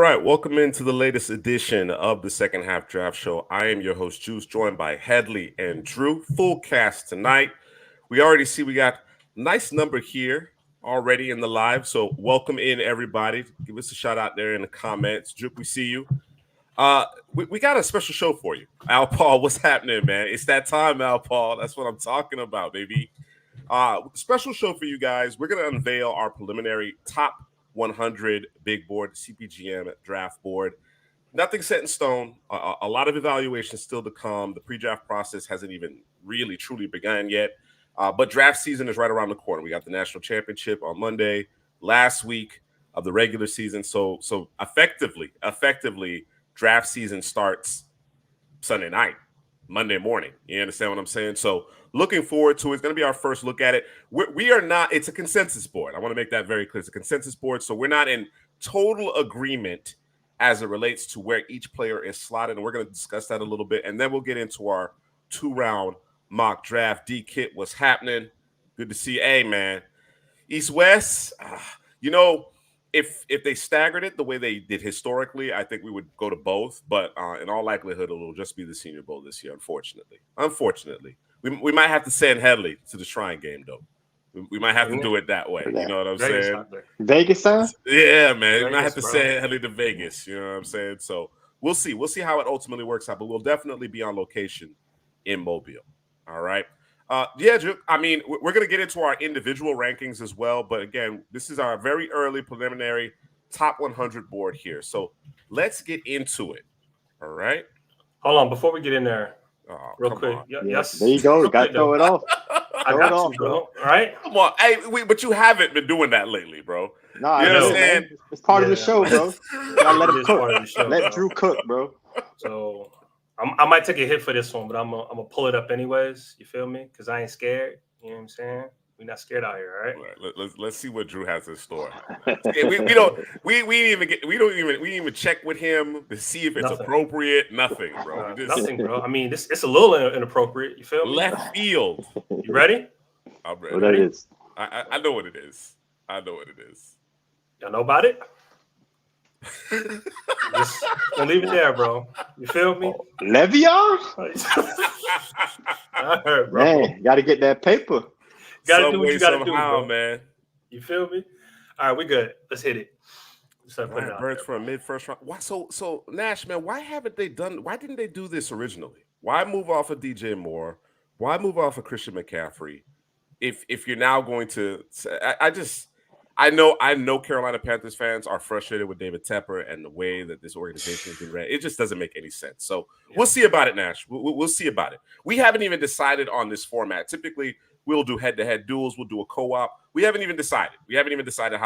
right, welcome into the latest edition of the Second Half Draft Show. I am your host, Juice, joined by Headley and Drew. Full cast tonight. We already see we got a nice number here already in the live, so welcome in, everybody. Give us a shout out there in the comments. Drew, we see you. We got a special show for you. Al Paul, what's happening, man? It's that time, Al Paul. That's what I'm talking about, baby. Special show for you guys. We're going to unveil our preliminary top 100 big board, CPGM draft board. Nothing set in stone. A lot of evaluation still to come. The pre-draft process hasn't even really truly begun yet. But draft season is right around the corner. We got the national championship on Monday, last week of the regular season. So effectively, draft season starts Sunday night, Monday morning. You understand what I'm saying? So looking forward to it. It's going to be our first look at it. We are not, it's a consensus board. I want to make that very clear. It's a consensus board. So we're not in total agreement as it relates to where each player is slotted. And we're going to discuss that a little bit. And then we'll get into our 2-round mock draft. D-Kit, what's happening? Good to see you. Hey, man. East-West, if they staggered it the way they did historically, I think we would go to both. But in all likelihood, it'll just be the Senior Bowl this year, unfortunately. We might have to send Headley to the Shrine Game, though. We might have to do it that way. You know what I'm saying? Vegas time? Yeah, man. We might have to send Headley to Vegas. You know what I'm saying? So we'll see. We'll see how it ultimately works out. But we'll definitely be on location in Mobile. All right. Drew, I mean, we're going to get into our individual rankings as well. But again, this is our very early preliminary top 100 board here. So let's get into it. All right. Hold on. Before we get in there, real quick. Yes. There you go. You got to throw it off. I got you, bro. All right. Come on. Hey, but you haven't been doing that lately, bro. No, you know what I'm saying? It's part of the show, bro. You gotta let it cook. Let Drew cook, bro. So I might take a hit for this one, but I'm gonna pull it up anyways. You feel me? Because I ain't scared. You know what I'm saying? We're not scared out here, all right? Let's see what Drew has in store. we don't even check with him to see if it's appropriate. Nothing, bro. Nothing, bro. I mean, it's a little inappropriate. You feel me? Left field. You ready? I'm ready. What that is? I know what it is. Y'all know about it? Just don't leave it there, bro. You feel me? Le'Veon? I heard, bro. Man, gotta get that paper. Gotta do what you gotta do, bro. Man. You feel me? All right, we good. Let's hit it. Birds for a mid-first round. Why? So Nash, man, why didn't they do this originally? Why move off of DJ Moore? Why move off of Christian McCaffrey? If you're now going to, I know Carolina Panthers fans are frustrated with David Tepper and the way that this organization has been ran. It just doesn't make any sense. So we'll see about it, Nash. We'll see about it. We haven't even decided on this format. Typically, we'll do head-to-head duels. We'll do a co-op. We haven't even decided. How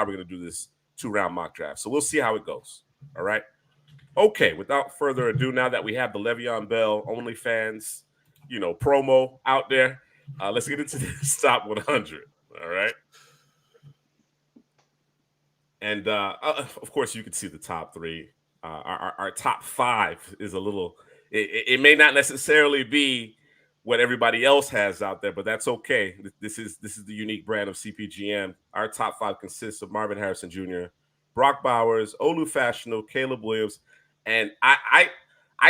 we're going to do this 2-round mock draft. So we'll see how it goes. All right. Okay. Without further ado, now that we have the Le'Veon Bell OnlyFans, promo out there, let's get into this top 100. All right. And of course, you can see the top 3. Our top 5 is a little. It may not necessarily be what everybody else has out there, but that's okay. This is the unique brand of CPGM. Our top 5 consists of Marvin Harrison Jr., Brock Bowers, Olu Fashanu, Caleb Williams, and I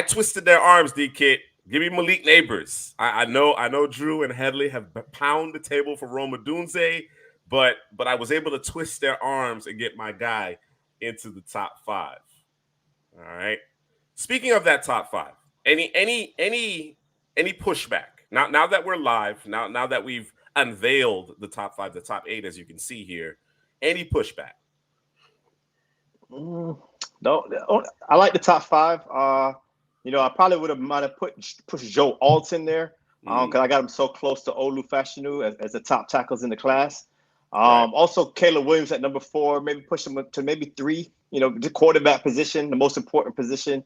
twisted their arms. D-Kit, give me Malik Neighbors. I know Drew and Headley have pounded the table for Rome Odunze. But I was able to twist their arms and get my guy into the top 5. All right. Speaking of that top 5, any pushback? Now that we're live, now that we've unveiled the top 5, the top 8, as you can see here, any pushback? No, I like the top 5. I probably might have pushed Joe Alt in there because I got him so close to Olu Fashanu as the top tackles in the class. Right. Also, Caleb Williams at number 4, maybe push him to maybe 3. The quarterback position, the most important position.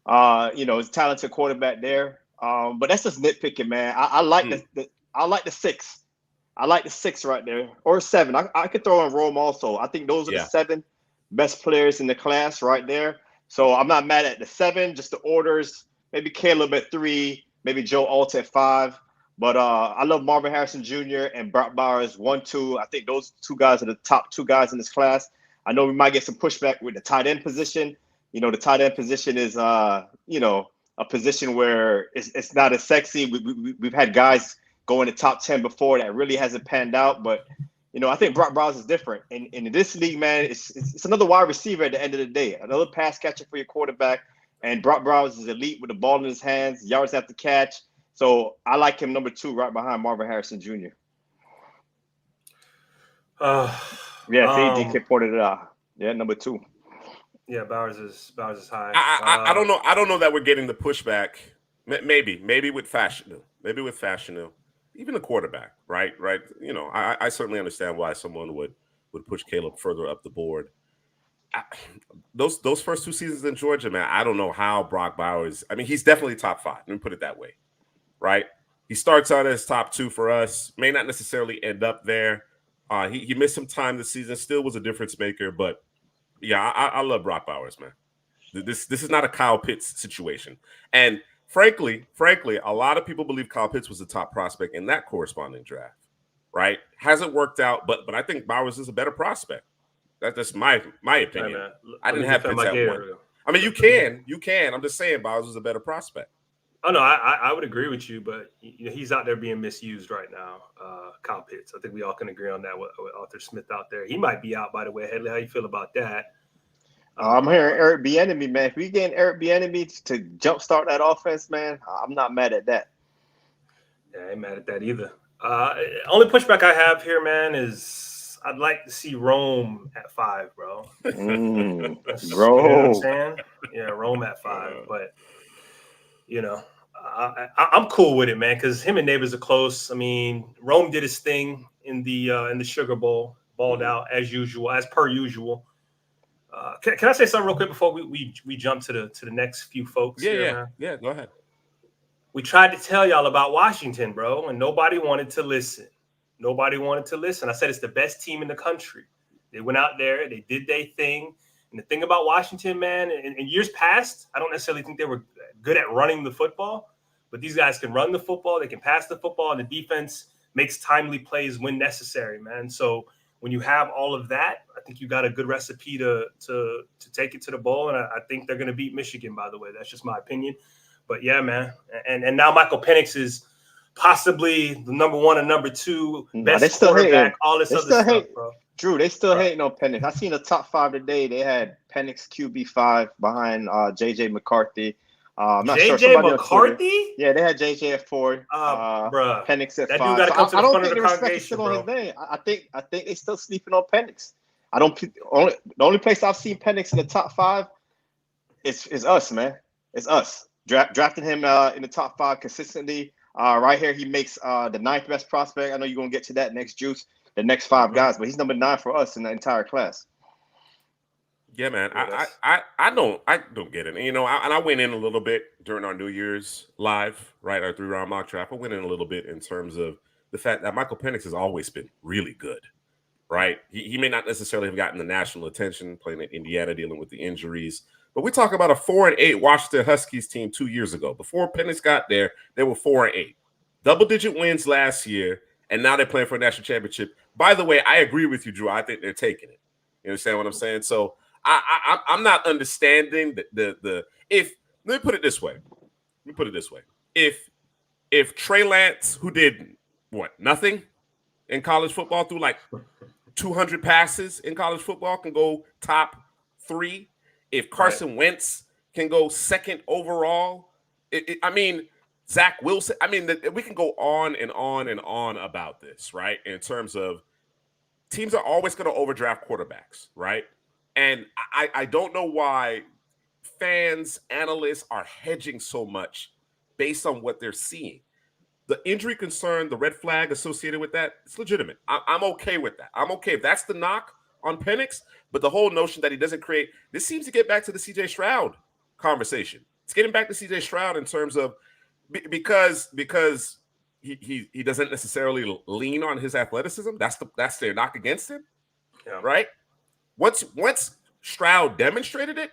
He's a talented quarterback there. But that's just nitpicking, man. I like the 6. I like the 6 right there, or 7. I could throw in Rome also. I think those are the 7 best players in the class right there. So I'm not mad at the 7. Just the orders. Maybe Caleb at 3. Maybe Joe Alt at 5. But I love Marvin Harrison Jr. and Brock Bowers 1, 2. I think those 2 guys are the top 2 guys in this class. I know we might get some pushback with the tight end position. the tight end position is a position where it's not as sexy. We've had guys go in the top 10 before that really hasn't panned out, but I think Brock Bowers is different. And in this league, man, it's another wide receiver at the end of the day, another pass catcher for your quarterback. And Brock Bowers is elite with the ball in his hands, yards after catch. So I like him number 2, right behind Marvin Harrison Jr. DK pointed it out. Yeah, number 2. Yeah, Bowers is high. I don't know. I don't know that we're getting the pushback. Maybe with Fashanu. Even the quarterback, right? I certainly understand why someone would push Caleb further up the board. Those first 2 seasons in Georgia, man, I don't know how Brock Bowers. I mean, he's definitely top 5. Let me put it that way, right? He starts out as top 2 for us. May not necessarily end up there. He missed some time this season. Still was a difference maker, but yeah, I love Brock Bowers, man. This is not a Kyle Pitts situation, and frankly, a lot of people believe Kyle Pitts was the top prospect in that corresponding draft, right? Hasn't worked out, but I think Bowers is a better prospect. That's my opinion. Hey, I didn't have Pitts at 1. I mean, you can. I'm just saying Bowers was a better prospect. Oh no, I would agree with you, but he's out there being misused right now. Kyle Pitts. I think we all can agree on that with Arthur Smith out there. He might be out, by the way. Headley, how you feel about that? I'm hearing Eric Bieniemy, man. If we get Eric Bieniemy to jumpstart that offense, man, I'm not mad at that. Yeah, I ain't mad at that either. Only pushback I have here, man, is I'd like to see Rome at 5, bro. Rome. You know what I'm saying? Yeah, Rome at 5. But I'm cool with it, man, because him and Neighbors are close. I mean, Rome did his thing in the Sugar Bowl, balled out as per usual. Can I say something real quick before we jump to the next few folks? Yeah, go ahead. We tried to tell y'all about Washington, bro, and nobody wanted to listen. I said it's the best team in the country. They went out there, they did their thing. And the thing about Washington, man, in years past, I don't necessarily think they were good at running the football, but these guys can run the football, they can pass the football, and the defense makes timely plays when necessary, man. So when you have all of that, I think you got a good recipe to take it to the bowl, and I think they're going to beat Michigan, by the way. That's just my opinion. But, yeah, man, and now Michael Penix is possibly the number 1 and number 2 best quarterback, all this other stuff, bro. Drew, they still hating on Penix. I seen the top 5 today. They had Penix QB5 behind J.J. McCarthy. I'm not sure. J.J. McCarthy? Yeah, they had J.J. at 4. Bruh. Penix at 5. That dude got to come to the front of the congregation, bro. On his name. I think they still sleeping on Penix. The only place I've seen Penix in the top 5 is us, man. It's us. Drafting him in the top 5 consistently. Right here, he makes the 9th best prospect. I know you're going to get to that next, Juice. The next 5 guys, but he's number 9 for us in the entire class. Yeah, man. I don't get it. And I went in a little bit during our New Year's live, right? Our 3-round mock draft. I went in a little bit in terms of the fact that Michael Penix has always been really good, right? He may not necessarily have gotten the national attention playing in Indiana, dealing with the injuries, but we talk about a 4-8 Washington Huskies team 2 years ago. Before Penix got there, they were 4-8, double-digit wins last year. And now they're playing for a national championship. By the way, I agree with you, Drew. I think they're taking it. You understand what I'm saying? So I'm not understanding the if. Let me put it this way. If Trey Lance, who did nothing in college football, threw like 200 passes in college football, can go top 3. If Carson Wentz can go 2nd overall, I mean. Zach Wilson. I mean, we can go on and on and on about this, right? In terms of teams are always going to overdraft quarterbacks, right? And I don't know why fans, analysts are hedging so much based on what they're seeing. The injury concern, the red flag associated with that, it's legitimate. I'm okay with that. I'm okay if that's the knock on Penix, but the whole notion that he doesn't create, this seems to get back to the C.J. Stroud conversation. It's getting back to C.J. Stroud in terms of because he doesn't necessarily lean on his athleticism. That's their knock against him, right? Once Stroud demonstrated it,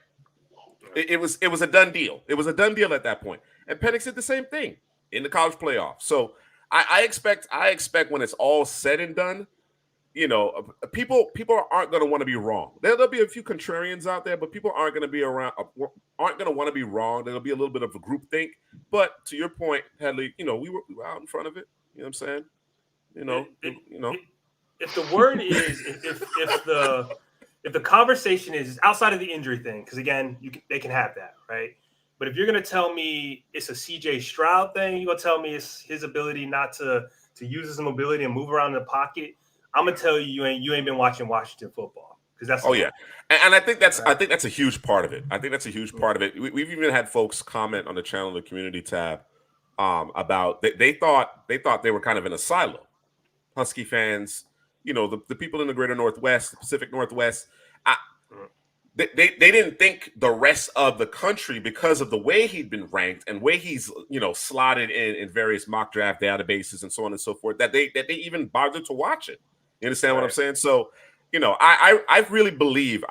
it was a done deal. It was a done deal at that point. And Penix did the same thing in the college playoff. So I expect when it's all said and done, people aren't going to want to be wrong. There'll be a few contrarians out there, but people aren't going to be aren't going to want to be wrong. There'll be a little bit of a group think. But to your point, Headley, we were out in front of it. You know what I'm saying? If the word is if the conversation is outside of the injury thing, because again, they can have that, right? But if you're going to tell me it's a CJ Stroud thing, you're going to tell me it's his ability not to use his mobility and move around in the pocket, I'm gonna tell you you ain't been watching Washington football, because that's yeah, and I think that's a huge part of it. I think that's a huge part of it. We've even had folks comment on the channel, the community tab, about they thought they were kind of in a silo. Husky fans, the people in the greater Northwest, the Pacific Northwest, they didn't think the rest of the country, because of the way he'd been ranked and way he's slotted in various mock draft databases and so on and so forth, that they even bothered to watch it. You understand what I'm saying? So, I really believe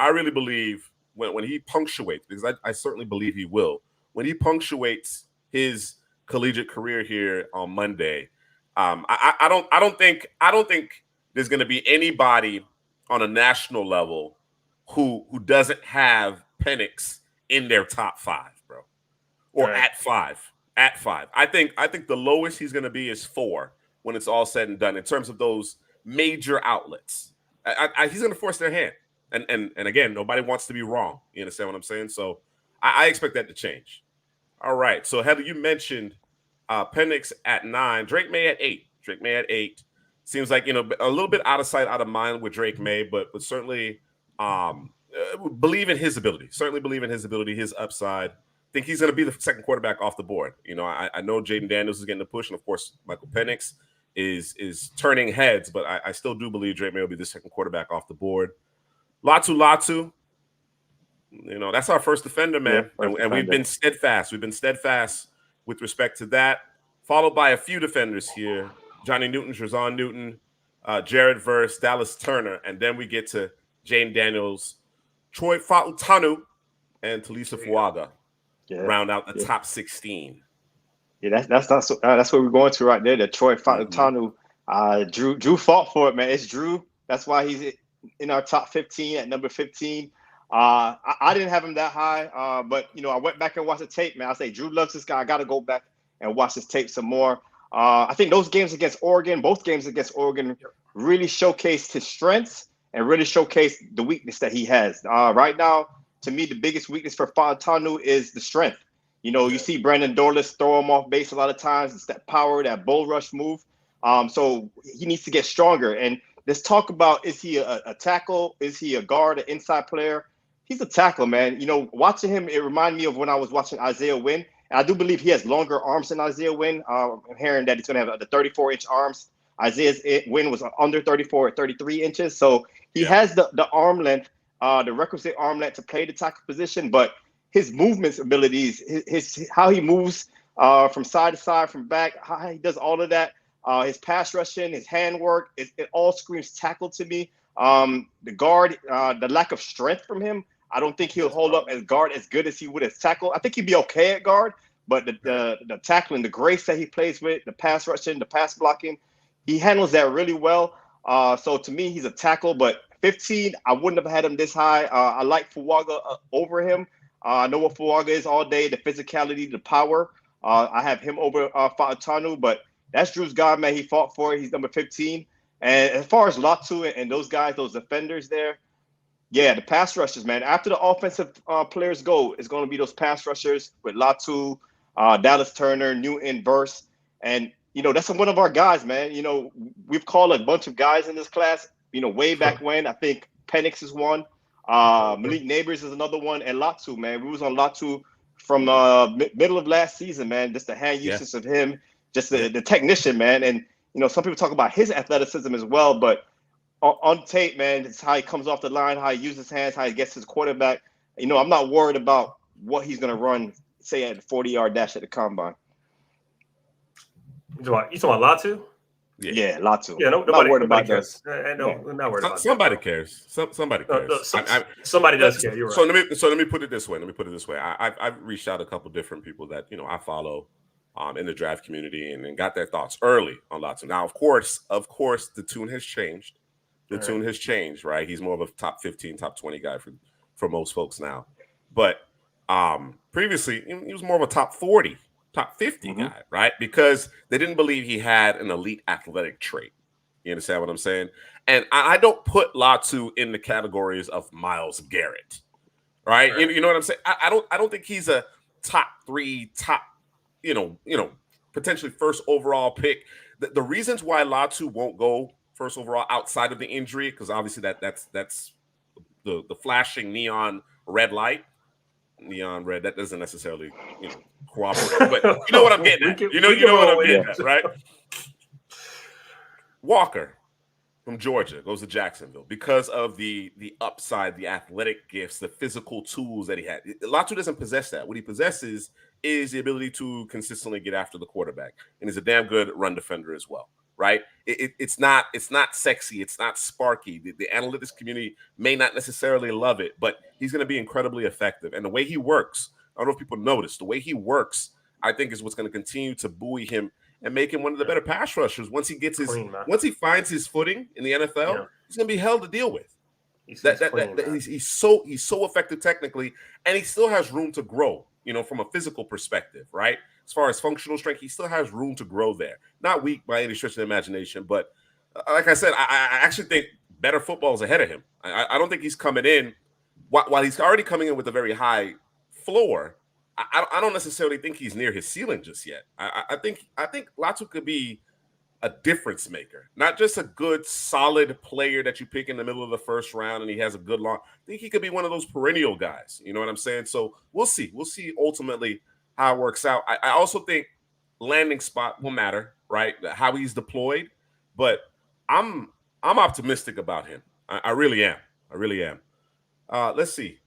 when he punctuates, because I certainly believe he will, when he punctuates his collegiate career here on Monday, I don't think there's going to be anybody on a national level who doesn't have Penix in their top 5, bro, or at 5. I think the lowest he's going to be is 4 when it's all said and done in terms of those major outlets. He's going to force their hand, and again, nobody wants to be wrong. You understand what I'm saying? So I expect that to change. All right. So Heather, you mentioned Penix at 9, Drake May at 8. Seems like a little bit out of sight, out of mind with Drake May, but certainly. Believe in his ability. Certainly believe in his ability, his upside. Think he's going to be the second quarterback off the board. I know Jaden Daniels is getting the push, and of course, Michael Penix is turning heads, but I still do believe Drake May will be the second quarterback off the board. Latu, that's our first defender, man, and we've been steadfast. We've been steadfast with respect to that. Followed by a few defenders here: Johnny Newton, Trezon Newton, Jared Verse, Dallas Turner, and then we get to Jane Daniels, Troy Fautanu, and Talisa Fuaga round out the top 16. Yeah, that's what we're going to right there. The Troy Fautanu, Drew fought for it, man. It's Drew. That's why he's in our top 15 at number 15. I didn't have him that high, but I went back and watched the tape, man. I say Drew loves this guy. I got to go back and watch his tape some more. I think those games against Oregon, both games against Oregon, really showcased his strengths and really showcase the weakness that he has. Right now, to me, the biggest weakness for Fautanu is the strength. You see Brandon Dorless throw him off base a lot of times. It's that power, that bull rush move. So he needs to get stronger. And let's talk about, is he a tackle? Is he a guard, an inside player? He's a tackle, man. Watching him, it reminded me of when I was watching Isaiah Wynn. And I do believe he has longer arms than Isaiah Wynn. I'm hearing that he's going to have the 34-inch arms. Isaiah's Wynn was under 34 or 33 inches. So he has the arm length, the requisite arm length to play the tackle position, but his movements abilities, his how he moves from side to side, from back, how he does all of that, his pass rushing, his handwork, it all screams tackle to me. The guard, the lack of strength from him, I don't think he'll hold up as guard as good as he would as tackle. I think he'd be okay at guard, but the tackling, the grace that he plays with, the pass rushing, the pass blocking, he handles that really well. So to me, he's a tackle, but 15, I wouldn't have had him this high. I like Fuaga over him. I know what Fuaga is all day, the physicality, the power. I have him over Fautanu, but that's Drew's guy, man. He fought for it. He's number 15. And as far as Latu and those guys, those defenders there, yeah, the pass rushers, man. After the offensive players go, it's going to be those pass rushers with Latu, Dallas Turner, Newton, Verse. And, that's one of our guys, man. We've called a bunch of guys in this class, way back when. I think Penix is one. Malik Neighbors is another one. And Latu, man. We was on Latu from middle of last season, man. Just the hand usage of him, just the technician, man. And, some people talk about his athleticism as well, but on tape, man, it's how he comes off the line, how he uses his hands, how he gets his quarterback. I'm not worried about what he's going to run, say, at the 40-yard dash at the combine. You talking about Latu? Yeah, Latu. Yeah, nobody cares. Not worried about somebody cares. Somebody cares. Somebody does care. You're right. So let me put it this way. I've reached out to a couple different people that I follow in the draft community and got their thoughts early on Latu. Now, of course, the tune has changed. The tune has changed, right? He's more of a top 15, top 20 guy for most folks now. But previously, he was more of a top 40, top 50 guy, right? Because they didn't believe he had an elite athletic trait. You understand what I'm saying? And I don't put Latu in the categories of Myles Garrett, right? You know what I'm saying? I don't think he's a top 3, top, potentially first overall pick. The reasons why Latu won't go first overall outside of the injury, because obviously that's the flashing neon red light. Neon red, that doesn't necessarily cooperate, but you know what I'm getting at. You know what I'm getting at, right? Walker from Georgia goes to Jacksonville because of the upside, the athletic gifts, the physical tools that he had. Latu doesn't possess that. What he possesses is the ability to consistently get after the quarterback, and is a damn good run defender as well, right? It's not sexy, it's not sparky. The analytics community may not necessarily love it, but he's going to be incredibly effective. And the way he works, I don't know if people notice, the way he works, I think is what's going to continue to buiy him and make him one of the better pass rushers. Once he finds his footing in the NFL, he's going to be hell to deal with. He's so effective technically, and he still has room to grow, from a physical perspective, right? As far as functional strength, he still has room to grow there. Not weak by any stretch of the imagination, but like I said, I actually think better football is ahead of him. I don't think he's coming in, while he's already coming in with a very high floor, I don't necessarily think he's near his ceiling just yet. I think Latu could be a difference maker, not just a good, solid player that you pick in the middle of the first round and he has a good long. I think he could be one of those perennial guys. You know what I'm saying? So we'll see. We'll see ultimately how it works out. I also think landing spot will matter, right? How he's deployed, but I'm optimistic about him. I really am. Let's see.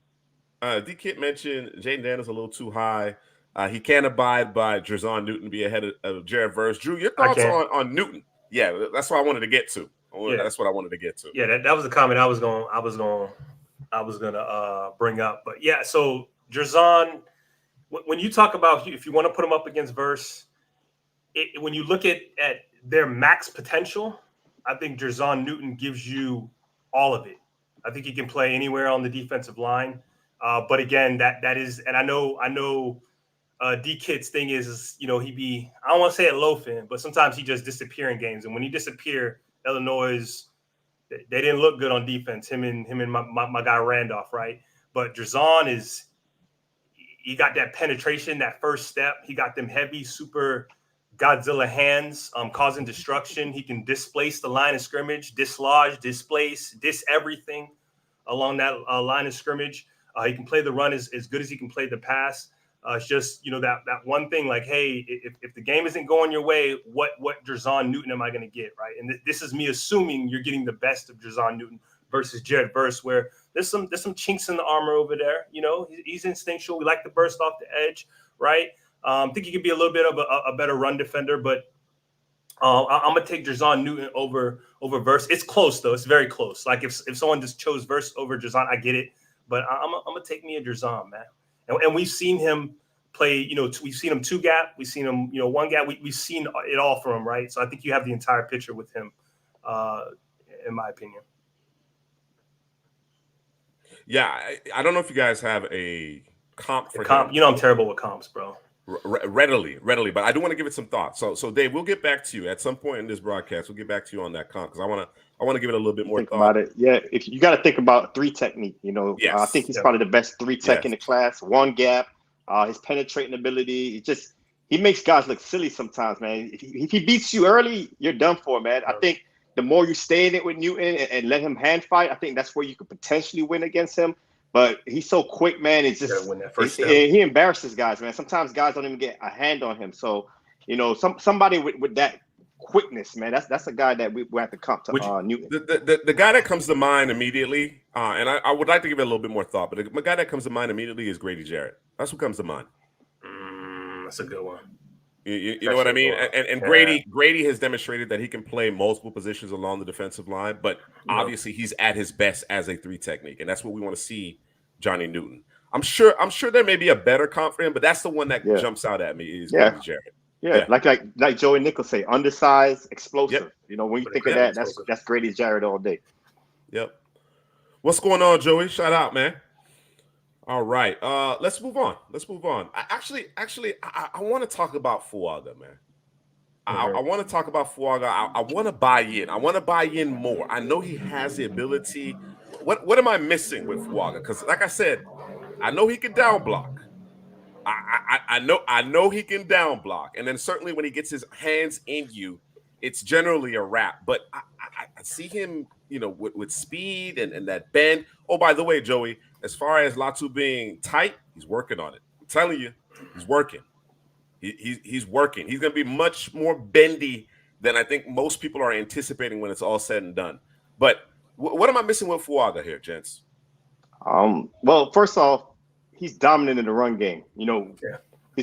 D-Kit mentioned Jaden Daniels a little too high. He can't abide by Drazon Newton be ahead of Jared Verse. Drew, your thoughts on Newton? Yeah, that's what I wanted to get to. That's what I wanted to get to. Yeah, that was the comment I was gonna bring up. But yeah, so Drazon, when you talk about if you want to put him up against Verse, when you look at their max potential, I think Drazon Newton gives you all of it. I think he can play anywhere on the defensive line. But again, that is, and I know D-Kid's thing is, I don't want to say it loafing, but sometimes he just disappear in games. And when he disappear, Illinois, they didn't look good on defense. Him and my guy Randolph, right? But Drazon he got that penetration, that first step. He got them heavy, super Godzilla hands, causing destruction. He can displace the line of scrimmage, dislodge, displace, everything along that line of scrimmage. He can play the run as good as he can play the pass. It's just, that one thing, like, hey, if the game isn't going your way, what Drazon Newton am I going to get, right? And this is me assuming you're getting the best of Drazon Newton versus Jared Verse, where there's some chinks in the armor over there. He's instinctual. We like to burst off the edge, right? I think he could be a little bit of a better run defender, but I'm gonna take Drazon Newton over Verse. It's close though. It's very close. Like if someone just chose Verse over Drazon, I get it. But I'm gonna take me a Drazon, man. And we've seen him play. We've seen him 2 gap. We've seen him, 1 gap. We've seen it all from him, right? So I think you have the entire picture with him, in my opinion. Yeah, I don't know if you guys have a comp for him. I'm terrible with comps, bro. Readily, but I do want to give it some thought. So Dave, we'll get back to you at some point in this broadcast. We'll get back to you on that comp because I want to give it a little bit more think thought about it. Yeah, if you got to think about 3 technique. Yes. I think he's probably the best 3 tech in the class. 1 gap, his penetrating ability. He makes guys look silly sometimes, man. If he beats you early, you're done for, man. I think the more you stay in it with Newton and let him hand fight, I think that's where you could potentially win against him. But he's so quick, man. It's just he embarrasses guys, man. Sometimes guys don't even get a hand on him. So, somebody with that quickness, man. That's a guy that we have to comp to Newton. The guy that comes to mind immediately, and I would like to give it a little bit more thought, but the guy that comes to mind immediately is Grady Jarrett. That's what comes to mind. That's a good one. You know what I mean? And Grady has demonstrated that he can play multiple positions along the defensive line, but obviously he's at his best as a 3 technique, and that's what we want to see Johnny Newton. I'm sure there may be a better comp for him, but that's the one that jumps out at me is Grady Jarrett. Yeah, like Joey Nichols say, undersized, explosive. Yep. When you think of that, that's Grady Jarrett all day. Yep. What's going on, Joey? Shout out, man. All right. Let's move on. Let's move on. I want to talk about Fuaga, man. I want to talk about Fuaga. I want to buy in. I want to buy in more. I know he has the ability. What am I missing with Fuaga? Because, like I said, I know he can down block. I know he can down block, and then certainly when he gets his hands in you, it's generally a wrap. But I see him, with speed and that bend. Oh, by the way, Joey, as far as Latu being tight, he's working on it. I'm telling you, he's working. He's working. He's going to be much more bendy than I think most people are anticipating when it's all said and done. But what am I missing with Fuaga here, gents? Well, first off, he's dominant in the run game. He's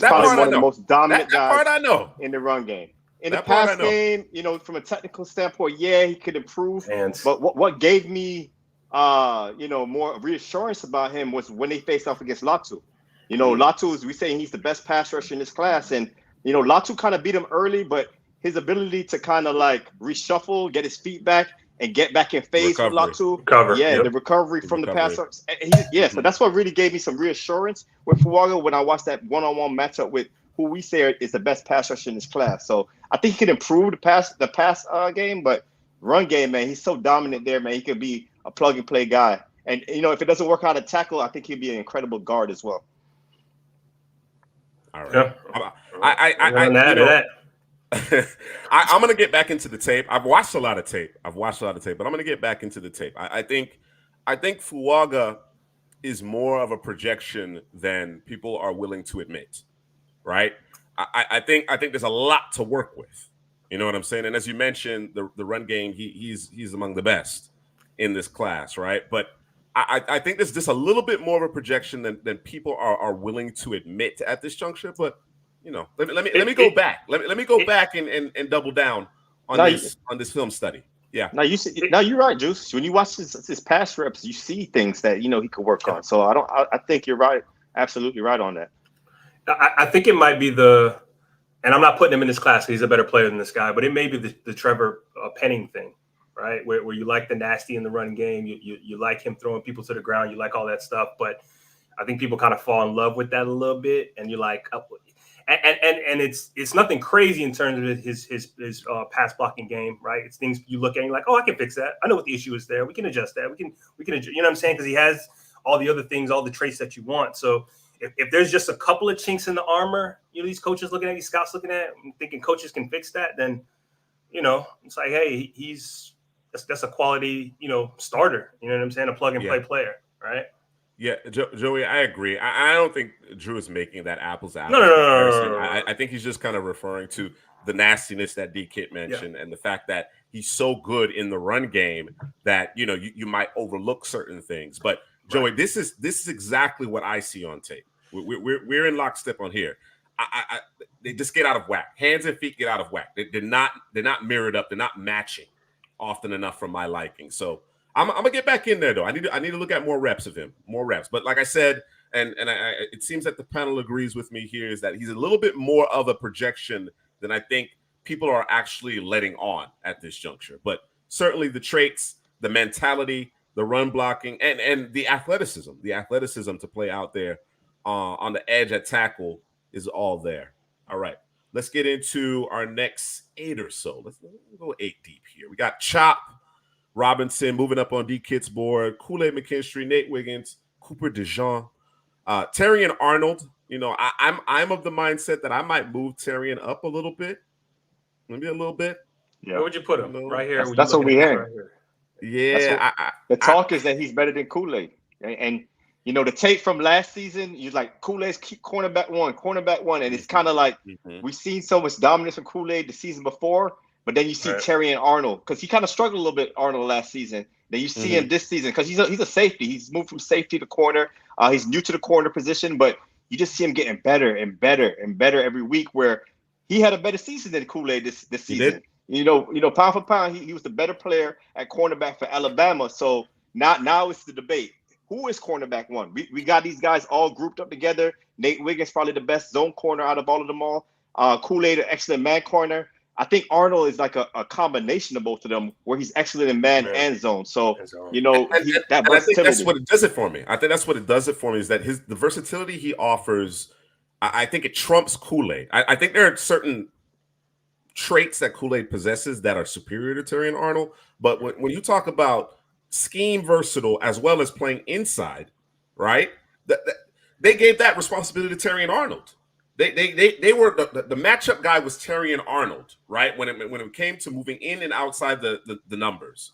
That probably part one I of the know. most dominant That guys part I know. in the run game. In the That part I pass know. game, from a technical standpoint, yeah, he could improve. And But what gave me, more reassurance about him was when they faced off against Latu. Latu, we say he's the best pass rusher in this class, and Latu kind of beat him early, but his ability to kind of like reshuffle, get his feet back, and get back in phase with Latu. The recovery from the pass rush. So that's what really gave me some reassurance with Fuaga when I watched that one-on-one matchup with who we say is the best pass rusher in this class. So I think he could improve the pass game, but run game, man, he's so dominant there, man. He could be a plug and play guy. And if it doesn't work out at tackle, I think he'd be an incredible guard as well. All right. Yeah. I'm going to get back into the tape. I've watched a lot of tape, but I'm going to get back into the tape. I think Fuaga is more of a projection than people are willing to admit, right? I think there's a lot to work with. You know what I'm saying? And as you mentioned, the run game, he's among the best in this class, right? But I think there's just a little bit more of a projection than people are willing to admit at this juncture. But let me go back. Let me go back and double down on this film study. Yeah. Now you're right, Juice. When you watch his pass reps, you see things that he could work on. So I think you're right, absolutely right on that. I think it might be and I'm not putting him in this class because he's a better player than this guy, but it may be the Trevor Penning thing. Right, where you like the nasty in the run game, you like him throwing people to the ground, you like all that stuff. But I think people kind of fall in love with that a little bit, and you're like, and it's nothing crazy in terms of his pass blocking game, right? It's things you look at and you're like, oh, I can fix that. I know what the issue is there. We can adjust that. We can adjust, you know what I'm saying? Because he has all the other things, all the traits that you want. So if there's just a couple of chinks in the armor, these coaches looking at, these scouts looking at, and thinking coaches can fix that, then it's like, hey, that's a quality, starter. You know what I'm saying? A plug and play player, right? Yeah, Joey, I agree. I don't think Drew is making that apples to apples. No. I think he's just kind of referring to the nastiness that D-Kit mentioned and the fact that he's so good in the run game that you might overlook certain things. But Joey, this is exactly what I see on tape. We're in lockstep on here. They just get out of whack. Hands and feet get out of whack. They're not mirrored up. They're not matching often enough for my liking. So I'm gonna get back in there though. I need to look at more reps of him, more reps. But like I said, and it seems that the panel agrees with me here, is that he's a little bit more of a projection than I think people are actually letting on at this juncture. But certainly the traits, the mentality, the run blocking, and the athleticism to play out there on the edge at tackle is all there. All right. Let's get into our next 8 or so. Let's go 8 deep here. We got Chop Robinson moving up on D-Kit's board, Kool-Aid McKinstry, Nate Wiggins, Cooper DeJean, Terrian Arnold. I'm of the mindset that I might move Terrian up a little bit, maybe a little bit. Yeah. Where would you put him? Right here. That's what we hear. Yeah. The talk is that he's better than Kool-Aid, and the tape from last season, you're like, Kool-Aid's cornerback one. And it's kind of like we've seen so much dominance from Kool-Aid the season before, but then you see Terry and Arnold, because he kind of struggled a little bit, Arnold, last season. Then you see him this season, because he's a safety. He's moved from safety to corner. He's new to the corner position, but you just see him getting better and better and better every week, where he had a better season than Kool-Aid this season. Pound for pound, he was the better player at cornerback for Alabama. So now it's the debate. Who is cornerback one? We got these guys all grouped up together. Nate Wiggins probably the best zone corner out of all of them all. Kool-Aid, an excellent man corner. I think Arnold is like a combination of both of them, where he's excellent in man and zone. So that and I think that's versatility. what it does it for me. I think that's what it does it for me is that the versatility he offers. I think it trumps Kool-Aid. I think there are certain traits that Kool-Aid possesses that are superior to Terrion Arnold. But when you talk about scheme versatile as well as playing inside, right? They gave that responsibility to Terrion Arnold. They were the matchup guy was Terrion Arnold, right? When it came to moving in and outside the numbers,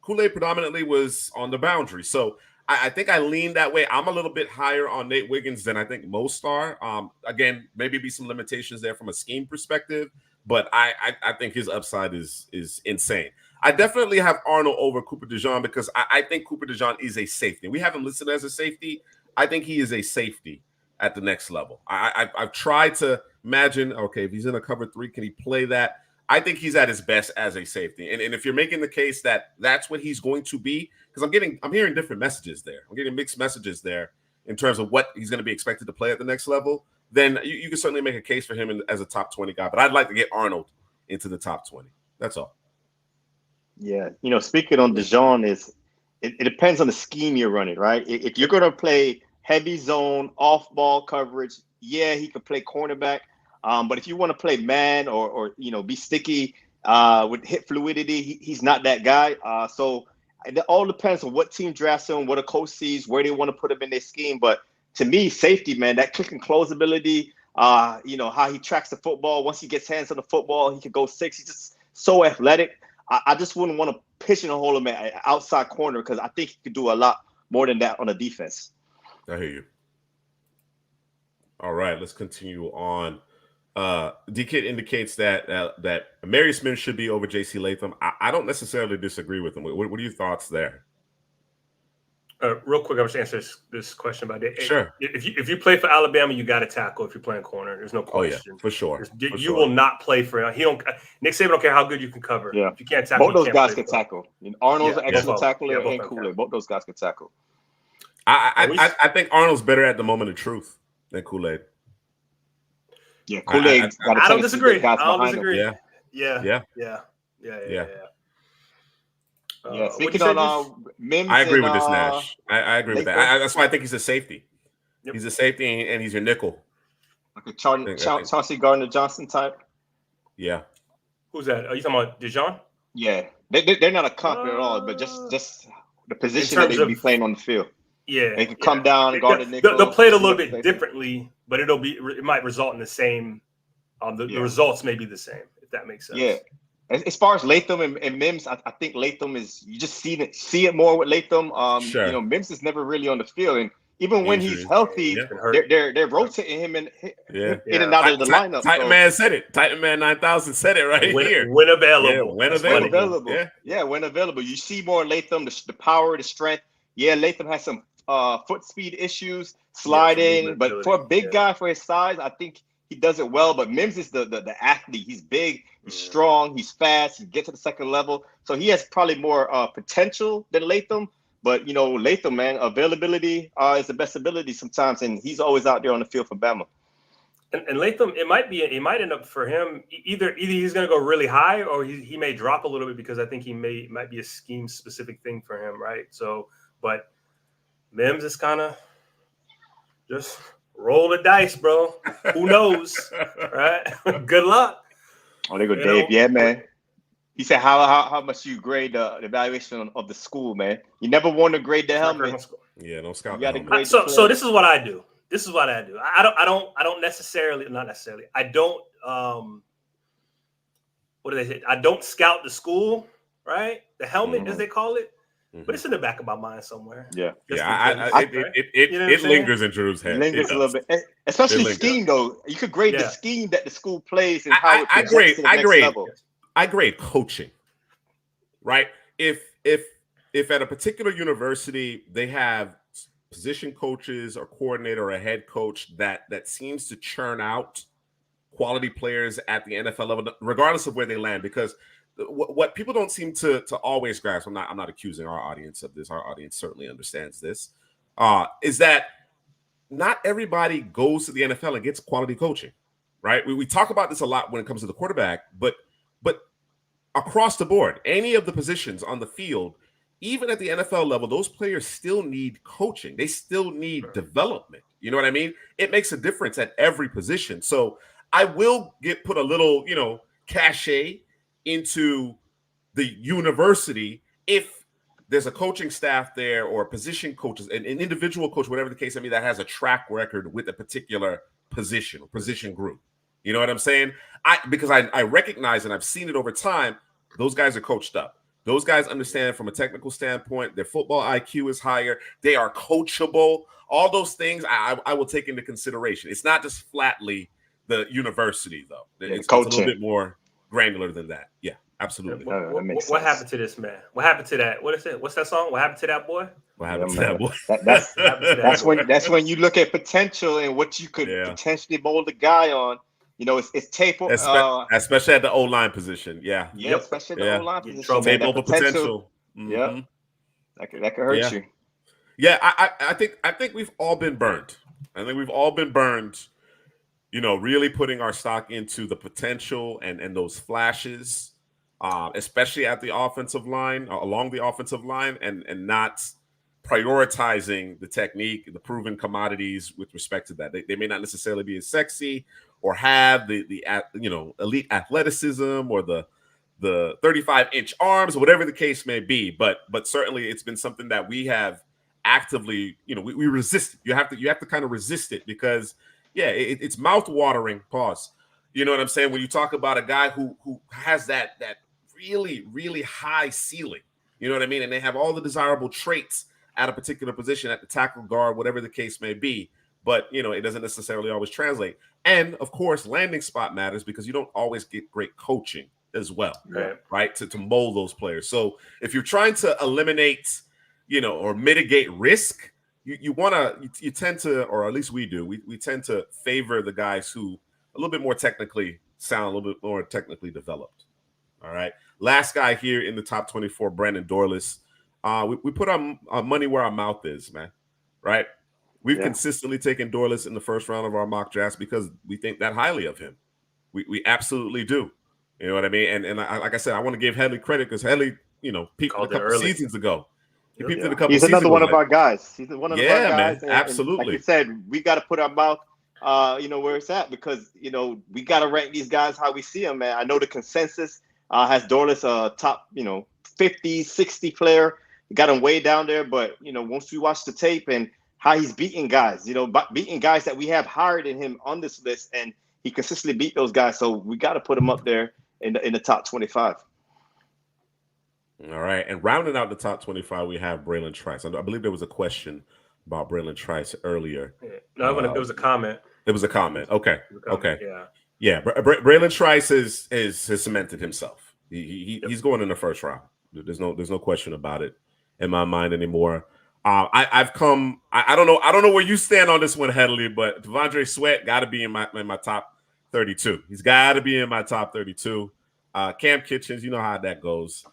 Kool-Aid predominantly was on the boundary. So I think I lean that way. I'm a little bit higher on Nate Wiggins than I think most are. Again, maybe be some limitations there from a scheme perspective, but I think his upside is insane. I definitely have Arnold over Cooper DeJean because I think Cooper DeJean is a safety. We have him listed as a safety. I think he is a safety at the next level. I've tried to imagine, okay, if he's in a cover 3, can he play that? I think he's at his best as a safety. And if you're making the case that that's what he's going to be, because I'm hearing different messages there. I'm getting mixed messages there in terms of what he's going to be expected to play at the next level, then you can certainly make a case for him as a top 20 guy. But I'd like to get Arnold into the top 20. That's all. Yeah. Speaking on DeJean it depends on the scheme you're running, right? If you're going to play heavy zone, off-ball coverage, yeah, he could play cornerback. But if you want to play man or be sticky with hit fluidity, he's not that guy. So it all depends on what team drafts him, what a coach sees, where they want to put him in their scheme. But to me, safety, man, that click and close ability, how he tracks the football. Once he gets hands on the football, he could go 6. He's just so athletic. I just wouldn't want to pigeonhole him at outside corner because I think he could do a lot more than that on the defense. I hear you. All right, let's continue on. D-Kid indicates that Mary Smith should be over J.C. Latham. I don't necessarily disagree with him. What are your thoughts there? Real quick, I'm just answer this question about it. Sure. If you play for Alabama, you got to tackle if you're playing corner. There's no question. Oh, yeah, for sure. You will not play for him. Nick Saban don't care how good you can cover. Yeah. If you can't tackle, both those guys can tackle. Arnold's an excellent tackler and Kool-Aid. Kool-Aid. Both those guys can tackle. I think Arnold's better at the moment of truth than Kool-Aid. Yeah, Kool-Aid. I don't disagree. Yeah. Yeah, speaking on Mims, I agree with this, Nash. I agree with that. That's why I think he's a safety. Yep. He's a safety, and he's your nickel. Like a Chauncey Gardner-Johnson type. Yeah. Who's that? Are you talking about DeJean? Yeah, they're not a comp at all, but just the position that they can be playing on the field. Yeah, they can come down and guard the nickel. They'll play it a little bit differently, but it might result in the same. The results may be the same, if that makes sense. Yeah. As far as Latham and Mims, I think Latham is you just see it more with Latham. Sure. Mims is never really on the field, and even when he's healthy, they're rotating him in and out of the lineup. Titan Man said it. Titan Man 9000 said it here. When available. Yeah, when available. Yeah, when available. You see more Latham, the power, the strength. Yeah, Latham has some foot speed issues, sliding, but for a big guy for his size, I think he does it well. But Mims is the athlete. He's big, he's strong, he's fast, he gets to the second level. So he has probably more potential than Latham. But Latham, man, availability is the best ability sometimes, and he's always out there on the field for Bama. And Latham, it might end up for him either he's going to go really high or he may drop a little bit because I think might be a scheme specific thing for him, right? So, but Mims is kind of just roll the dice, bro. Who knows, right? Good luck. Oh, there go Dave. Yeah, man. He said, how much you grade the evaluation of the school, man? You never want to grade the helmet. Yeah, don't scout. You got to grade. So this is what I do. I don't necessarily, not necessarily. I don't. What do they say? I don't scout the school, right? The helmet, as they call it. But it's in the back of my mind somewhere. Yeah. It lingers in Drew's head. It lingers a little bit. Especially scheme, though. You could grade the scheme that the school plays and how it projects to the next level. I grade coaching, right? If at a particular university they have position coaches or coordinator or a head coach that seems to churn out quality players at the NFL level, regardless of where they land, because what people don't seem to always grasp, I'm not accusing our audience of this. Our audience certainly understands this, is that not everybody goes to the NFL and gets quality coaching, right? We talk about this a lot when it comes to the quarterback, but But across the board, any of the positions on the field, even at the NFL level, those players still need coaching. They still need development. You know what I mean? It makes a difference at every position. So I will put a little, cachet into the university if there's a coaching staff there or a position coaches, an individual coach, whatever the case may be, that has a track record with a particular position or position group. You know what I'm saying? Because I recognize, and I've seen it over time, those guys are coached up. Those guys understand from a technical standpoint, their football IQ is higher. They are coachable. All those things I will take into consideration. It's not just flatly the university, though. It's a little bit more granular than that. Yeah, absolutely. What happened to this man? What happened to that? What is it? What's that song? What happened to that boy? What happened to that boy? That's when you look at potential and what you could potentially mold a guy on. It's tape, especially at the O-line position. Yeah, especially at the O-line position. Tape over potential. Mm-hmm. Yeah, that could hurt you. Yeah, I think we've all been burned. I think we've all been burned. Really putting our stock into the potential and those flashes, especially at the offensive line, along the offensive line, and not prioritizing the technique, the proven commodities with respect to that. They may not necessarily be as sexy or have the elite athleticism or the 35-inch arms or whatever the case may be. But certainly it's been something that we have actively, we resist. You have to kind of resist it because it's mouth-watering. Pause. You know what I'm saying? When you talk about a guy who has that really, really high ceiling, you know what I mean? And they have all the desirable traits at a particular position, at the tackle, guard, whatever the case may be. But, it doesn't necessarily always translate. And, of course, landing spot matters because you don't always get great coaching as well, right? To mold those players. So if you're trying to eliminate, or mitigate risk, you tend to, or at least we do, we tend to favor the guys who a little bit more technically sound, a little bit more technically developed. All right. Last guy here in the top 24, Brandon Dorlus. We put our money where our mouth is, man. Right? We've consistently taken Dorlus in the first round of our mock drafts because we think that highly of him. We absolutely do. You know what I mean? And like I said, I want to give Headley credit because Headley, peaked a couple seasons ago. He's another one of our guys. He's one of our guys. Man, absolutely. And like you said, we got to put our mouth, where it's at because, we got to rank these guys how we see them, man. I know the consensus has Dorlus a top, 50, 60 player. We got him way down there. But, once we watch the tape and how he's beating guys, beating guys that we have higher than him on this list, and he consistently beat those guys. So we got to put him up there in the top 25. All right. And rounding out the top 25, we have Braylon Trice. I believe there was a question about Braylon Trice earlier. No, it was a comment. It was a comment. Okay. Yeah. Braylon Trice has cemented himself. He's going in the first round. There's no question about it in my mind anymore. I don't know where you stand on this one, Headley, but Devondre Sweat got to be in my top 32. He's got to be in my top 32. Cam Kitchens, you know how that goes.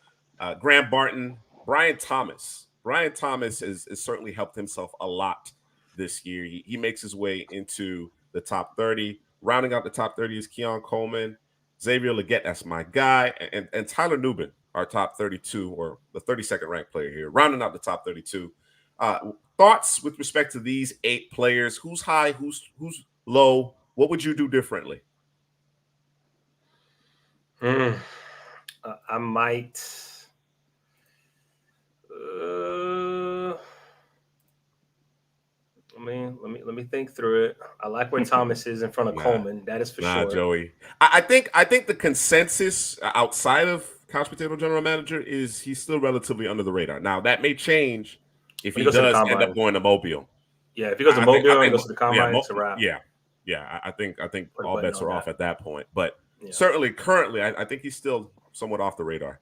Graham Barton, Brian Thomas. Brian Thomas has certainly helped himself a lot this year. He makes his way into the top 30. Rounding out the top 30 is Keon Coleman, Xavier Legette, that's my guy, and Tyler Nubin, our top 32 or the 32nd ranked player here. Rounding out the top 32. Thoughts with respect to these 8 players? Who's high? Who's low? What would you do differently? I might. Let me think through it. I like where Thomas is in front of Coleman. That is for sure. Joey. I think the consensus outside of Couch Potato General Manager is he's still relatively under the radar. Now that may change if he does end up going to Mobile. Yeah, if he goes to Mobile and goes to the Combine, it's a wrap. Yeah. I think all bets are off at that point. But certainly, currently, I think he's still somewhat off the radar.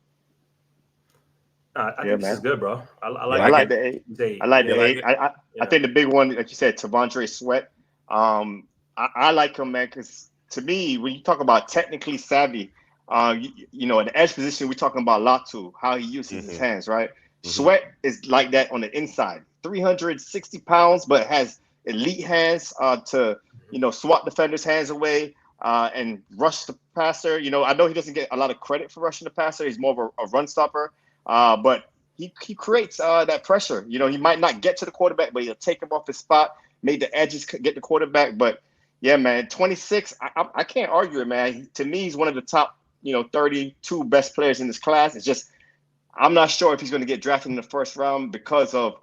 I think this is good, bro. I like the 8. I like the 8. I think the big one, like you said, Devondre Sweat. I like him, man, because to me, when you talk about technically savvy, in the edge position, we're talking about Latu, how he uses his hands, right? Sweat is like that on the inside, 360 pounds, but has elite hands to swat defenders' hands away. and rush the passer. You know, I know he doesn't get a lot of credit for rushing the passer. He's more of a run stopper, but he creates that pressure. You know, he might not get to the quarterback, but he'll take him off his spot, make the edges get the quarterback. But yeah, man, 26, I can't argue it, man. To me, he's one of the top, 32 best players in this class. It's just I'm not sure if he's going to get drafted in the first round because of,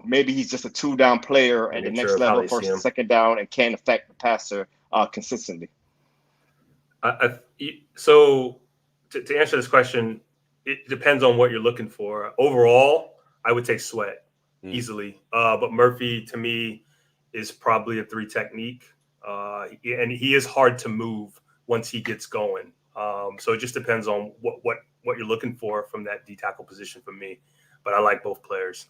maybe he's just a 2-down player at the next level versus second down and can't affect the passer consistently. So to answer this question, it depends on what you're looking for. Overall, I would take Sweat easily. But Murphy, to me, is probably a 3 technique. And he is hard to move once he gets going. So it just depends on what you're looking for from that D-tackle position for me. But I like both players.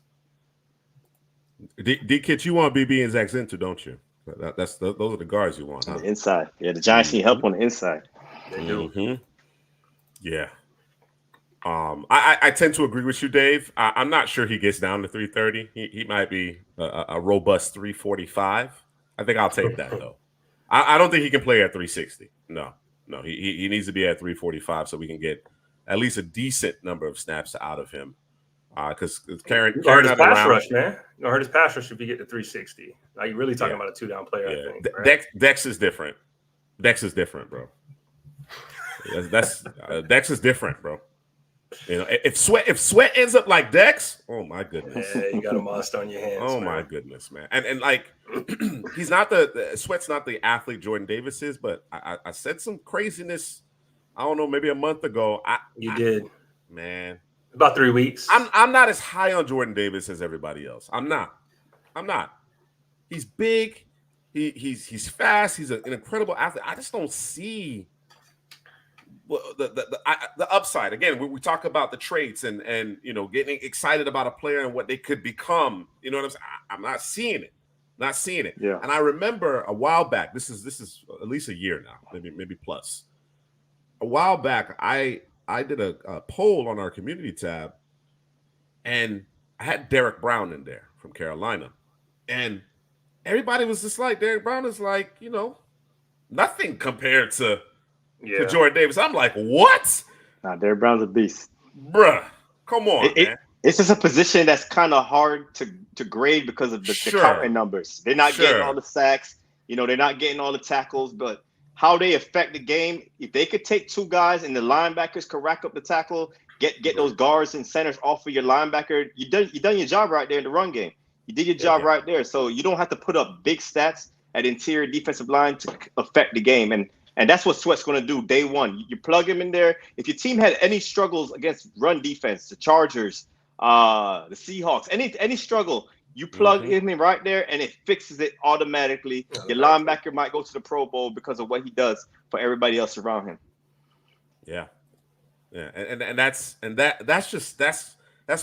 D-Kit, you want BB and Zach Zinter, don't you? Those are the guards you want, huh? On the inside. Yeah, the Giants need help on the inside. They do. Mm-hmm. Yeah. I tend to agree with you, Dave. I'm not sure he gets down to 330. He might be a robust 345. I think I'll take that, though. I don't think he can play at 360. No, he needs to be at 345 so we can get at least a decent number of snaps out of him. Because Karen hurt his pass rush, man. You hurt his pass rush if you get to 360. Now you're really talking about a 2-down player, I think. Right? Dex is different. Dex is different, bro. Dex is different, bro. If Sweat ends up like Dex, oh my goodness. Yeah, you got a monster on your hands. Oh my goodness, man. And like he's not Sweat's not the athlete Jordan Davis is, but I said some craziness, I don't know, maybe a month ago. You did. Man. About 3 weeks. I'm not as high on Jordan Davis as everybody else. I'm not. He's big. He's fast. He's an incredible athlete. I just don't see the upside. Again, we talk about the traits and getting excited about a player and what they could become. You know what I'm saying? I'm not seeing it. Not seeing it. Yeah. And I remember a while back. This is at least a year now, maybe plus. A while back, I did a poll on our community tab, and I had Derek Brown in there from Carolina, and everybody was just like, Derek Brown is like, nothing compared to Jordan Davis. I'm like, what? Nah, Derek Brown's a beast. Bruh, come on, man. It's just a position that's kind of hard to grade because of the counting numbers. They're not getting all the sacks. They're not getting all the tackles, but how they affect the game, if they could take 2 guys and the linebackers could rack up the tackle, get those guards and centers off of your linebacker, you done your job right there in the run game. You did your job right there. So you don't have to put up big stats at interior defensive line to affect the game. And that's what Sweat's going to do day one. You plug him in there. If your team had any struggles against run defense, the Chargers, the Seahawks, any struggle, you plug him in right there, and it fixes it automatically. Your linebacker might go to the Pro Bowl because of what he does for everybody else around him. Yeah, and that's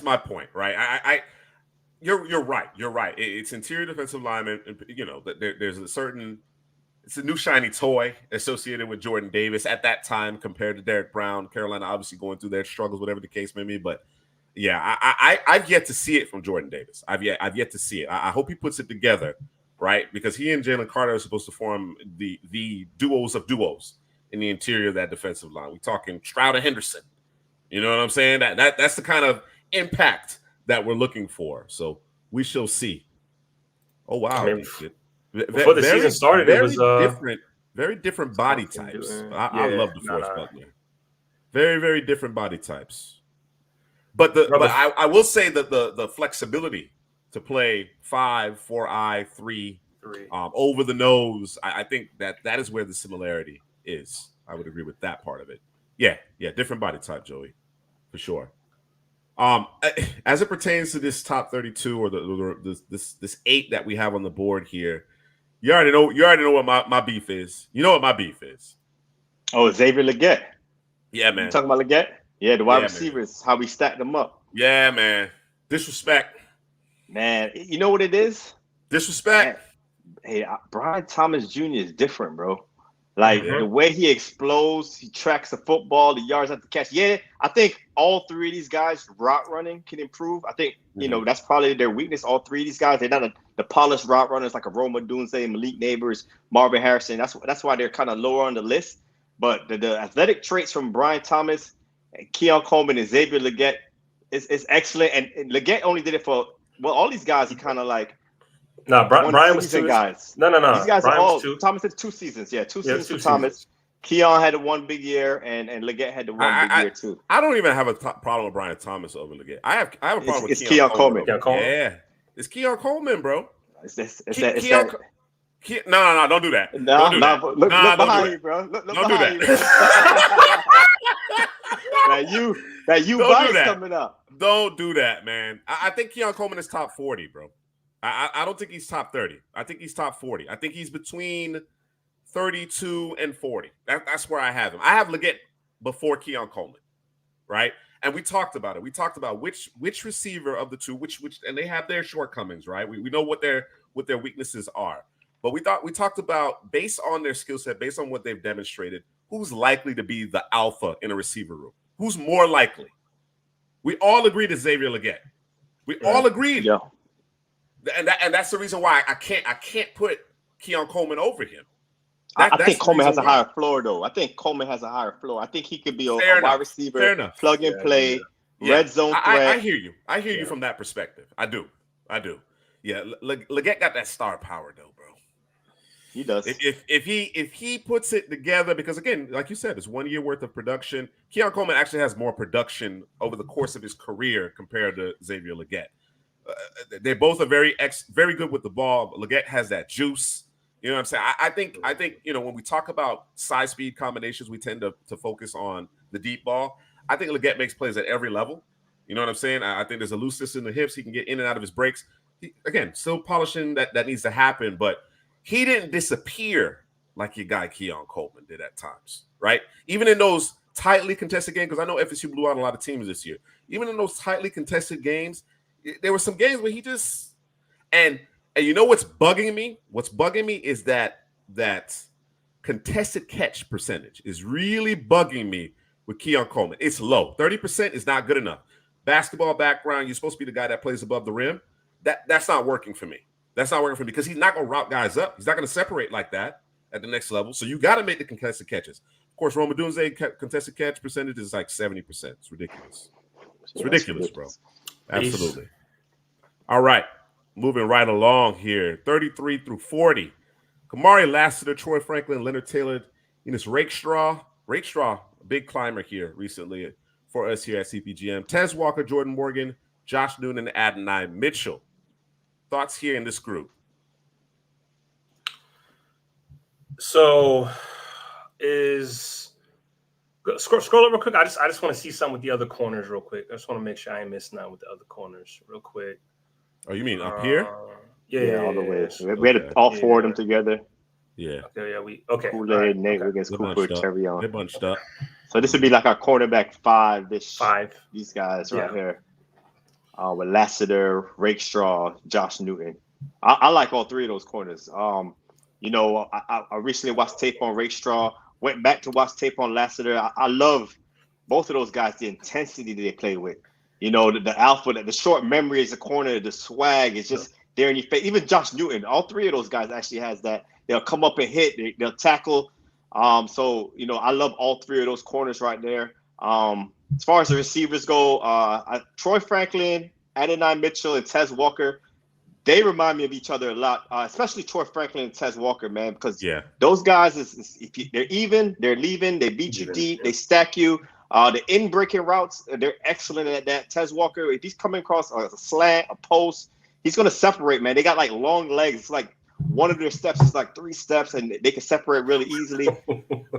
my point, right? You're right. You're right. It's interior defensive lineman. There's it's a new shiny toy associated with Jordan Davis at that time compared to Derek Brown. Carolina obviously going through their struggles, whatever the case may be, but. Yeah, I've yet to see it from Jordan Davis. I've yet to see it. I hope he puts it together, right? Because he and Jalen Carter are supposed to form the duos of duos in the interior of that defensive line. We're talking Stroud and Henderson. You know what I'm saying? That's the kind of impact that we're looking for. So we shall see. Oh wow! Before the season started, it was very different body types. I love DeForest Buckner. Very, very different body types. But I will say that the flexibility to play 5, 4-eye, 3, over the nose, I think that is where the similarity is. I would agree with that part of it. Yeah, different body type, Joey, for sure. As it pertains to this top 32 or this 8 that we have on the board here, you already know what my beef is. You know what my beef is. Oh, Xavier Legette. Yeah, man. You talking about Legette? Yeah, the wide receivers, how we stacked them up. Yeah, man. Disrespect. Man, you know what it is? Disrespect. Man, hey, Brian Thomas Jr. is different, bro. Like the way he explodes, he tracks the football, the yards at the catch. Yeah, I think all three of these guys route running can improve. I think that's probably their weakness. All three of these guys, they're not the polished route runners like a Roma Dunze, Malik Neighbors, Marvin Harrison. That's why they're kind of lower on the list. But the athletic traits from Brian Thomas, Keon Coleman, and Xavier Legette is excellent. And Legette only did it for all these guys are kind of like Brian was 2 guys. No. These guys Brian are all was 2. Thomas did 2 seasons. Yeah, 2 seasons for seasons. Thomas. Keon had one big year, and Legette had the one big year too. I don't even have a problem with Brian Thomas over Legette. I have a problem with Keon Coleman. Yeah, it's Keon Coleman, bro. No, don't do that. Look behind you, bro. Look behind you. That you Vice coming up. Don't do that, man. I think Keon Coleman is top 40, bro. I don't think he's top 30. I think he's top 40. I think he's between 32 and 40. That's where I have him. I have Legette before Keon Coleman, right? And we talked about it. We talked about which receiver of the two, which and they have their shortcomings, right? We know what their weaknesses are. But we talked about, based on their skill set, based on what they've demonstrated, who's likely to be the alpha in a receiver room? Who's more likely? We all agreed to Xavier Legette. We all agreed. Yeah. And that's the reason why I can't put Keon Coleman over him. I think Coleman has a higher floor, though. I think Coleman has a higher floor. I think he could be a wide receiver, plug and play, red zone threat. I hear you. I hear you from that perspective. I do. Yeah, Legette got that star power, though, bro. He does. If he puts it together, because again, like you said, it's 1 year worth of production. Keon Coleman actually has more production over the course of his career compared to Xavier Legette. They both are very good with the ball. Legette has that juice. You know what I'm saying? I think when we talk about size speed combinations, we tend to focus on the deep ball. I think Legette makes plays at every level. You know what I'm saying? I think there's a looseness in the hips. He can get in and out of his breaks. Again, still polishing that needs to happen, but he didn't disappear like your guy Keon Coleman did at times, right? Even in those tightly contested games, because I know FSU blew out a lot of teams this year. Even in those tightly contested games, there were some games where he just and you know what's bugging me? What's bugging me is that contested catch percentage is really bugging me with Keon Coleman. It's low. 30% is not good enough. Basketball background, you're supposed to be the guy that plays above the rim. That's not working for me. That's not working for me because he's not going to route guys up. He's not going to separate like that at the next level. So you got to make the contested catches. Of course, Roma Dunze contested catch percentage is like 70%. It's ridiculous. It's ridiculous, bro. Absolutely. All right. Moving right along here. 33 through 40. Kamari Lassiter, Troy Franklin, Leonard Taylor, Enos Rakestraw. Rakestraw, a big climber here recently for us here at CPGM. Tez Walker, Jordan Morgan, Josh Noonan, and Adonai Mitchell. Thoughts here in this group? So scroll up real quick. I just want to see something with the other corners real quick. I just want to make sure I ain't missing out with the other corners real quick. Oh, you mean up here? Yeah, all the way. We had all four of them together. Yeah. Okay. Kool-Aid, Nate against Cooper, Terry on. They're bunched up. So this would be like our quarterback five. Five. These guys right here. With Lassiter, Rakestraw, Josh Newton. I like all three of those corners. I recently watched tape on Rakestraw, went back to watch tape on Lassiter. I love both of those guys, the intensity that they play with. The alpha, the short memory as a corner, the swag is just there in your face. Even Josh Newton, all three of those guys actually has that. They'll come up and hit. They'll tackle. I love all three of those corners right there. As far as the receivers go, Troy Franklin, Adonai Mitchell, and Tez Walker, they remind me of each other a lot, especially Troy Franklin and Tez Walker, man, because those guys, they're even, they're leaving, they beat you deep, they stack you. The in-breaking routes, they're excellent at that. Tez Walker, if he's coming across a slant, a post, he's going to separate, man. They got like long legs. It's like one of their steps is like 3 steps, and they can separate really easily.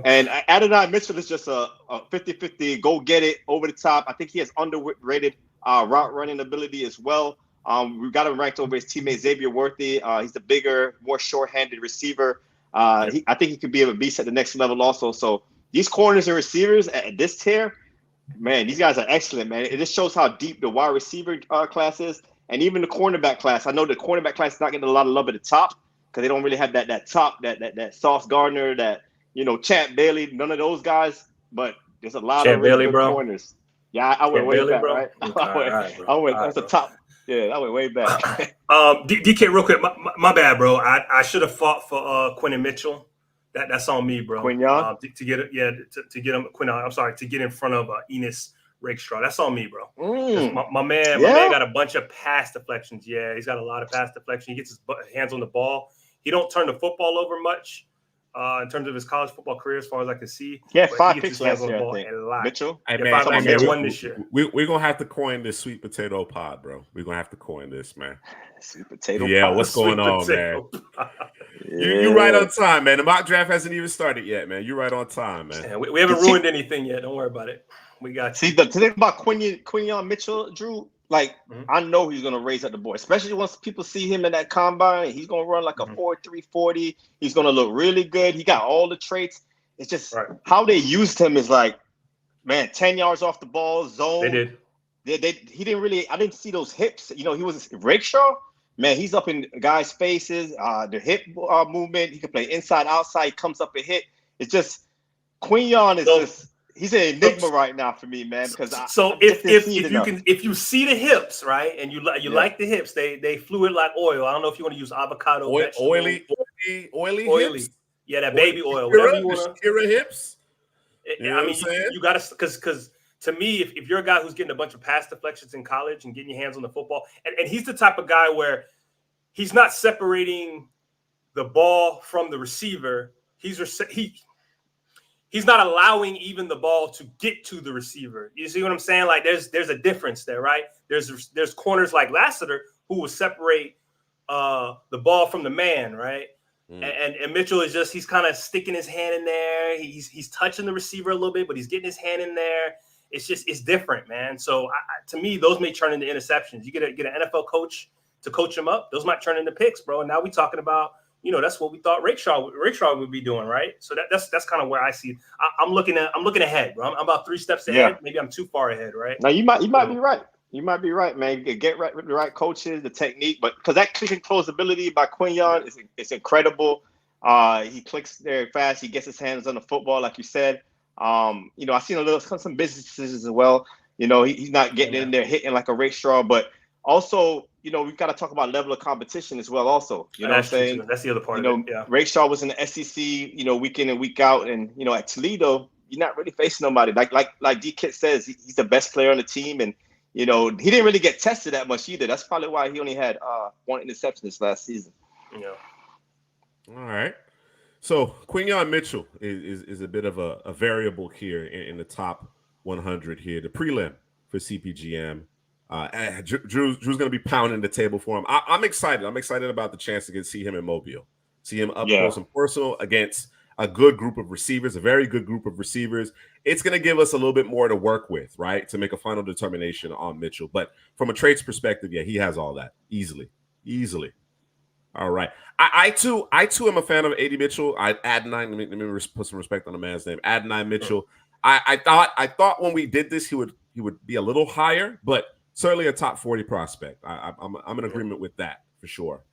And Adonai Mitchell is just a 50-50, go get it, over the top. I think he has underrated route running ability as well. We've got him ranked over his teammate Xavier Worthy. He's the bigger, more short-handed receiver. I think he could be a beast at the next level also. So these corners and receivers at this tier, man, these guys are excellent, man. It just shows how deep the wide receiver class is, and even the cornerback class. I know the cornerback class is not getting a lot of love at the top because they don't really have that top, that Sauce Gardner, that Champ Bailey, none of those guys. But there's a lot Champ of really Bailey, good bro. corners. Yeah, I went way Really, back, bro? right? Okay, all right, bro. I went. All right, That's the bro. top. Yeah, I went way back. DK, real quick, my bad, bro. I should have fought for Quinn and Mitchell. That's on me, bro. Quignon. To get it, yeah, to get him Quinn. I'm sorry, to get in front of Enos Rakestraw. That's on me, bro. Because my man got a bunch of pass deflections. Yeah, he's got a lot of pass deflection. He gets his hands on the ball. He don't turn the football over much in terms of his college football career, as far as I can see. Yeah, But 5 he gets picks his hands last on the year, I ball think. a lot. Mitchell. Hey, Yeah, man, he had Mitchell. one this year. We're gonna have to coin this sweet potato pod, bro. We're gonna have to coin this, man. Sweet potato Yeah, pie. what's going on, man? You right on time, man. The mock draft hasn't even started yet, man. You're right on time, man. Yeah, we haven't ruined anything yet. Don't worry about it. We got you. See, the thing about Quignon Mitchell, Drew, like, I know he's going to raise up the board, especially once people see him in that combine. He's going to run like a 4.3 40. He's going to look really good. He got all the traits. It's just how they used him is like, man, 10 yards off the ball, zone. They did. He didn't really, I didn't see those hips. You know, he was Rakestraw. Man, he's up in guys' faces. The hip movement, he can play inside, outside. He comes up and hit. It's just Quignon is just. He's an enigma right now for me, man. Because if you see the hips, right, and you like the hips, they fluid like oil. I don't know if you want to use avocado, oily hips. Yeah, that baby oil, whatever you want to. Shakira hips. I mean, you got to because to me, if you're a guy who's getting a bunch of pass deflections in college and getting your hands on the football, and he's the type of guy where he's not separating the ball from the receiver. He's not allowing even the ball to get to the receiver. You see what I'm saying? Like there's a difference there, right? There's corners like Lassiter who will separate the ball from the man, right? And Mitchell is just he's kind of sticking his hand in there. He's touching the receiver a little bit, but he's getting his hand in there. It's different, man. So to me, those may turn into interceptions. You get an NFL coach to coach him up, those might turn into picks, bro. And now we're talking about. That's what we thought Rakestraw would be doing, right? So that's kind of where I see it. I'm looking ahead, bro. I'm about 3 steps ahead. Yeah. Maybe I'm too far ahead, right? Now you might be right. You might be right, man. Get right with the right coaches, the technique, but because that click and close ability by Quignon is incredible. He clicks very fast. He gets his hands on the football, like you said. I've seen some businesses as well. He's not getting in there hitting like a Rakestraw, but also. We've got to talk about level of competition as well. Also, what I'm saying? That's the other part of it. Yeah. Rakestraw was in the SEC, week in and week out, and at Toledo, you're not really facing nobody. Like D-Kit says, he's the best player on the team, and he didn't really get tested that much either. That's probably why he only had 1 interception this last season. Yeah. All right. So Quignon Mitchell is a bit of a variable here in the top 100 here, the prelim for CPGM. Drew's going to be pounding the table for him. I'm excited. I'm excited about the chance to see him in Mobile, see him up close and personal against a good group of receivers, a very good group of receivers. It's going to give us a little bit more to work with, right, to make a final determination on Mitchell. But from a traits perspective, yeah, he has all that easily. All right. I too am a fan of AD Mitchell. Adonai, let me put some respect on the man's name. Adonai Mitchell. I thought when we did this, he would be a little higher, but certainly a top 40 prospect. I'm in agreement with that for sure.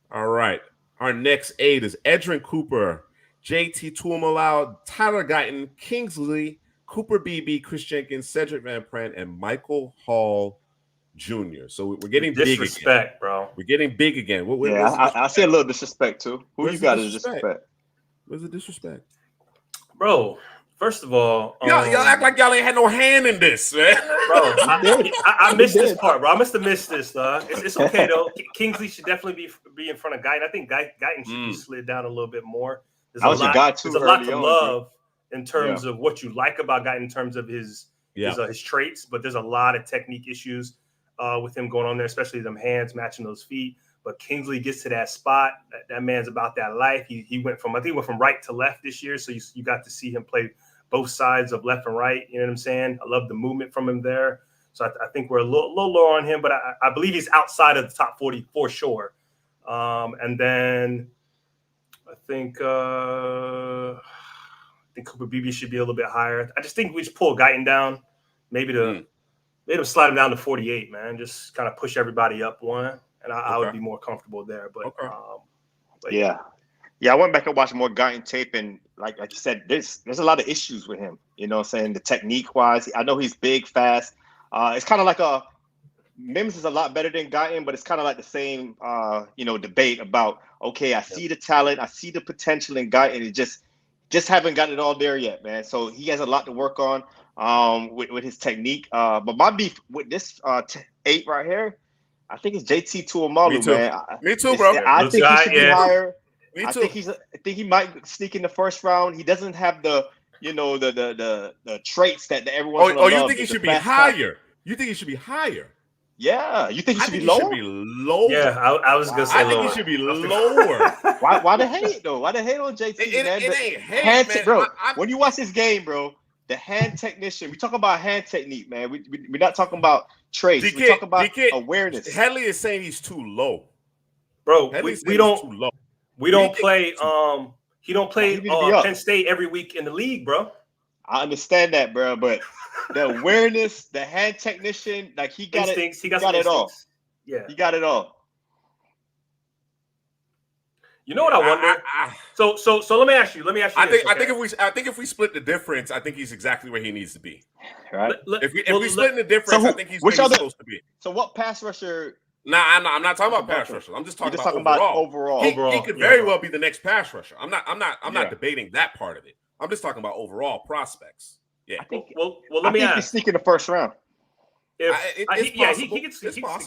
All right. Our next 8 is Edrin Cooper, JT Tuimalau, Tyler Guyton, Kingsley, Cooper BB, Chris Jenkins, Cedric Van Pran, and Michael Hall Jr. So we're getting disrespect, big again. Bro. We're getting big again. I see a little disrespect too. Who you got as disrespect? Where's the disrespect? Bro, first of all, y'all act like y'all ain't had no hand in this, man. Bro, I missed this part, bro. I must have missed this. It's okay though. Kingsley should definitely be in front of Guyton. I think Guyton should be slid down a little bit more. There's a lot to love in terms of what you like about Guyton in terms of his traits, but there's a lot of technique issues with him going on there, especially them hands matching those feet. But Kingsley gets to that spot. That man's about that life. He went from right to left this year, so you got to see him play both sides of left and right. You know what I'm saying? I love the movement from him there. So I think we're a little lower on him, but I believe he's outside of the top 40 for sure. And then I think Cooper Beebe should be a little bit higher. I just think we just pull Guyton down, maybe slide him down to 48, man. Just kind of push everybody up one, and I would be more comfortable there. But yeah. Yeah, I went back and watched more Guyton tape, and like you said, there's a lot of issues with him. You know what I'm saying? The technique wise, I know he's big, fast. It's kind of like Mims is a lot better than Guyton, but it's kind of like the same debate about, okay, I see the talent, I see the potential in Guyton, it just haven't got it all there yet, man. So he has a lot to work on with his technique. But my beef with this 8 right here, I think it's JT Me Tuamalu, too. man. Me too, bro. I This think he guy, should be yeah. higher. Me I too. think I think he might sneak in the first round. He doesn't have the the traits that everyone's gonna Oh, you love. think he The should be fast pass. higher? You think he should be higher? Yeah, you think he I should think be he should lower? be lower. Yeah, I was gonna say I think lower. he should be lower. Why the hate though? Why the hate on JT, man? It ain't hate, hand man. bro. When you watch this game, bro, the hand technician. We talk about hand technique, man. We're not talking about trace. We talk about awareness. Headley is saying he's too low, Bro. Headley's We saying don't he's too low. we don't play. He don't play He need to be up. Penn State every week in the league, bro. I understand that, bro, but the awareness, the hand technician, like he got Instincts. it. He got Got some it all. instincts. Yeah. He got it all. You know what I wonder? So let me ask you. I think if we split the difference, I think he's exactly where he needs to be. Right. If we split the difference, I think he's where he's supposed to be. So what pass rusher? Nah, I'm not talking about pass rushers. I'm just talking about overall. He could very well be the next pass rusher. I'm not debating that part of it. I'm just talking about overall prospects. Yeah. I think. Well, let me ask. He's sneaking the first round. He gets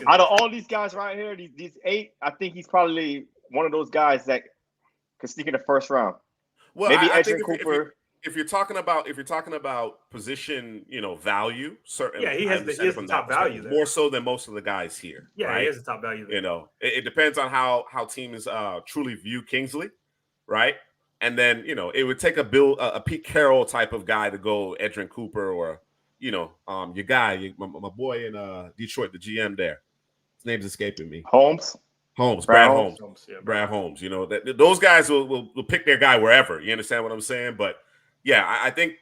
out of all these guys right here, these 8, I think he's probably one of those guys that could sneak in the first round. Well, maybe I Edgerrin think Cooper. If you're talking about position, value, certainly. Yeah, he has the top value there. More so than most of the guys here. Yeah, right? he has the top value there. It depends on how teams truly view Kingsley, right? And then, it would take a Pete Carroll type of guy to go Edgerrin Cooper or, your guy, my boy in Detroit, the GM there. His name's escaping me. Brad Holmes. Yeah, Brad Holmes. Those guys will pick their guy wherever. You understand what I'm saying? But yeah, I think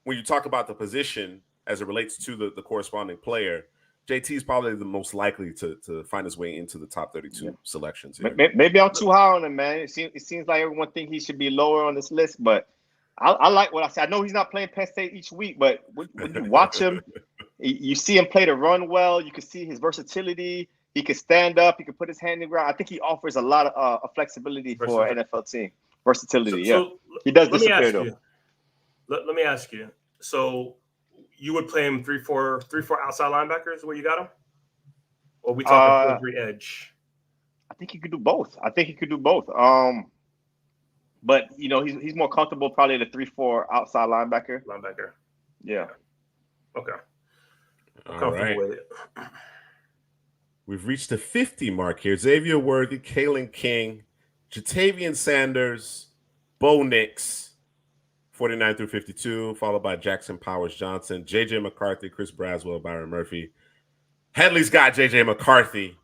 when you talk about the position as it relates to the corresponding player, JT is probably the most likely to find his way into the top 32 selections. Maybe I'm too high on him, man. It seems like everyone thinks he should be lower on this list, but I like what I said. I know he's not playing Penn State each week, but when you watch him, you see him play the run well. You can see his versatility. He can stand up. He can put his hand in the ground. I think he offers a lot of flexibility for an NFL team. Versatility, so he does disappear though. Let me ask you. So you would play him 3-4 outside linebackers where you got him? Or we talking 4-3 edge? I think he could do both. But he's more comfortable probably the 3-4 outside linebacker. Yeah. Okay. I'm comfortable with it. We've reached the 50 mark here. Xavier Worthy, Kalen King, Jatavian Sanders, Bo Nix, 49 through 52, followed by Jackson Powers Johnson, J.J. McCarthy, Chris Braswell, Byron Murphy. Headley's got J.J. McCarthy.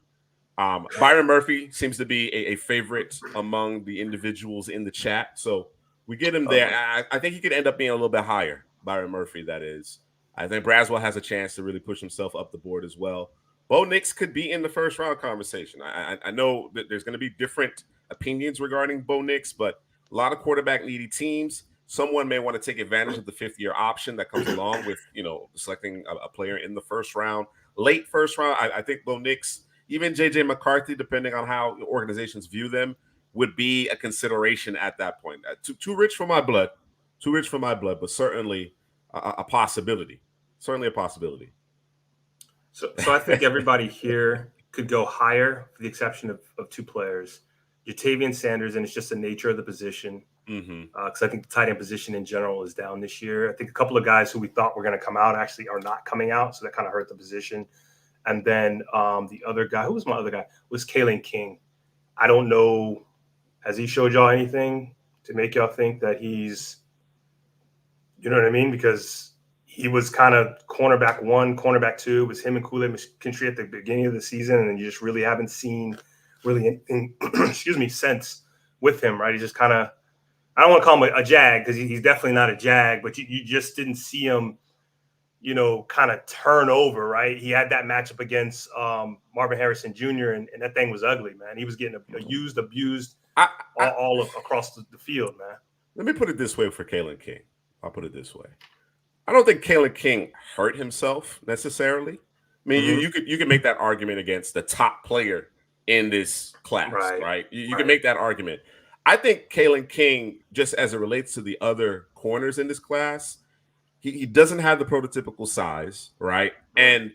Byron Murphy seems to be a favorite among the individuals in the chat. So we get him there. I think he could end up being a little bit higher, Byron Murphy, that is. I think Braswell has a chance to really push himself up the board as well. Bo Nix could be in the first round conversation. I know that there's going to be different opinions regarding Bo Nix, but a lot of quarterback needy teams. Someone may want to take advantage of the 5th-year option that comes along with, selecting a player in the first round, late first round. I think Bo Nix, even J.J. McCarthy, depending on how organizations view them, would be a consideration at that point. Too rich for my blood, but certainly a possibility. Certainly a possibility. So I think everybody here could go higher, for the exception of 2 players, Jatavian Sanders, and it's just the nature of the position. Because I think the tight end position in general is down this year. I think a couple of guys who we thought were going to come out actually are not coming out, so that kind of hurt the position. And then the other guy, who was my other guy, was Kalen King. I don't know, has he showed y'all anything to make y'all think that he's, you know what I mean? Because he was kind of cornerback 1, cornerback 2. It was him and Kool-Aid McKinstry at the beginning of the season, and you just really haven't seen anything, since with him, right? He just kind of, I don't want to call him a jag because he's definitely not a jag, but you just didn't see him, kind of turn over, right? He had that matchup against Marvin Harrison Jr., and that thing was ugly, man. He was getting abused all across the field, man. Let me put it this way for Kalen King. I'll put it this way. I don't think Kalen King hurt himself necessarily. I mean, you could make that argument against the top player in this class, right? You can make that argument. I think Kalen King, just as it relates to the other corners in this class, he doesn't have the prototypical size, right? And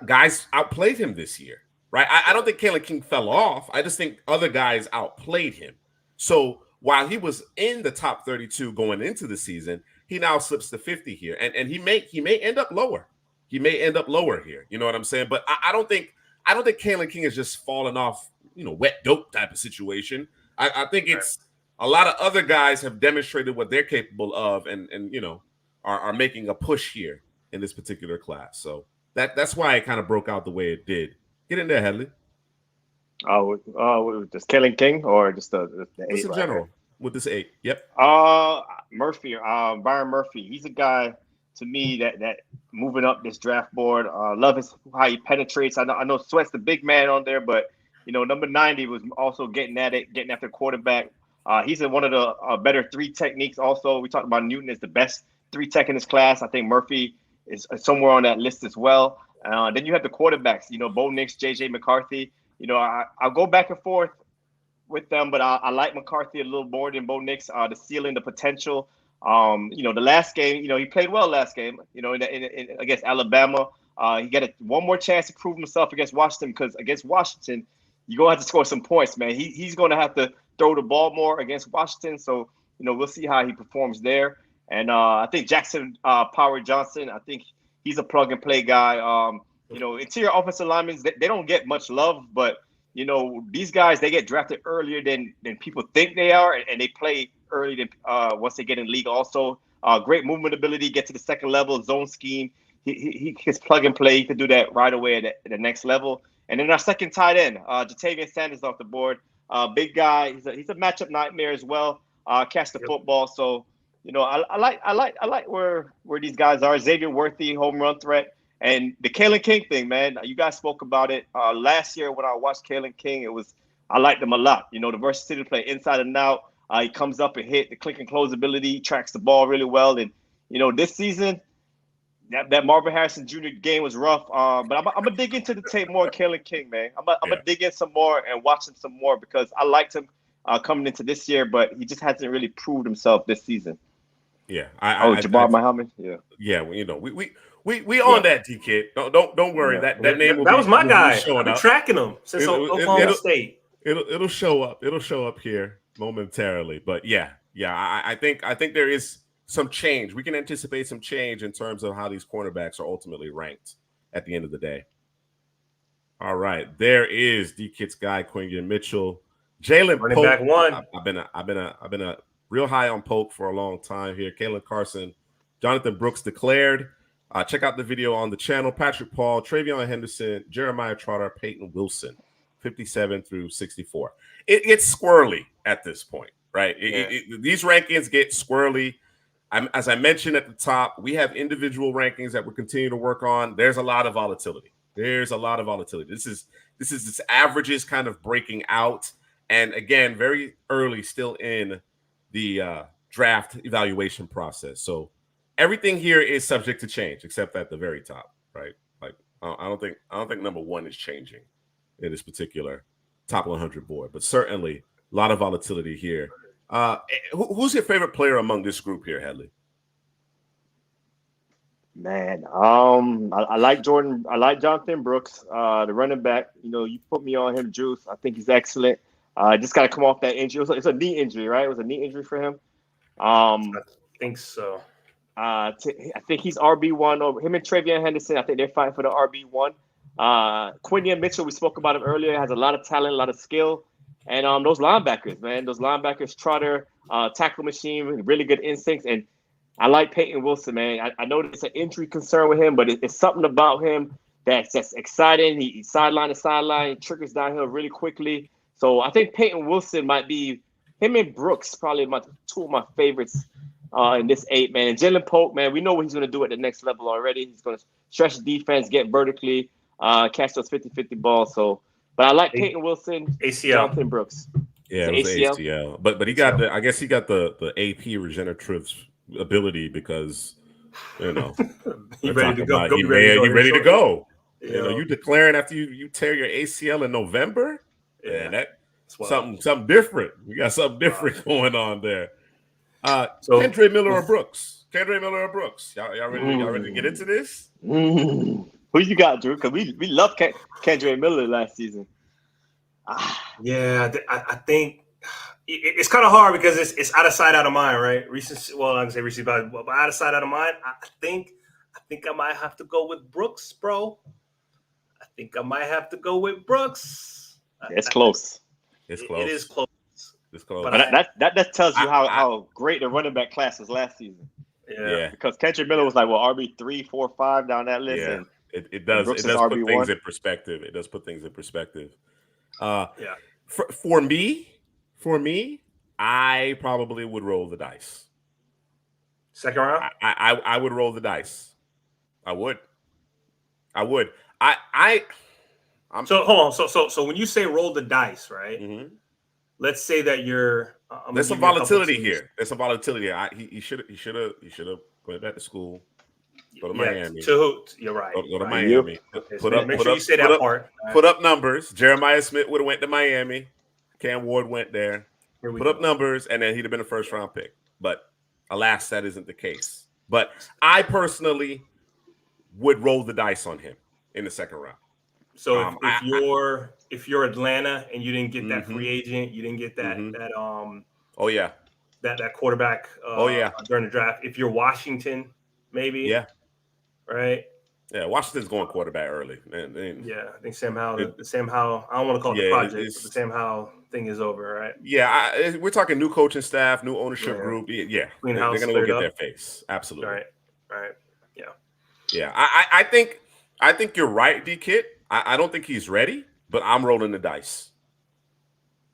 guys outplayed him this year, right? I don't think Kalen King fell off. I just think other guys outplayed him. So while he was in the top 32 going into the season, he now slips to 50 here, and he may end up lower. He may end up lower here. You know what I'm saying? But I don't think Kalen King is just falling off, wet dope type of situation. I think it's a lot of other guys have demonstrated what they're capable of, and are making a push here in this particular class. So that's why it kind of broke out the way it did. Get in there, Headley. Just Kalen King or just the eight just in general with this 8? Yep. Murphy, Byron Murphy. He's a guy to me that moving up this draft board. Love how he penetrates. I know Sweat's the big man on there, but number 90 was also getting after quarterback. He's in one of the better 3 techniques. Also, we talked about Newton is the best 3 tech in his class. I think Murphy is somewhere on that list as well. Then you have the quarterbacks. Bo Nix, JJ McCarthy. I'll go back and forth with them, but I like McCarthy a little more than Bo Nix. The ceiling, the potential. The last game, he played well last game. In against Alabama, he got one more chance to prove himself against Washington, because against Washington, you're gonna have to score some points, man. He's gonna have to throw the ball more against Washington. So we'll see how he performs there. And I think Jackson Power Johnson, I think he's a plug and play guy. Interior offensive linemen, they don't get much love, but these guys, they get drafted earlier than people think they are, and they play early than once they get in the league. Also, great movement ability, get to the second level, zone scheme. He can plug and play. He can do that right away at the next level. And then our second tight end, Jatavian Sanders off the board. Big guy. He's a matchup nightmare as well. Catch the football. So I like where these guys are. Xavier Worthy, home run threat. And the Kalen King thing, man, you guys spoke about it last year when I watched Kalen King. I liked him a lot. The versatility to play inside and out. He comes up and hit the click and close ability, tracks the ball really well. And this season, that Marvin Harrison Jr. game was rough. But I'm gonna dig into the tape more, Kalen King, man. I'm gonna dig in some more and watch him some more, because I liked him coming into this year, but he just hasn't really proved himself this season. Yeah, Jabbar Muhammad. Yeah. Yeah, we on that, D Kid. Don't worry. That name will that was my guy. I've been tracking him since Oklahoma State. It'll show up. It'll show up here momentarily. But I think there is some change. We can anticipate some change in terms of how these cornerbacks are ultimately ranked at the end of the day. All right, there is D Kid's guy, Quinion Mitchell, Jalen running Pope. back 1. I've been a real high on Pope for a long time here. Kalen Carson, Jonathan Brooks declared. Check out the video on the channel. Patrick Paul, Travion Henderson, Jeremiah Trotter, Peyton Wilson, 57 through 64. It gets squirrely at this point, right? These rankings get squirrely. As I mentioned at the top, we have individual rankings that we're continuing to work on. There's a lot of volatility. This is averages kind of breaking out. And again, very early still in the draft evaluation process. So everything here is subject to change, except at the very top, right? Like I don't think number 1 is changing in this particular top 100 board, but certainly a lot of volatility here. Who's your favorite player among this group here, Headley? Man, I like Jordan. I like Jonathan Brooks, the running back. You put me on him, Juice. I think he's excellent. Just got to come off that injury. It's a knee injury, right? It was a knee injury for him. I think so. I think he's RB1 over him and Travion Henderson. I think they're fighting for the RB1. Quinion Mitchell, we spoke about him earlier, has a lot of talent, a lot of skill. And those linebackers, Trotter, tackle machine, really good instincts. And I like Peyton Wilson, man. I know there's an injury concern with him, but it's something about him that's just exciting. He sideline to sideline, triggers downhill really quickly. So I think Peyton Wilson might be, him and Brooks, probably two of my favorites in this 8, man. And Jalen Pope, man, we know what he's going to do at the next level already. He's going to stretch the defense, get vertically, catch those 50-50 balls. So, but I like Peyton Wilson, ACL. Jonathan Brooks. Yeah, It's it an was the ACL. ACL. But he got I guess he got the AP regenerative ability because He they're ready to talking go. about Go be ready to go. he They ready to showed it. go. Yeah. You declaring after you tear your ACL in November, Yeah. that That's wild. something different. We got something different going on there. Kendra Miller or Brooks? Kendra Miller or Brooks? Y'all ready to get into this? Who you got, Drew? Because we loved Kendra Miller last season. Yeah, I think it's kind of hard because it's out of sight, out of mind, right? I'm gonna say recent, but out of sight, out of mind. I think I might have to go with Brooks, bro. I think I might have to go with Brooks. It's close. It's close. It is close. It's close. But that tells you how great the running back class was last season. Yeah. Because Kendrick Miller was like, RB 3, 4, 5 down that list. Yeah. And it does. Brooks It does is put RB1. things in perspective. It does put things in perspective. Yeah. For me, I probably would roll the dice. Second round? I would roll the dice. I would. I'm So hold on. So when you say roll the dice, right? Mm-hmm. Let's say that you're. There's some volatility here. There's some volatility. He should have went back to school. Go to Miami. You're right. Go to right. Miami. Okay, make sure you say that part. Put up numbers. Jeremiah Smith would have went to Miami. Cam Ward went there. Put up numbers, and then he'd have been a first round pick. But alas, that isn't the case. But I personally would roll the dice on him in the second round. So if you're Atlanta and you didn't get that free agent, you didn't get that that quarterback during the draft. If you're Washington, maybe right. Yeah, Washington's going quarterback early. Yeah, I think Sam Howell. I don't want to call it the project, but the Sam Howell thing is over, right? Yeah, we're talking new coaching staff, new ownership group. Yeah, they're going to look at their face. Absolutely. Right. Yeah. I think you're right, D-Kid. I don't think he's ready, but I'm rolling the dice.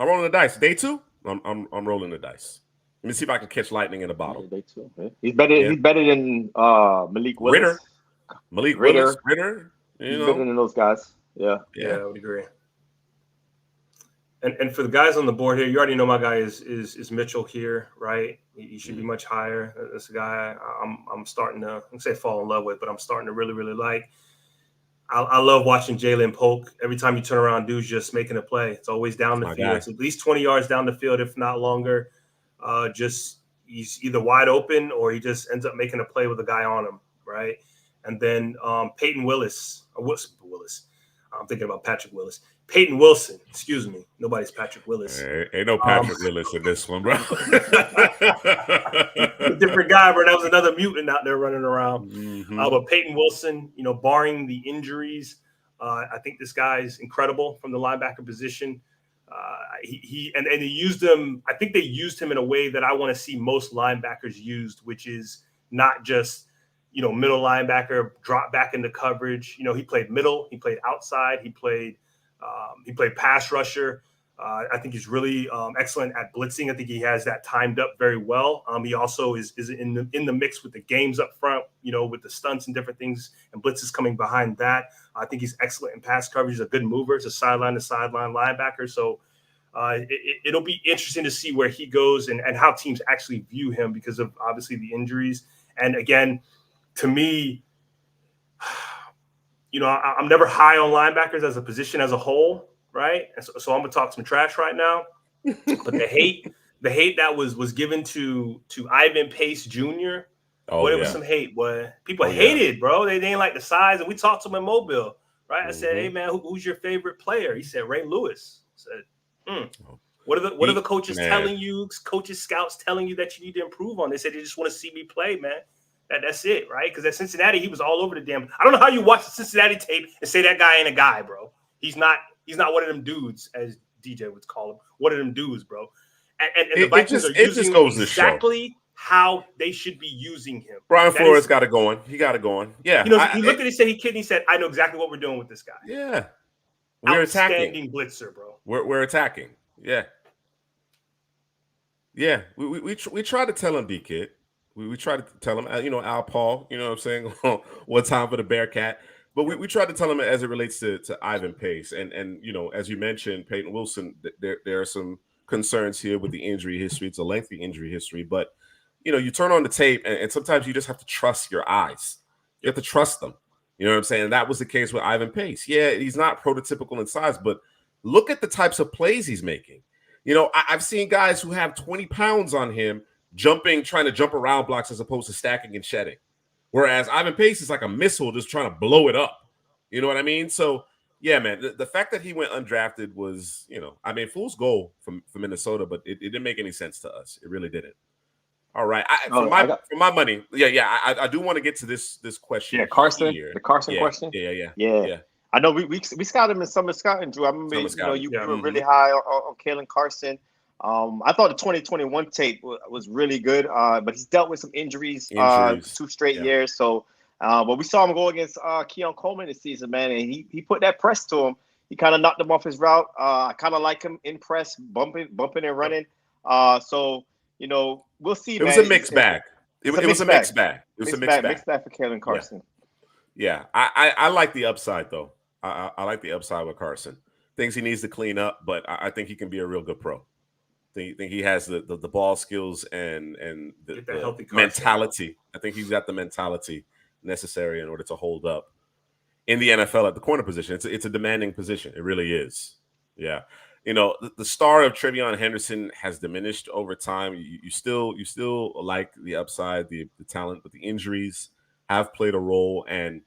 I'm rolling the dice. Day 2, I'm rolling the dice. Let me see if I can catch lightning in a bottle. Day 2. Okay. He's better than Malik Willis. Ritter. He's better than those guys. Yeah, I would agree. And for the guys on the board here, you already know my guy is Mitchell here, right? He should be much higher. That's a guy I'm starting to, I say fall in love with, but I'm starting to really, really like. I love watching Jalen Polk. Every time you turn around, dude's just making a play. It's always down the field. It's at least 20 yards down the field, if not longer. He's either wide open or he just ends up making a play with a guy on him, right? And then Peyton Willis. I'm thinking about Patrick Willis. Peyton Wilson, excuse me. Nobody's Patrick Willis. Ain't no Patrick Willis in this one, bro. Different guy, bro. That was another mutant out there running around. Mm-hmm. But Peyton Wilson, barring the injuries, I think this guy is incredible from the linebacker position. He used him. I think they used him in a way that I want to see most linebackers used, which is not just middle linebacker, drop back into coverage. He played middle, he played outside, he played pass rusher. I think he's really excellent at blitzing. I think he has that timed up very well. He also is in the mix with the games up front, with the stunts and different things and blitzes coming behind that. I think he's excellent in pass coverage. He's a good mover. He's a sideline to sideline linebacker. So it'll be interesting to see where he goes and how teams actually view him because of obviously the injuries. And again, to me, I'm never high on linebackers as a position as a whole, right? And so I'm gonna talk some trash right now. But the hate that was given to Ivan Pace Jr. It was some hate, boy. People hated, bro. They didn't like the size, and we talked to him in Mobile, right? I said, "Hey, man, who's your favorite player?" He said, "Ray Lewis." I said, What are the coaches telling you? Coaches, scouts telling you that you need to improve on? They said they just want to see me play, man. That's it, right? Because at Cincinnati, he was all over the damn. I don't know how you watch the Cincinnati tape and say that guy ain't a guy, bro. He's not one of them dudes, as DJ would call him. One of them dudes, bro. And the Vikings are using him exactly how they should be using him. Brian Flores got it going. He got it going. Yeah. He looked at it, he said, I know exactly what we're doing with this guy. Yeah. We're outstanding blitzer, bro. We're attacking. Yeah. Yeah. We try to tell him, D-Kid. We try to tell him, Al Paul, you know what I'm saying? One time for the Bearcat. But we try to tell him as it relates to Ivan Pace. And as you mentioned, Peyton Wilson, there are some concerns here with the injury history. It's a lengthy injury history, but you turn on the tape, and sometimes you just have to trust your eyes. You have to trust them. You know what I'm saying? And that was the case with Ivan Pace. Yeah, he's not prototypical in size, but look at the types of plays he's making. I've seen guys who have 20 pounds on him trying to jump around blocks as opposed to stacking and shedding. Whereas Ivan Pace is like a missile just trying to blow it up. You know what I mean? So, yeah, man, the fact that he went undrafted was, fool's goal from Minnesota, but it didn't make any sense to us. It really didn't. All right. For my money, I do want to get to this question. Yeah, Carson, here. the Carson question. Yeah. I know we scouted him in summer scouting, Drew. I remember you were really high on Kalen Carson. I thought the 2021 tape was really good, but he's dealt with some injuries. 2 straight years. So, but we saw him go against Keon Coleman this season, man, and he put that press to him. He kind of knocked him off his route. I kind of like him in press, bumping and running. So, we'll see. It was a mixed bag. It was a mixed bag. It was a mixed bag. Mixed bag for Kalen Carson. Yeah. I like the upside though. I like the upside with Carson. Things he needs to clean up, but I think he can be a real good pro. I think he has the ball skills and the mentality. I think he's got the mentality necessary in order to hold up in the NFL at the corner position. It's a demanding position. It really is. Yeah. The star of Trevion Henderson has diminished over time. You still like the upside, the talent, but the injuries have played a role. And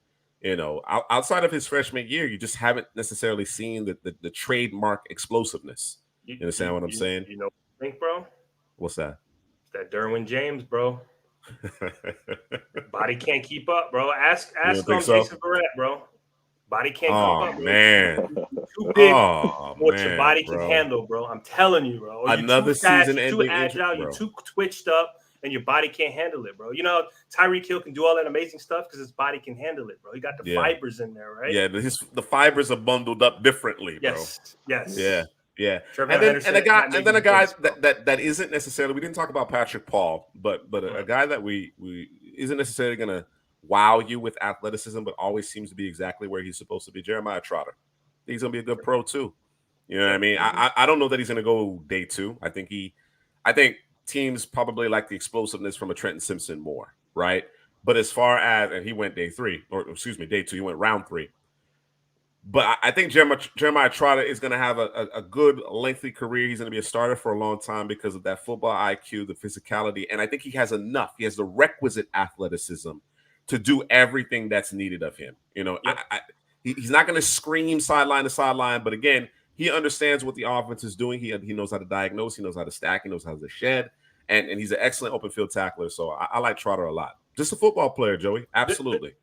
outside of his freshman year, you just haven't necessarily seen the trademark explosiveness. You understand what I'm saying? You know what I think, bro? What's that? It's that Derwin James, bro. Body can't keep up, bro. Ask Jason Verrett, bro. Body can't keep up, bro. Man. Too big for what your body can handle, bro. I'm telling you, bro. Another season you're too agile, you're too twitched up, and your body can't handle it, bro. Tyreek Hill can do all that amazing stuff because his body can handle it, bro. He got the fibers in there, right? Yeah, the fibers are bundled up differently, bro. Yes. Yeah. And a guy that isn't necessarily, we didn't talk about Patrick Paul, but a guy that we isn't necessarily gonna wow you with athleticism, but always seems to be exactly where he's supposed to be. Jeremiah Trotter. He's gonna be a good pro too. You know what I mean? I don't know that he's gonna go day 2. I think teams probably like the explosiveness from a Trenton Simpson more, right? But as far as, and he went day 2, he went round 3. But I think Jeremiah Trotter is going to have a good, lengthy career. He's going to be a starter for a long time because of that football IQ, the physicality. And I think he has enough. He has the requisite athleticism to do everything that's needed of him. He's not going to scream sideline to sideline. But again, he understands what the offense is doing. He knows how to diagnose. He knows how to stack. He knows how to shed. And he's an excellent open field tackler. So I like Trotter a lot. Just a football player, Joey. Absolutely.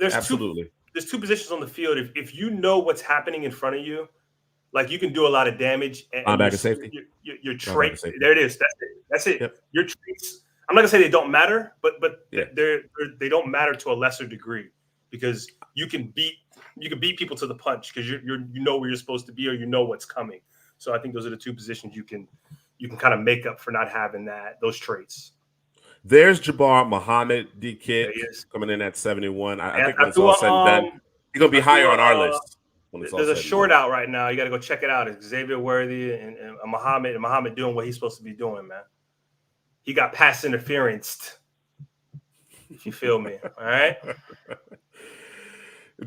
Absolutely. There's 2 positions on the field. If you know what's happening in front of you, like you can do a lot of damage. Linebacker safety. Your trait. There it is. That's it. Yep. Your traits. I'm not gonna say they don't matter, but they don't matter to a lesser degree because you can beat people to the punch because you know where you're supposed to be or you know what's coming. So I think those are the 2 positions you can kind of make up for not having those traits. There's Jabbar Muhammad, D-Kid, coming in at 71. I think when it's all said and done, he's going to be higher on our list. There's a short out right now. You got to go check it out. It's Xavier Worthy and Muhammad doing what he's supposed to be doing, man. He got pass interference, if you feel me. All right?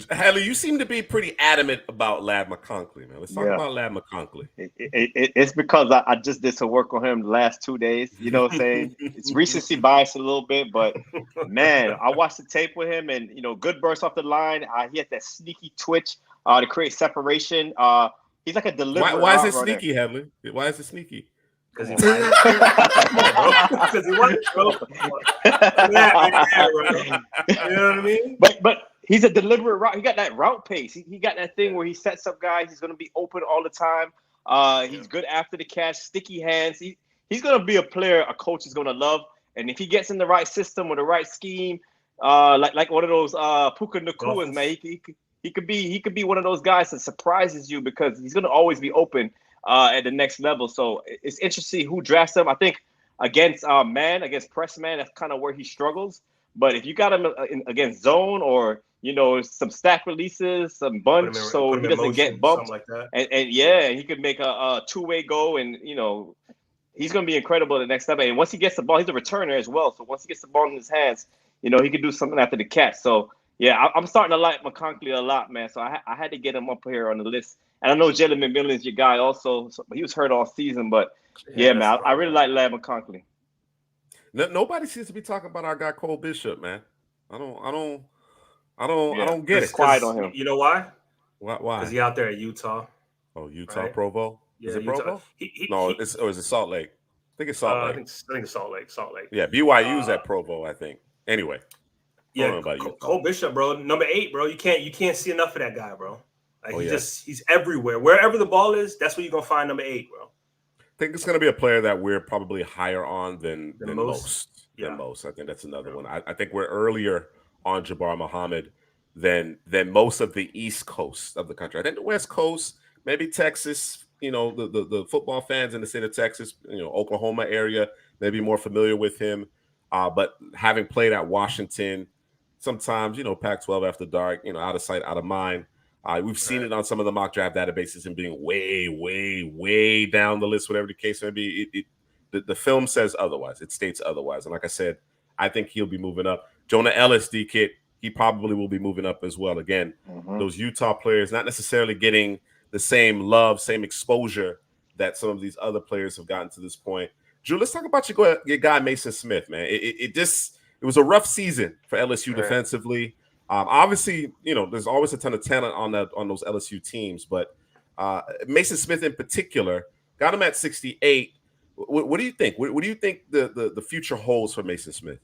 Headley, you seem to be pretty adamant about Ladd McConkey, man. Let's talk about Ladd McConkey. It's because I just did some work on him the last 2 days. You know what I'm saying? It's recency bias a little bit, but man, I watched the tape with him and, good burst off the line. He had that sneaky twitch to create separation. He's like a deliberate. Why is it sneaky, Headley? Why is it sneaky? Because he wants to, bro. You know what I mean? But he's a deliberate route. He got that route pace. He got that thing where he sets up guys. He's going to be open all the time. He's good after the catch, sticky hands. He's going to be a player a coach is going to love. And if he gets in the right system or the right scheme, like one of those Puka Nakuas, man, he could be one of those guys that surprises you because he's going to always be open at the next level. So it's interesting who drafts him. I think against press man, that's kind of where he struggles. But if you got him against zone or some stack releases, some bunch, so he doesn't get bumped, like that. And he could make a 2-way go and he's going to be incredible at the next level. And once he gets the ball, he's a returner as well. So once he gets the ball in his hands, he can do something after the catch. So yeah, I'm starting to like McConkey a lot, man. So I had to get him up here on the list. And I know Jalen McMillan is your guy also. So, but he was hurt all season. But yeah, man, I really like Ladd McConkey. Nobody seems to be talking about our guy Cole Bishop, man. I don't get it. Quiet on him. You know why? Why? Because he out there at Utah. Oh, Utah, right? Provo. Yeah, is it Utah. Provo? Is it Salt Lake? I think it's Salt Lake. I think it's Salt Lake. Yeah, BYU's at Provo, I think. Anyway. Yeah, Cole Bishop, bro, number 8, bro. You can't see enough of that guy, bro. Like he's everywhere. Wherever the ball is, that's where you're gonna find number 8, bro. I think it's gonna be a player that we're probably higher on than most. Yeah. Than most. I think that's another one. I think we're earlier on Jabbar Muhammad than most of the East Coast of the country. I think the West Coast, maybe Texas, the football fans in the state of Texas, Oklahoma area, maybe more familiar with him. But having played at Washington, sometimes, Pac-12 after dark, out of sight, out of mind. We've seen it on some of the mock draft databases and being way, way, way down the list, whatever the case may be. The film says otherwise. It states otherwise. And like I said, I think he'll be moving up. Jonah Ellis, D-Kid, he probably will be moving up as well. Again, those Utah players not necessarily getting the same love, same exposure that some of these other players have gotten to this point. Drew, let's talk about your guy, Mason Smith, man. It was a rough season for LSU defensively. Obviously, there's always a ton of talent on those LSU teams, but Mason Smith in particular got him at 68. What do you think? What do you think the future holds for Mason Smith?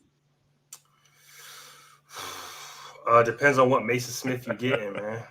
Depends on what Mason Smith you're getting, man.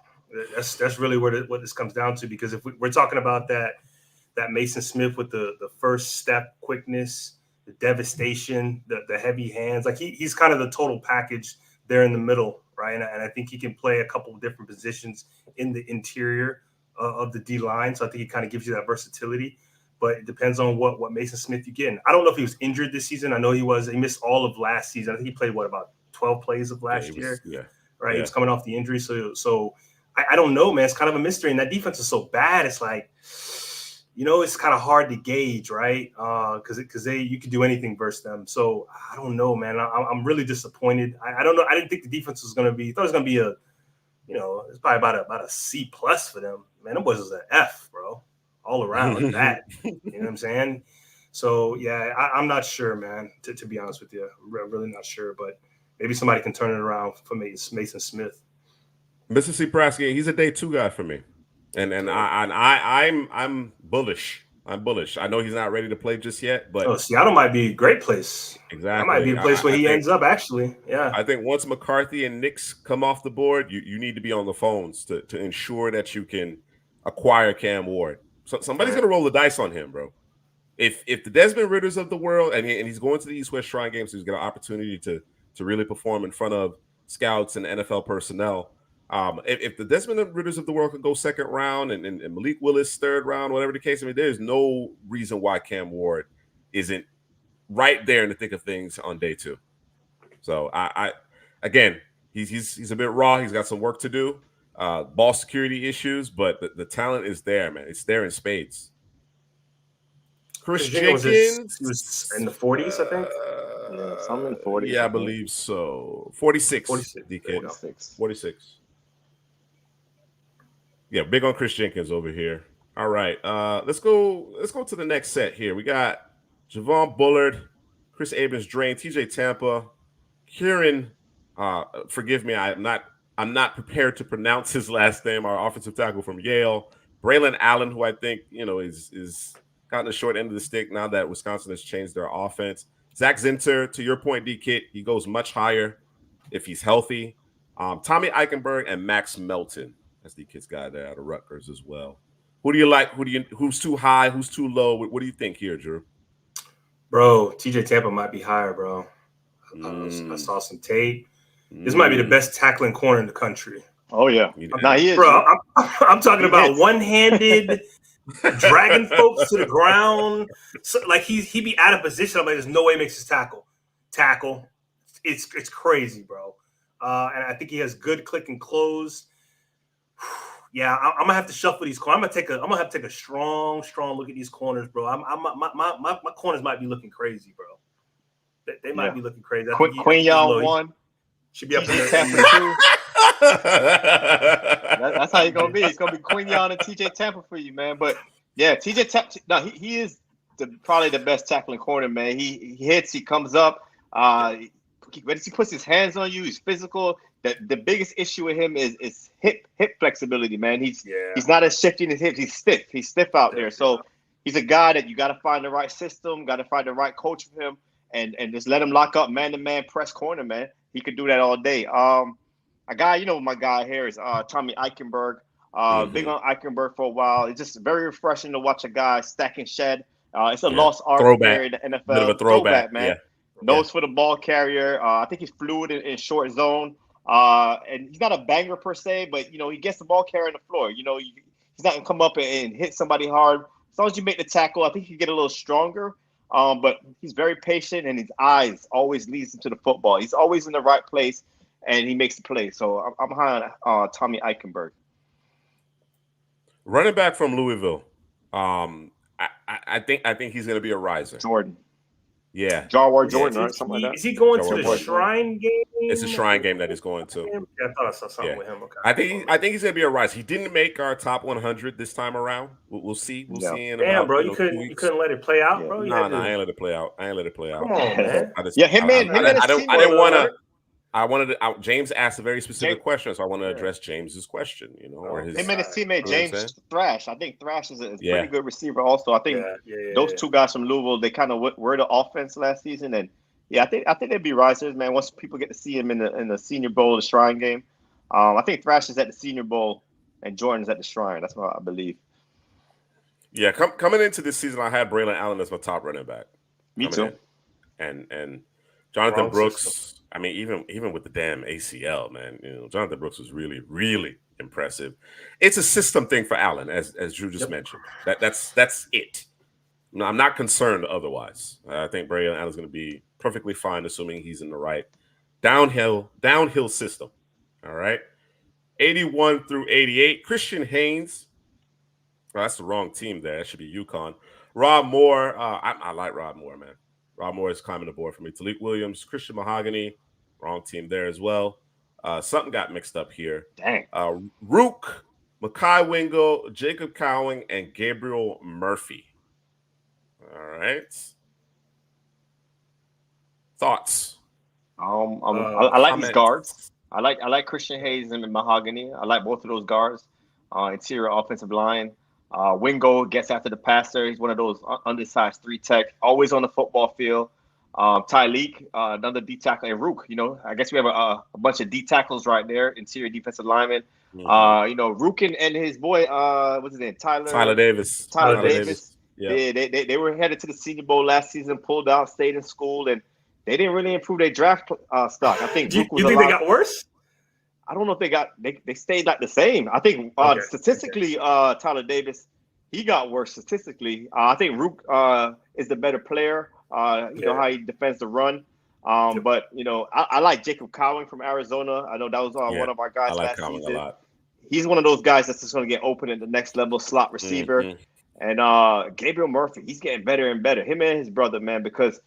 That's really what this comes down to. Because if we're talking about that Mason Smith with the first step quickness, the devastation, the heavy hands, like he's kind of the total package there in the middle, right? And I think he can play a couple of different positions in the interior of the D line. So I think he kind of gives you that versatility. But it depends on what Mason Smith you get. I don't know if he was injured this season. I know he was. He missed all of last season. I think he played about 12 plays of last year. Yeah. Right. Yeah. He was coming off the injury. So I don't know, man. It's kind of a mystery. And that defense is so bad. It's like, it's kind of hard to gauge, right? Because you could do anything versus them. So I don't know, man. I'm really disappointed. I don't know. I didn't think the defense was going to be. I thought it was going to be it's probably about a C+ for them. Man, them boys was an F, bro. All around that. You know what I'm saying? So, yeah, I'm not sure, man, to be honest with you. I'm really not sure, but maybe somebody can turn it around for Mason Smith. Mr. Prasky, he's a day 2 guy for me. And I'm bullish. I'm bullish. I know he's not ready to play just yet, but Seattle might be a great place. Exactly. That might be a place where he ends up, actually. Yeah. I think once McCarthy and Nix come off the board, you need to be on the phones to ensure that you can acquire Cam Ward. So somebody's going to roll the dice on him, bro. If the Desmond Ridders of the world, and he's going to the East-West Shrine Games, so he's got an opportunity to really perform in front of scouts and NFL personnel. If the Desmond Ridders of the world can go second round and Malik Willis third round, whatever the case, there's no reason why Cam Ward isn't right there in the thick of things on day 2. So again, he's a bit raw. He's got some work to do. Ball security issues, but the talent is there, man. It's there in spades. Chris Jenkins, he was in the 40s, I think. Yeah, something in 40s. Yeah, I believe so. 46. 46. Yeah, big on Chris Jenkins over here. All right, let's go to the next set here. We got Javon Bullard, Chris Abrams-Drain, TJ Tampa, Kieran. Forgive me, I'm not prepared to pronounce his last name. Our offensive tackle from Yale, Braylon Allen, who I think is gotten the short end of the stick now that Wisconsin has changed their offense. Zach Zinter, to your point, D-Kit, he goes much higher if he's healthy. Tommy Eichenberg and Max Melton. That's D-Kit's guy there out of Rutgers as well. Who do you like? Who's too high? Who's too low? What do you think here, Drew? Bro, TJ Tampa might be higher, bro. I saw some tape. This might be the best tackling corner in the country. Oh, yeah. Nah, he is. Bro, I'm talking about one-handed dragging folks to the ground. So, like, he be out of position. I'm like, there's no way he makes his tackle. It's crazy, bro. And I think he has good click and close. Yeah, I'm gonna have to shuffle these corners. I'm gonna have to take a strong look at these corners, bro. My corners might be looking crazy, bro. They might be looking crazy. I think he's Quinyon low. He 1, should be up in TJ the Tampa 2. That's how you're gonna be. It's gonna be Quinyon and TJ Tampa for you, man. But yeah, TJ Tampa. No, he is probably the best tackling corner, man. He hits. He comes up. When he puts his hands on you, he's physical. The biggest issue with him is hip flexibility, man. He's not as shifty in his hips. He's stiff. He's stiff out there. So he's a guy that you got to find the right system, got to find the right coach for him, and just let him lock up man-to-man press corner, man. He could do that all day. A guy, my guy here is Tommy Eichenberg. Big on Eichenberg for a while. It's just very refreshing to watch a guy stack and shed. It's a lost art there in the NFL. Bit of a throwback, man. Yeah. Nose for the ball carrier. I think he's fluid in short zone. And he's not a banger per se, but he gets the ball carrier on the floor. He's not gonna come up and hit somebody hard. As long as you make the tackle, I think he can get a little stronger. But he's very patient, and his eyes always leads him to the football. He's always in the right place, and he makes the play. So I'm high on Tommy Eichenberg. Running back from Louisville. I think he's gonna be a riser. Jordan. Yeah. Jawar Jordan, right? Something like that. Is he going Jawar to the Jordan. Shrine game? It's a Shrine game that he's going to. Yeah, I thought I saw something with him. Okay. I think he's gonna be a riser. He didn't make our top 100 this time around. We'll see. We'll see. In Damn, about, bro, you couldn't let it play out, bro. No, I ain't let it play out. Come on, man. I wanted to. James asked a very specific question, so I want to address James's question. Or his. Him and his teammate James Thrash. I think Thrash is a pretty good receiver. Also, I think those two guys from Louisville, they kind of were the offense last season, and I think they'd be risers, man. Once people get to see him in the Senior Bowl, the Shrine game, I think Thrash is at the Senior Bowl and Jordan's at the Shrine. That's what I believe. Yeah, coming into this season, I had Braylon Allen as my top running back. Me too. And Jonathan Brooks. I mean, even with the damn ACL, man, Jonathan Brooks was really, really impressive. It's a system thing for Allen, as Drew just mentioned. That's it. I'm not concerned otherwise. I think Braylon Allen's going to be perfectly fine, assuming he's in the right downhill system. All right, 81 through 88. Christian Haynes. Oh, that's the wrong team there. That should be UConn. Rob Moore. I like Rob Moore, man. Rob Moore is climbing the board for me. Talik Williams, Christian Mahogany, wrong team there as well. Something got mixed up here. Dang. Rook, Makai Wingo, Jacob Cowing, and Gabriel Murphy. All right. Thoughts? I like these guards. I like Christian Hayes and Mahogany. I like both of those guards. Interior offensive line. Wingo gets after the passer. He's one of those undersized 3-tech, always on the football field. Tyleek, another D tackle, and Rook. I guess we have a bunch of D tackles right there, interior defensive linemen. Rook and his boy, what's his name? Tyler Davis. Tyler Davis. Yeah, they were headed to the Senior Bowl last season, pulled out, stayed in school, and they didn't really improve their draft stock. I think Rook was you think they got worse? I don't know if they stayed like the same. I think statistically, Tyler Davis, he got worse statistically. I think Rook is the better player. You know how he defends the run. But I like Jacob Cowing from Arizona. I know that was one of our guys I like last Cowing season. a lot. He's one of those guys that's just going to get open at the next level slot receiver. Mm-hmm. And Gabriel Murphy, he's getting better and better. Him and his brother, man, because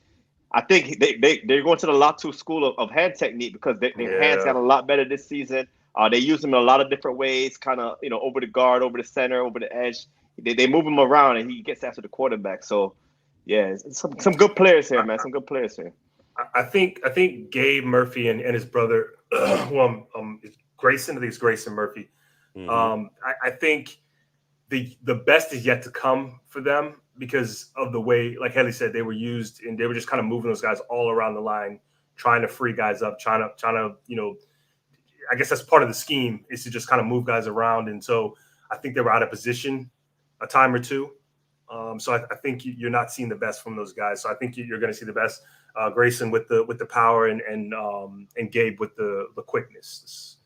I think they're going to the Latu school of hand technique because their hands got a lot better this season. They use them in a lot of different ways, kind of, over the guard, over the center, over the edge. They move him around, and he gets after the quarterback. So, yeah, some good players here, man. Some good players here. I think Gabe Murphy and his brother, Grayson. I think it's Grayson Murphy. Mm-hmm. I think the best is yet to come for them because of the way, like Headley said, they were used and they were just kind of moving those guys all around the line, trying to free guys up, trying to I guess that's part of the scheme is to just kind of move guys around. And so I think they were out of position a time or two. So I think you're not seeing the best from those guys. So I think you're going to see the best. Grayson with the power and Gabe with the quickness.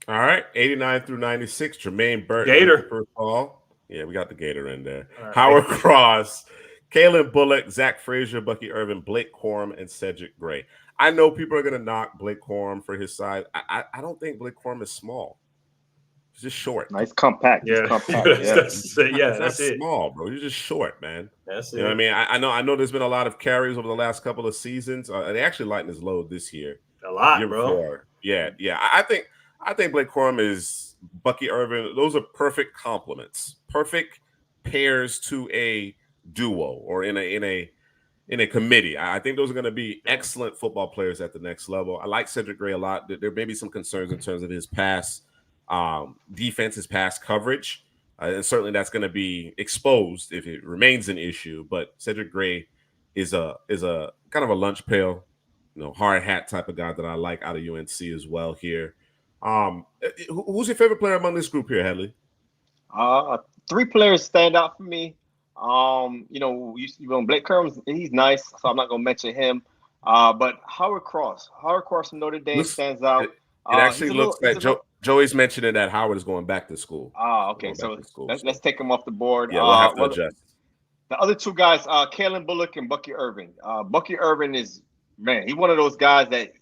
All right, 89 through 96. Jermaine Burton. Gator. First ball. Yeah, we got the Gator in there. Right. Howard Cross, Kalen Bullock, Zach Frazier, Bucky Irvin, Blake Corum, and Cedric Gray. I know people are going to knock Blake Corum for his size. I don't think Blake Corum is small. He's just short. Nice compact. Yeah, Compact. that's That's it. small, bro. You're just short, man. That's You know what I it. mean? I know there's been a lot of carries over the last couple of seasons. They actually lightened his load this year. A lot, Year bro. before. Yeah. I think Blake Corum is Bucky Irvin. Those are perfect complements. Perfect pairs to a duo or in a committee. I think those are going to be excellent football players at the next level. I like Cedric Gray a lot. There may be some concerns in terms of his pass defense, his pass coverage. And certainly that's going to be exposed if it remains an issue. But Cedric Gray is a kind of a lunch pail, hard hat type of guy that I like out of UNC as well here. Who's your favorite player among this group here, Headley? 3 players stand out for me. Blake Corum, he's nice, so I'm not gonna mention him. But Howard Cross from Notre Dame stands out. It actually looks like Joey's mentioning that Howard is going back to school. Okay, so let's take him off the board. Yeah, we'll have to adjust. The other 2 guys, Kalen Bullock and Bucky Irvin. Bucky Irvin is, man, he's one of those guys that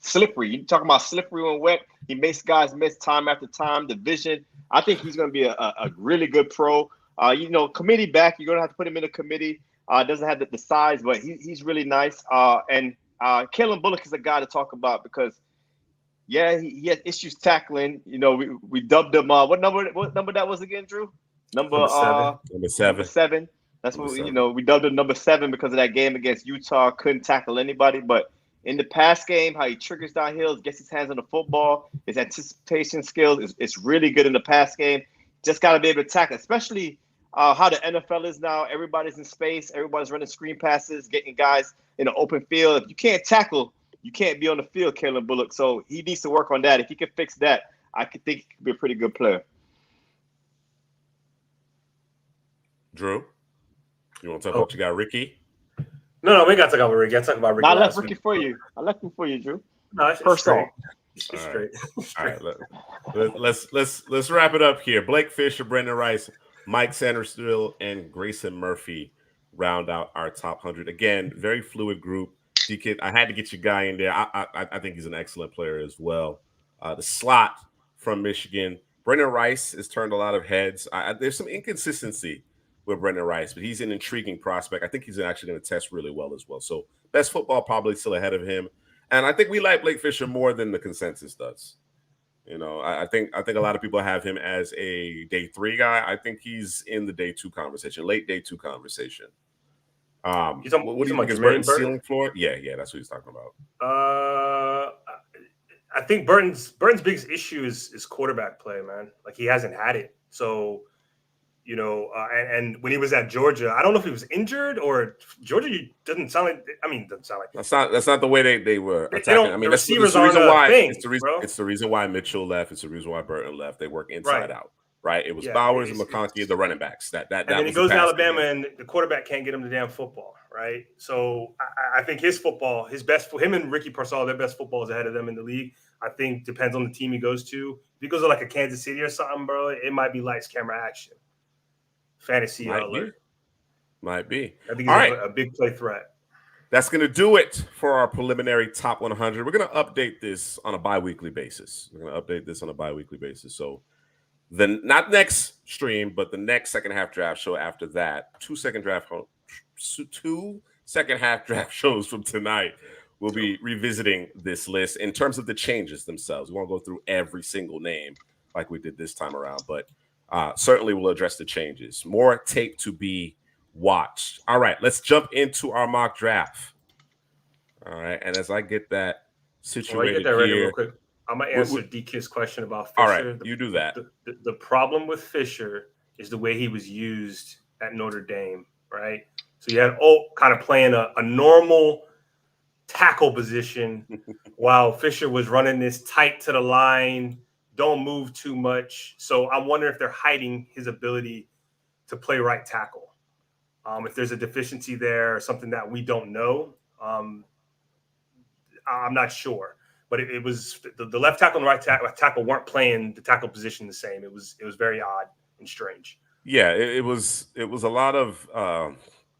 slippery. You talking about slippery when wet. He makes guys miss time after time. The vision. I think he's going to be a really good pro. Committee back. You're going to have to put him in a committee. Doesn't have the size, but he's really nice. And Kalen Bullock is a guy to talk about because, he has issues tackling. We dubbed him. What number that was again, Drew? Number 7. Number 7. That's what we dubbed him number 7 because of that game against Utah. Couldn't tackle anybody, but in the pass game, how he triggers downhill, gets his hands on the football, his anticipation skills is really good in the pass game. Just got to be able to tackle, especially how the NFL is now. Everybody's in space. Everybody's running screen passes, getting guys in the open field. If you can't tackle, you can't be on the field, Kalen Bullock. So he needs to work on that. If he can fix that, I could think he could be a pretty good player. Drew, you want to talk about you got Ricky? No, we got to talk about Ricky. I talk about Ricky. I left Ricky for you. I left him for you, Drew. No, it's first off. Straight. All right. Let's wrap it up here. Blake Fisher, Brendan Rice, Mike Sandersville, and Grayson Murphy round out our top 100. Again, very fluid group. D-Kid, I had to get your guy in there. I think he's an excellent player as well. The slot from Michigan, Brendan Rice has turned a lot of heads. There's some inconsistency with Brendan Rice, but he's an intriguing prospect. I think he's actually going to test really well as well. So best football probably still ahead of him. And I think we like Blake Fisher more than the consensus does. I think a lot of people have him as a day 3 guy. I think he's in the day 2 conversation, late day 2 conversation. What do you think is Burton's ceiling floor? Yeah, that's what he's talking about. I think Burton's biggest issue is quarterback play, man. Like he hasn't had it. So, and when he was at Georgia, I don't know if he was injured or Georgia doesn't sound like. That's not the way they were attacking. That's the reason why. It's the reason why Mitchell left. It's the reason why Burton left. They work inside out. Right? It was Bowers and McConkey, the running backs. That then he goes to Alabama and the quarterback can't get him the damn football, right? So I think his football, him and Ricky Parcell, their best football is ahead of them in the league. I think depends on the team he goes to. If he goes to like a Kansas City or something, bro, it might be lights, camera, action. Fantasy alert. Might be. I think he's a big play threat. That's going to do it for our preliminary top 100. We're going to update this on a bi-weekly basis. So not next stream, but the next second half draft show after that. 2 second half draft shows from tonight. We'll be revisiting this list in terms of the changes themselves. We won't go through every single name like we did this time around, but certainly we'll address the changes. More tape to be watched. All right, let's jump into our mock draft. All right, and as I get that situated here, real quick, I'm gonna answer DK's question about Fisher. All right, you do that. The problem with Fisher is the way he was used at Notre Dame, right? So you had kind of playing a normal tackle position while Fisher was running this tight to the line, don't move too much. So I wonder if they're hiding his ability to play right tackle. If there's a deficiency there or something that we don't know, I'm not sure. But it was the left tackle and the right tackle weren't playing the tackle position the same. It was very odd and strange. Yeah, it was a lot of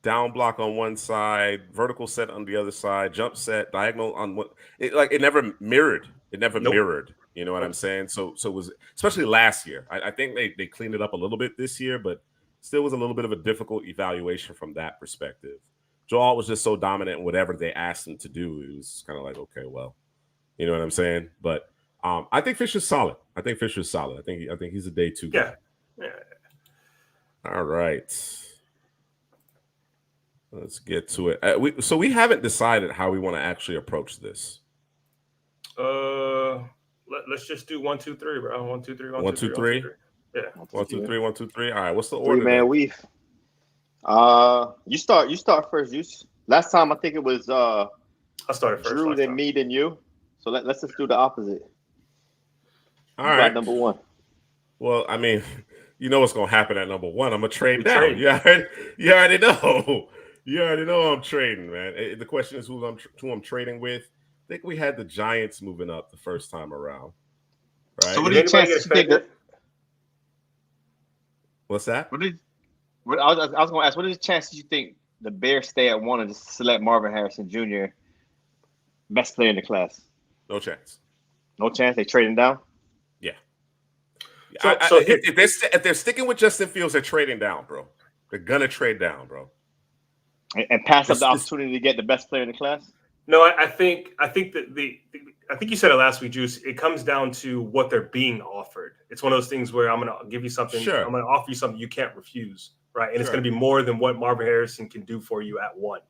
down block on one side, vertical set on the other side, jump set, diagonal on one. It never mirrored. It never mirrored You know what I'm saying? So it was, especially last year. I think they cleaned it up a little bit this year, but still was a little bit of a difficult evaluation from that perspective. Joel was just so dominant in whatever they asked him to do. It was kind of like, okay, well, you know what I'm saying? But I think Fisher's solid. I think he's a day two guy. Yeah. All right. Let's get to it. So we haven't decided how we want to actually approach this. Let's just do 1, 2, 3, bro. 1, 2, 3, 1, 2, 3. Yeah. 1, 2, 3, 1, 2, 3. All right. What's the order? Three-man weave. You start first. Last time I think it was I started first. Drew, then me, then you. So let's just do the opposite. All right. Number 1. Well, I mean, you know what's gonna happen at number 1. I'm gonna trade down. You already know. You already know I'm trading, man. The question is who I'm trading with. I think we had the Giants moving up the first time around. Right? So what are the chances you think that? What's that? I was going to ask, what are the chances you think the Bears stay at 1 and just select Marvin Harrison Jr., best player in the class? No chance. No chance? They trading down? Yeah. So if they're sticking with Justin Fields, they're trading down, bro. They're gonna trade down, bro. And pass up the opportunity to get the best player in the class? No, I think that I think you said it last week, Juice. It comes down to what they're being offered. It's one of those things where I'm going to give you something. Sure. I'm going to offer you something you can't refuse, right? And it's going to be more than what Marvin Harrison can do for you at 1,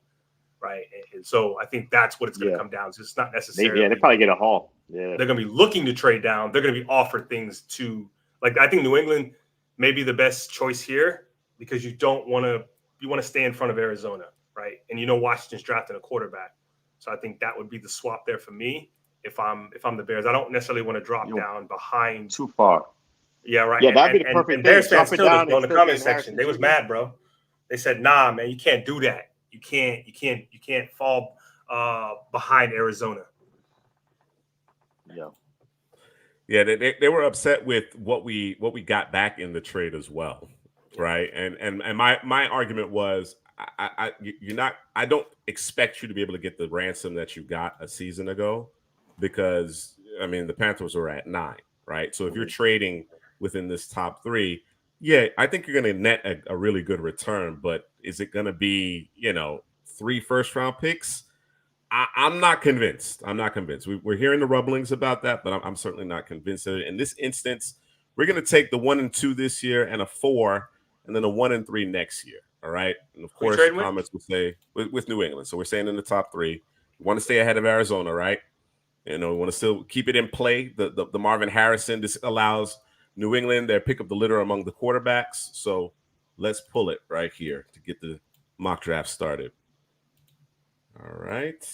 right? And so I think that's what it's going to come down to. It's not necessarily. They probably get a haul. Yeah, they're going to be looking to trade down. They're going to be offered things to, like, I think New England may be the best choice here because you want to stay in front of Arizona, right? And Washington's drafting a quarterback. So I think that would be the swap there for me if I'm the Bears. I don't necessarily want to drop down behind too far. Yeah, right. Yeah, that'd be the perfect and thing. Bears fans still down go in the comment section. They was mad, bro. They said, "Nah, man, you can't do that. You can't fall behind Arizona." Yeah. Yeah, they were upset with what we got back in the trade as well, right? And my argument was I don't expect you to be able to get the ransom that you got a season ago because I mean the Panthers were at 9, right? So if you're trading within this top 3, yeah, I think you're going to net a really good return, but is it going to be 3 first-round picks? I'm not convinced. We're hearing the rumblings about that, but I'm certainly not convinced of it. In this instance, we're going to take the 1 and 2 this year and a 4, and then a 1 and 3 next year. All right. And of course, the comments will say with New England. So we're staying in the top 3. We want to stay ahead of Arizona, right? We want to still keep it in play. The Marvin Harrison, this allows New England their pick of the litter among the quarterbacks. So let's pull it right here to get the mock draft started. All right.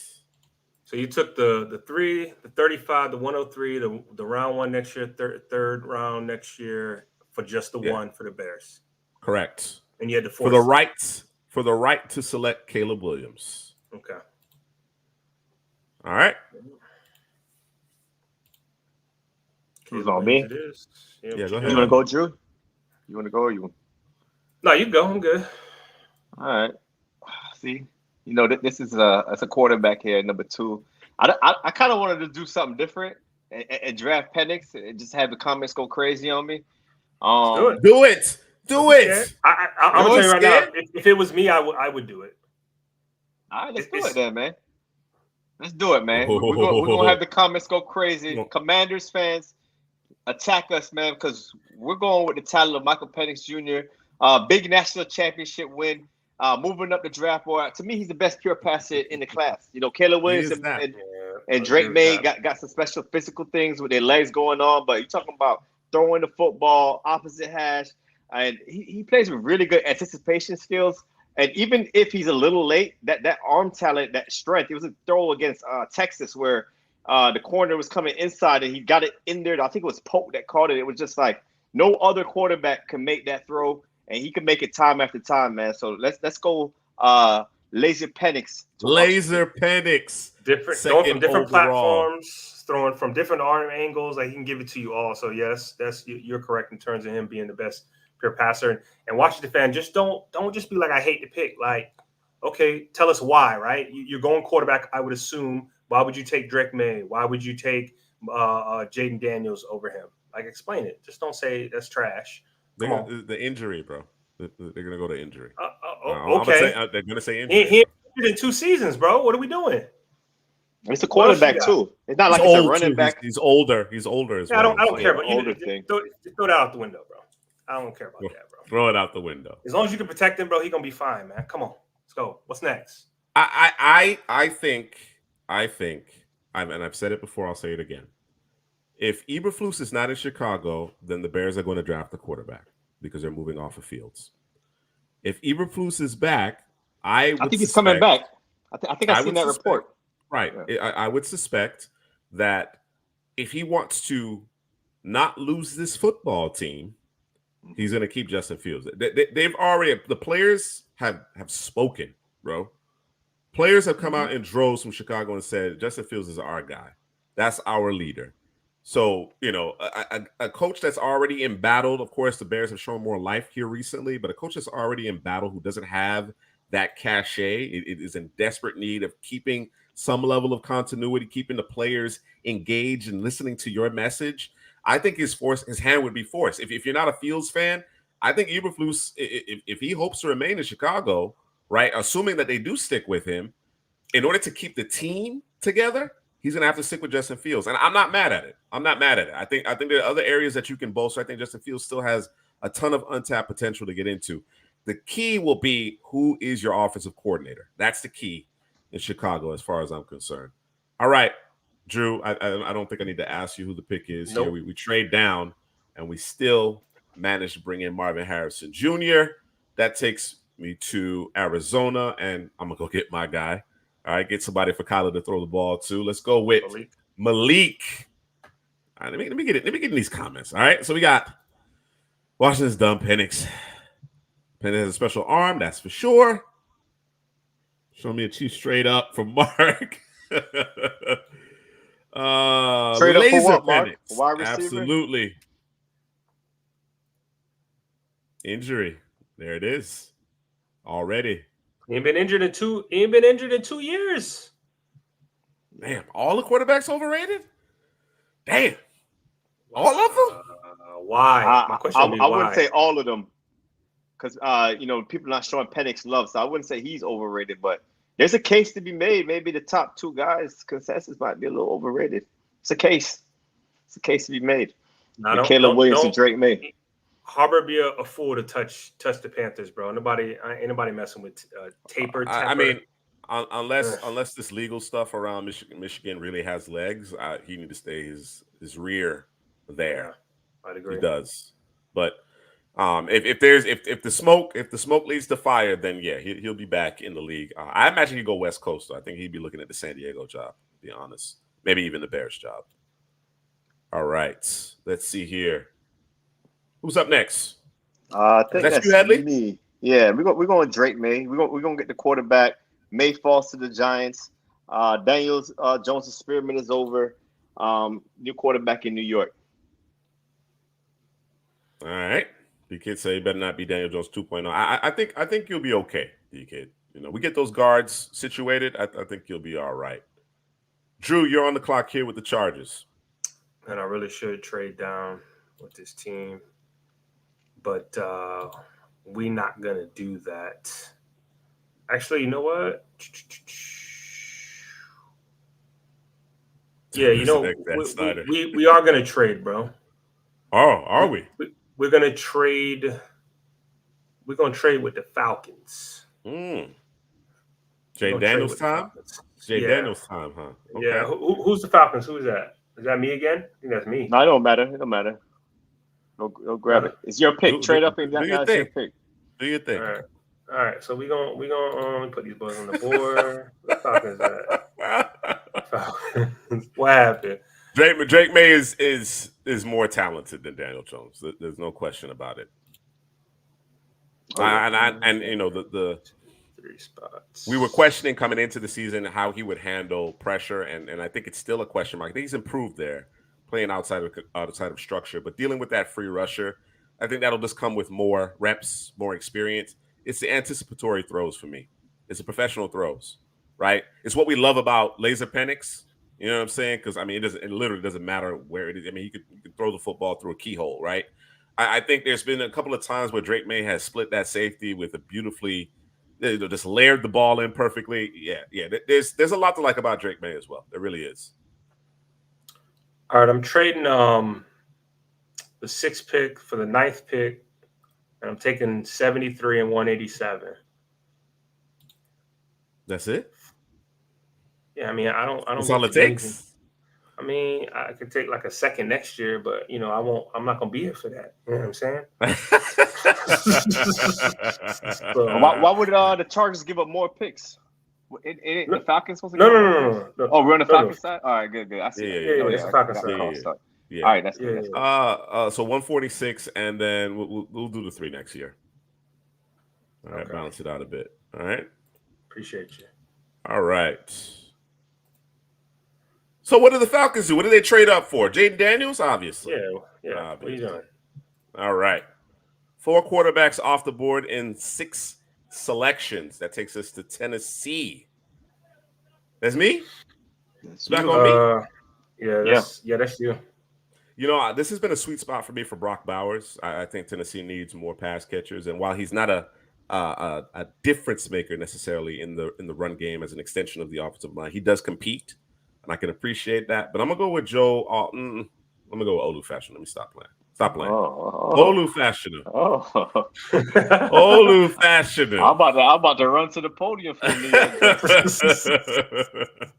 So you took the 3, the 35, the 103, the round 1 next year, third round next year for just the 1 for the Bears. Correct. And you had the 4 for the right to select Caleb Williams. Okay. All right. Who's on me? It is. Yeah, go ahead. You want to go, Drew? You want to go or you? No, you go. I'm good. All right. See, this is a quarterback here, number 2. I kind of wanted to do something different and draft Penix and just have the comments go crazy on me. Do it. Do it. I'm gonna tell you right now. If it was me, I would do it. All right, let's do it then, man. Let's do it, man. We're gonna have the comments go crazy. Commanders fans, attack us, man, because we're going with the title of Michael Penix Jr. Big national championship win. Moving up the draft board. To me, he's the best pure passer in the class. Caleb Williams and Drake May got some special physical things with their legs going on, but you're talking about throwing the football, opposite hash. And he plays with really good anticipation skills. And even if he's a little late, that arm talent, that strength, it was a throw against Texas where the corner was coming inside and he got it in there. I think it was Pope that caught it. It was just like no other quarterback can make that throw, and he can make it time after time, man. So let's go Laser Penix. Laser Penix. Throwing from different platforms, throwing from different arm angles. Like he can give it to you all. So yes, you're correct in terms of him being the best pure passer. And Washington fan, just don't just be like, I hate to pick. Like, okay, tell us why, right? You're going quarterback, I would assume. Why would you take Drake May? Why would you take Jaden Daniels over him. Like, explain it. Just don't say that's trash. Come on. The injury, bro. They're going to go to injury. Okay. They're going to say injury. He in 2 seasons, bro. What are we doing? It's a quarterback too. It's not like he's it's a old running too. back. He's older. He's older as yeah, well. I don't care about older you. thing. Throw that out the window, bro. I don't care about that, bro. Throw it out the window. As long as you can protect him, bro, he's gonna be fine, man. Come on, let's go. What's next? I think, and I've said it before, I'll say it again. If Eberflus is not in Chicago, then the Bears are going to draft the quarterback because they're moving off of Fields. If Eberflus is back, I think he's coming back. I think I've seen that report. Right. Yeah. I would suspect that if he wants to not lose this football team, he's going to keep Justin Fields. They've already, the players have spoken, bro. Players have come out in droves from Chicago and said, Justin Fields is our guy. That's our leader. So, a coach that's already embattled, of course, the Bears have shown more life here recently, but a coach that's already in battle who doesn't have that cachet, it is in desperate need of keeping some level of continuity, keeping the players engaged and listening to your message. I think his hand would be forced. If you're not a Fields fan, I think Eberflus, if he hopes to remain in Chicago, right, assuming that they do stick with him, in order to keep the team together, he's going to have to stick with Justin Fields. And I'm not mad at it. I think there are other areas that you can bolster. I think Justin Fields still has a ton of untapped potential to get into. The key will be, who is your offensive coordinator? That's the key in Chicago as far as I'm concerned. All right, Drew, I don't think I need to ask you who the pick is here. We trade down, and we still managed to bring in Marvin Harrison Jr. That takes me to Arizona, and I'm going to go get my guy. All right, get somebody for Kyler to throw the ball to. Let's go with Malik. All right, let me get in these comments. All right, so we got Washington's dumb Penix. Penix has a special arm, that's for sure. Show me a chief straight up from Mark. Straight up for what, Mark? Wide receiver? Absolutely. Injury. There it is. Already. He ain't been injured in 2 years. Damn, all the quarterbacks overrated? Damn. All of them? Why? My question I wouldn't say all of them. Because people are not showing Penix love, so I wouldn't say he's overrated, but there's a case to be made. Maybe the top 2 guys consensus might be a little overrated. It's a case. It's a case to be made. Caleb Williams and Drake May. Harbor be a fool to touch the Panthers, bro. Ain't nobody messing with Taper. I mean, unless this legal stuff around Michigan really has legs, he need to stay his rear there. Yeah, I'd agree. He does, but if the smoke leads to fire, then yeah, he'll be back in the league. I imagine he'd go West Coast. So I think he'd be looking at the San Diego job. To be honest, maybe even the Bears job. All right, let's see here. Who's up next? I think that's you, Headley? me. Yeah, we're going Drake May. We're going to get the quarterback. May falls to the Giants. Daniels Jones' experiment is over. New quarterback in New York. All right. The kid say you better not be Daniel Jones 2.0. I think you'll be okay, D kid. We get those guards situated. I think you'll be all right. Drew, you're on the clock here with the Chargers. And I really should trade down with this team, but we're not gonna do that. Actually, you know what? Yeah, we are gonna trade, bro. Oh, are we? We're gonna trade. We're gonna trade with the Falcons. Jay Daniels time. Daniels time, huh? Okay. Yeah. Who's the Falcons? Who is that? Is that me again? I think that's me. No, it don't matter. It don't matter. Go grab it. It's your pick. Trade up and do your thing. Do your thing. All right. So we gonna put these boys on the board. What Falcons at? What happened? Drake May is more talented than Daniel Jones. There's no question about it. The 3 spots. We were questioning coming into the season how he would handle pressure, and I think it's still a question mark. I think he's improved there, playing outside of structure, but dealing with that free rusher, I think that'll just come with more reps, more experience. It's the anticipatory throws for me. It's the professional throws, right? It's what we love about Laser Penix, You know what I'm saying? Because I mean, it literally doesn't matter where it is. I mean, you could throw the football through a keyhole, right? I think there's been a couple of times where Drake May has split that safety with a beautifully, just layered the ball in perfectly. Yeah. There's a lot to like about Drake May as well. There really is. All right, I'm trading the 6th pick for the 9th pick, and I'm taking 73 and 187. That's it. Yeah, I mean, I don't That's get all to it do anything. takes. I mean, I could take like a second next year, but I won't. I'm not gonna be here for that. You know what I'm saying? So why would the Chargers give up more picks? The Falcons supposed to give up more picks? No. Oh, we're on the Falcons side. All right, good. I see. Yeah, it's the Falcons side. Yeah. All right, that's good. So 146, and then we'll do the 3 next year. All right, balance it out a bit. All right. Appreciate you. All right. So what do the Falcons do? What do they trade up for? Jaden Daniels, obviously. Yeah. Obviously. What are you doing? All right. 4 quarterbacks off the board in 6 selections. That takes us to Tennessee. That's me? That's back you. on me? That's you. This has been a sweet spot for me for Brock Bowers. I think Tennessee needs more pass catchers. And while he's not a difference maker necessarily in the run game as an extension of the offensive line, he does compete. And I can appreciate that. But I'm going to go with Joe. I'm going to go with Olu Fashion. Let me stop playing. Olu Fashion. Olu Fashion. I'm about to run to the podium for New York Jets.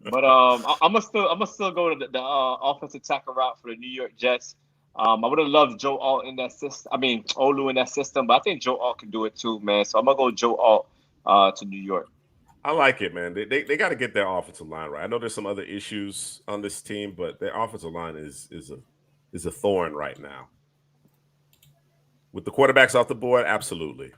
But I'm gonna still go to the offensive tackle route for the New York Jets. I would have loved Joe Alt in that system. I mean, Olu in that system, but I think Joe Alt can do it too, man. So I'm gonna go Joe Alt to New York. I like it, man. They got to get their offensive line right. I know there's some other issues on this team, but their offensive line is a thorn right now. With the quarterbacks off the board, absolutely.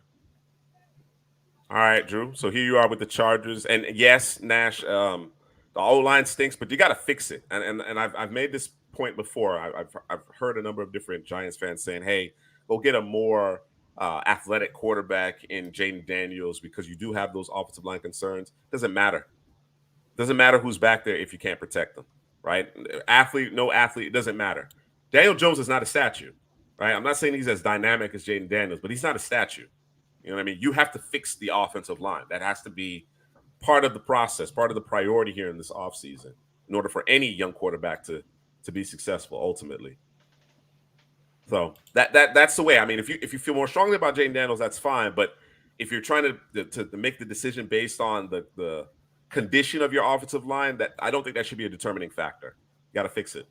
All right, Drew. So here you are with the Chargers, and yes, Nash, the O-line stinks, but you got to fix it. And I've made this point before. I've heard a number of different Giants fans saying, "Hey, go get a more athletic quarterback in Jaden Daniels because you do have those offensive line concerns." Doesn't matter who's back there if you can't protect them, right? Athlete, no athlete, it doesn't matter. Daniel Jones is not a statue, right? I'm not saying he's as dynamic as Jaden Daniels, but he's not a statue. You know what I mean? You have to fix the offensive line. That has to be part of the process, part of the priority here in this offseason in order for any young quarterback to be successful ultimately. So that's the way. I mean, if you feel more strongly about Jaden Daniels, that's fine. But if you're trying to make the decision based on the condition of your offensive line, that I don't think that should be a determining factor. You got to fix it.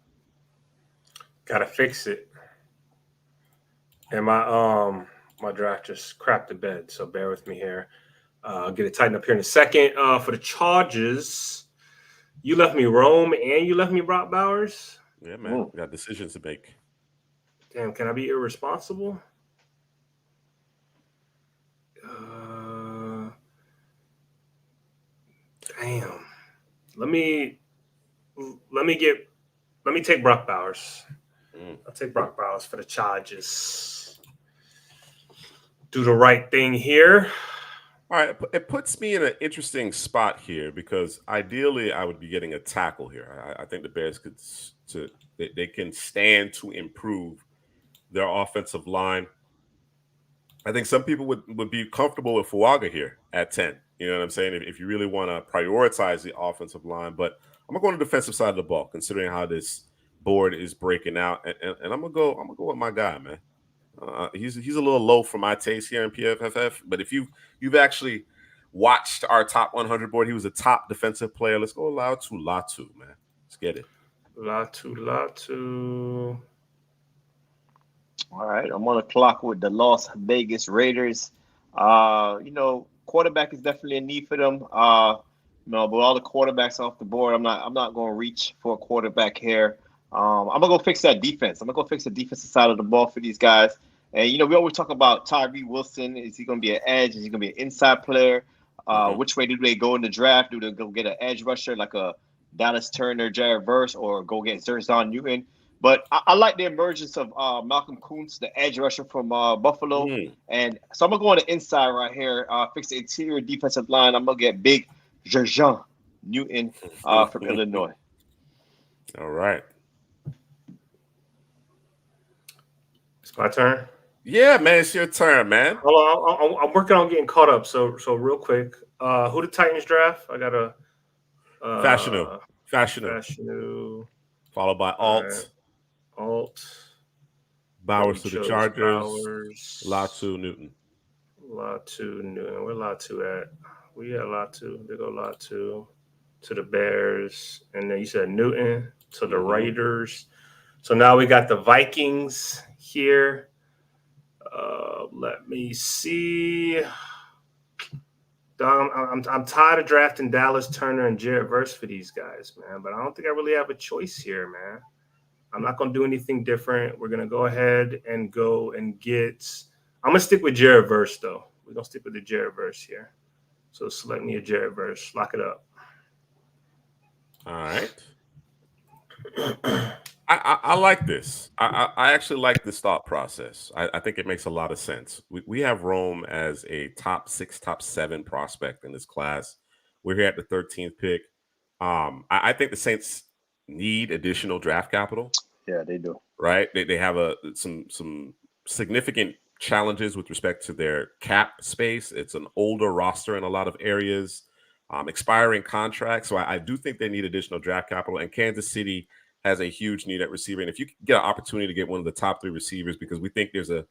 And my draft just crapped the bed, so bear with me here. I'll get it tightened up here in a second. For the Chargers, you left me Rome and you left me Brock Bowers. Yeah, man. We got decisions to make. Damn, can I be irresponsible? Damn. Let me take Brock Bowers. I'll take Brock Bowers for the Chargers. Do the right thing here. All right, it puts me in an interesting spot here because ideally I would be getting a tackle here. I think the Bears they can stand to improve their offensive line. I think some people would be comfortable with Fuaga here at 10. You know what I'm saying? If you really want to prioritize the offensive line, but I'm gonna go on the defensive side of the ball, considering how this board is breaking out, and I'm gonna go with my guy, man. He's a little low for my taste here in PFFF, but if you've actually watched our top 100 board, he was a top defensive player. Let's go Latu, man. Let's get it. Latu. All right, I'm on the clock with the Las Vegas Raiders. Quarterback is definitely a need for them. But all the quarterbacks off the board, I'm not going to reach for a quarterback here. I'm gonna go fix that defense. I'm gonna go fix the defensive side of the ball for these guys. And we always talk about Tyree Wilson. Is he gonna be an edge? Is he gonna be an inside player? Which way do they go in the draft? Do they go get an edge rusher like a Dallas Turner, Jared Verse, or go get Zerzon Newton? But I like the emergence of Malcolm Kuntz, the edge rusher from Buffalo. And so I'm gonna go on the inside right here, fix the interior defensive line. I'm gonna get big Zerzon Newton from Illinois. All right. It's my turn. Yeah, man, it's your turn, man. Hold on, I'm working on getting caught up. So real quick, who the Titans draft? I got a Fashioну. Fashioну. Followed by All right. Alt. Alt. Bowers to the chose Chargers. Bowers. Latu Newton. Latu Newton. Where Latu at? We got Latu. They go Latu to the Bears, and then you said Newton to the Raiders. So now we got the Vikings here. Let me see. I'm tired of drafting Dallas Turner and Jared Verse for these guys, man. But I don't think I really have a choice here, man. I'm not going to do anything different. We're going to go ahead and go and get – I'm going to stick with Jared Verse, though. We're going to stick with the Jared Verse here. So select me a Jared Verse. Lock it up. All right. I like this. I actually like this thought process. I think it makes a lot of sense. We have Rome as a top 6, top 7 prospect in this class. We're here at the 13th pick. I think the Saints need additional draft capital. Yeah, they do. Right? They have some significant challenges with respect to their cap space. It's an older roster in a lot of areas, expiring contracts. So I do think they need additional draft capital. And Kansas City has a huge need at receiver. And if you get an opportunity to get one of the top 3 receivers, because we think there's a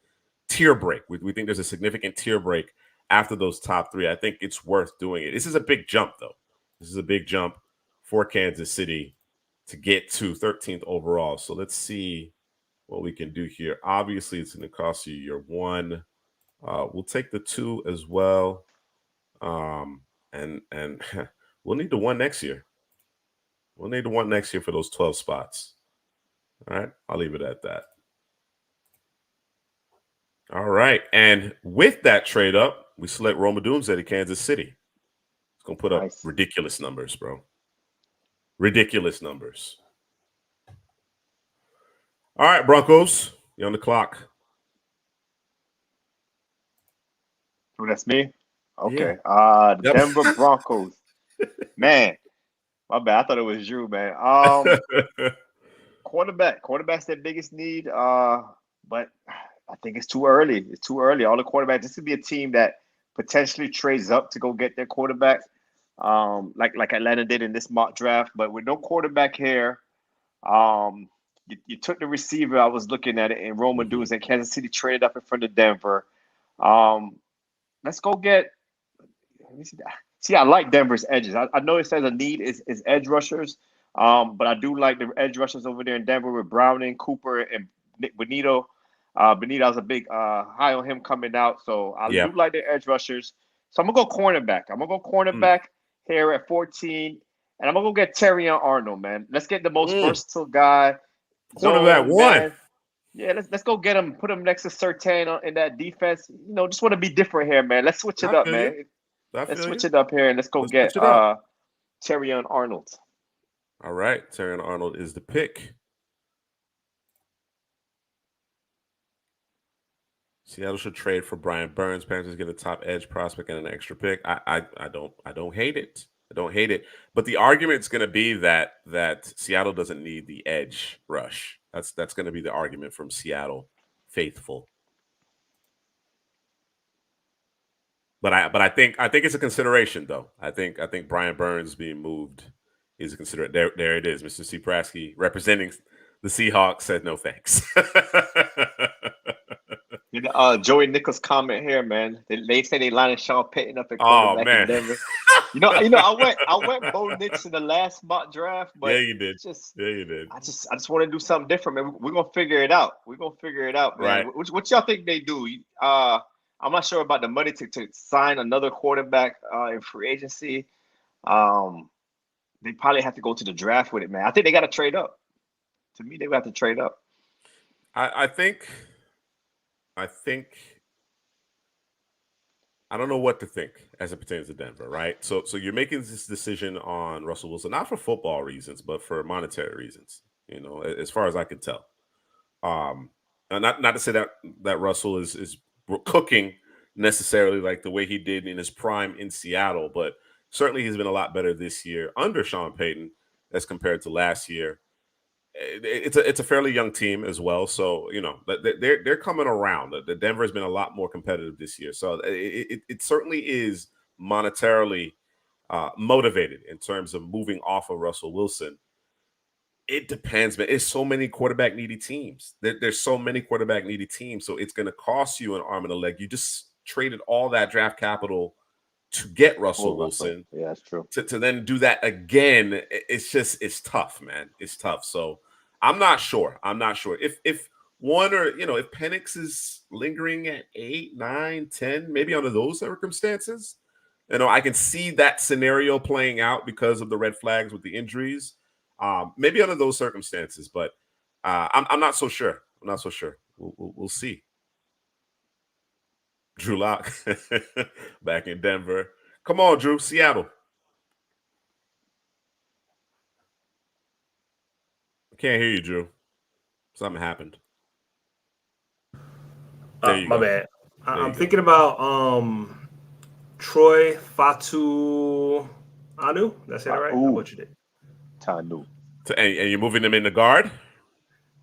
tier break, we think there's a significant tier break after those top 3, I think it's worth doing it. This is a big jump, though. This is a big jump for Kansas City to get to 13th overall. So let's see what we can do here. Obviously, it's going to cost you your 1. We'll take the 2 as well. And we'll need the 1 next year. We'll need the 1 next year for those 12 spots. All right. I'll leave it at that. All right. And with that trade up, we select Roma Doomsday to Kansas City. It's going to put up ridiculous numbers, bro. Ridiculous numbers. All right, Broncos. You're on the clock. Oh, that's me? Okay. Yeah. The Denver Broncos. Man. My bad. I thought it was Drew, man. Quarterback's their biggest need. But I think it's too early. It's too early. All the quarterbacks. This could be a team that potentially trades up to go get their quarterback, like Atlanta did in this mock draft. But with no quarterback here, you took the receiver. I was looking at it in Roma Dudes, and Kansas City traded up in front of Denver. Let's go get. Let me see that. See, I like Denver's edges. I know it says a need is edge rushers, but I do like the edge rushers over there in Denver with Browning, Cooper, and Nick Benito. Benito was a big high on him coming out, so I do like the edge rushers. So I'm gonna go cornerback. Here at 14, and I'm gonna go get Terrion Arnold, man. Let's get the most versatile guy. Cornerback 1. Man. Yeah, let's go get him. Put him next to Surtain in that defense. You know, just want to be different here, man. Let's switch it up, man. Let's switch it up here and let's get Terrion Arnold. All right. Terrion Arnold is the pick. Seattle should trade for Brian Burns. Panthers get a top edge prospect and an extra pick. I don't hate it. I don't hate it. But the argument's going to be that Seattle doesn't need the edge rush. That's going to be the argument from Seattle faithful. But I think it's a consideration, though. I think Brian Burns being moved is a consideration. There it is. Mr. C. Prasky representing the Seahawks said no thanks. Joey Nichols' comment here, man. They say they lining Sean Payton up at quarterback in Denver. I went Bo Nix in the last mock draft, but you did. You did. I just want to do something different, man. We're gonna figure it out. Man. Right. What y'all think they do? I'm not sure about the money to sign another quarterback in free agency. They probably have to go to the draft with it, man. I think they got to trade up. To me, they have to trade up. I think I don't know what to think as it pertains to Denver, right? So you're making this decision on Russell Wilson, not for football reasons, but for monetary reasons, as far as I can tell. Not to say that Russell is cooking necessarily like the way he did in his prime in Seattle, but certainly he's been a lot better this year under Sean Payton as compared to last year. it's a fairly young team as well. So they're coming around. The Denver has been a lot more competitive this year. So it certainly is monetarily motivated in terms of moving off of Russell Wilson. It depends, man. It's so many quarterback needy teams. There's so many quarterback needy teams. So it's going to cost you an arm and a leg. You just traded all that draft capital to get Russell Wilson. Yeah, that's true. To then do that again, it's tough, man. It's tough. So I'm not sure. If one or if Penix is lingering at 8, 9, 10, maybe under those circumstances, I can see that scenario playing out because of the red flags with the injuries. Maybe under those circumstances, but I'm not so sure. We'll see. Drew Lock back in Denver. Come on, Drew. Seattle. I can't hear you, Drew. Something happened. My bad. I'm thinking about Troy Fatu Anu. That's it, right? I butchered it. Tanu. And you're moving them in the guard?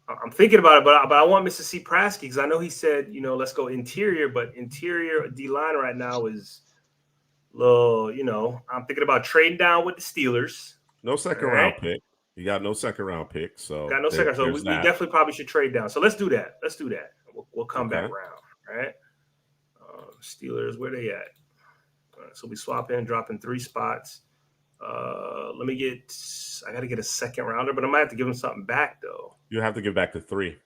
I'm thinking about it, but I want Mr. C. Prasky because I know he said, let's go interior, but interior D-line right now is little, I'm thinking about trading down with the Steelers. No second round pick. You got no second round pick. So got no second. So we definitely probably should trade down. So let's do that. We'll come back around. All right. Steelers, where they at? So we swap in, dropping 3 spots. I got to get a second rounder, but I might have to give him something back though. You have to give back the 3.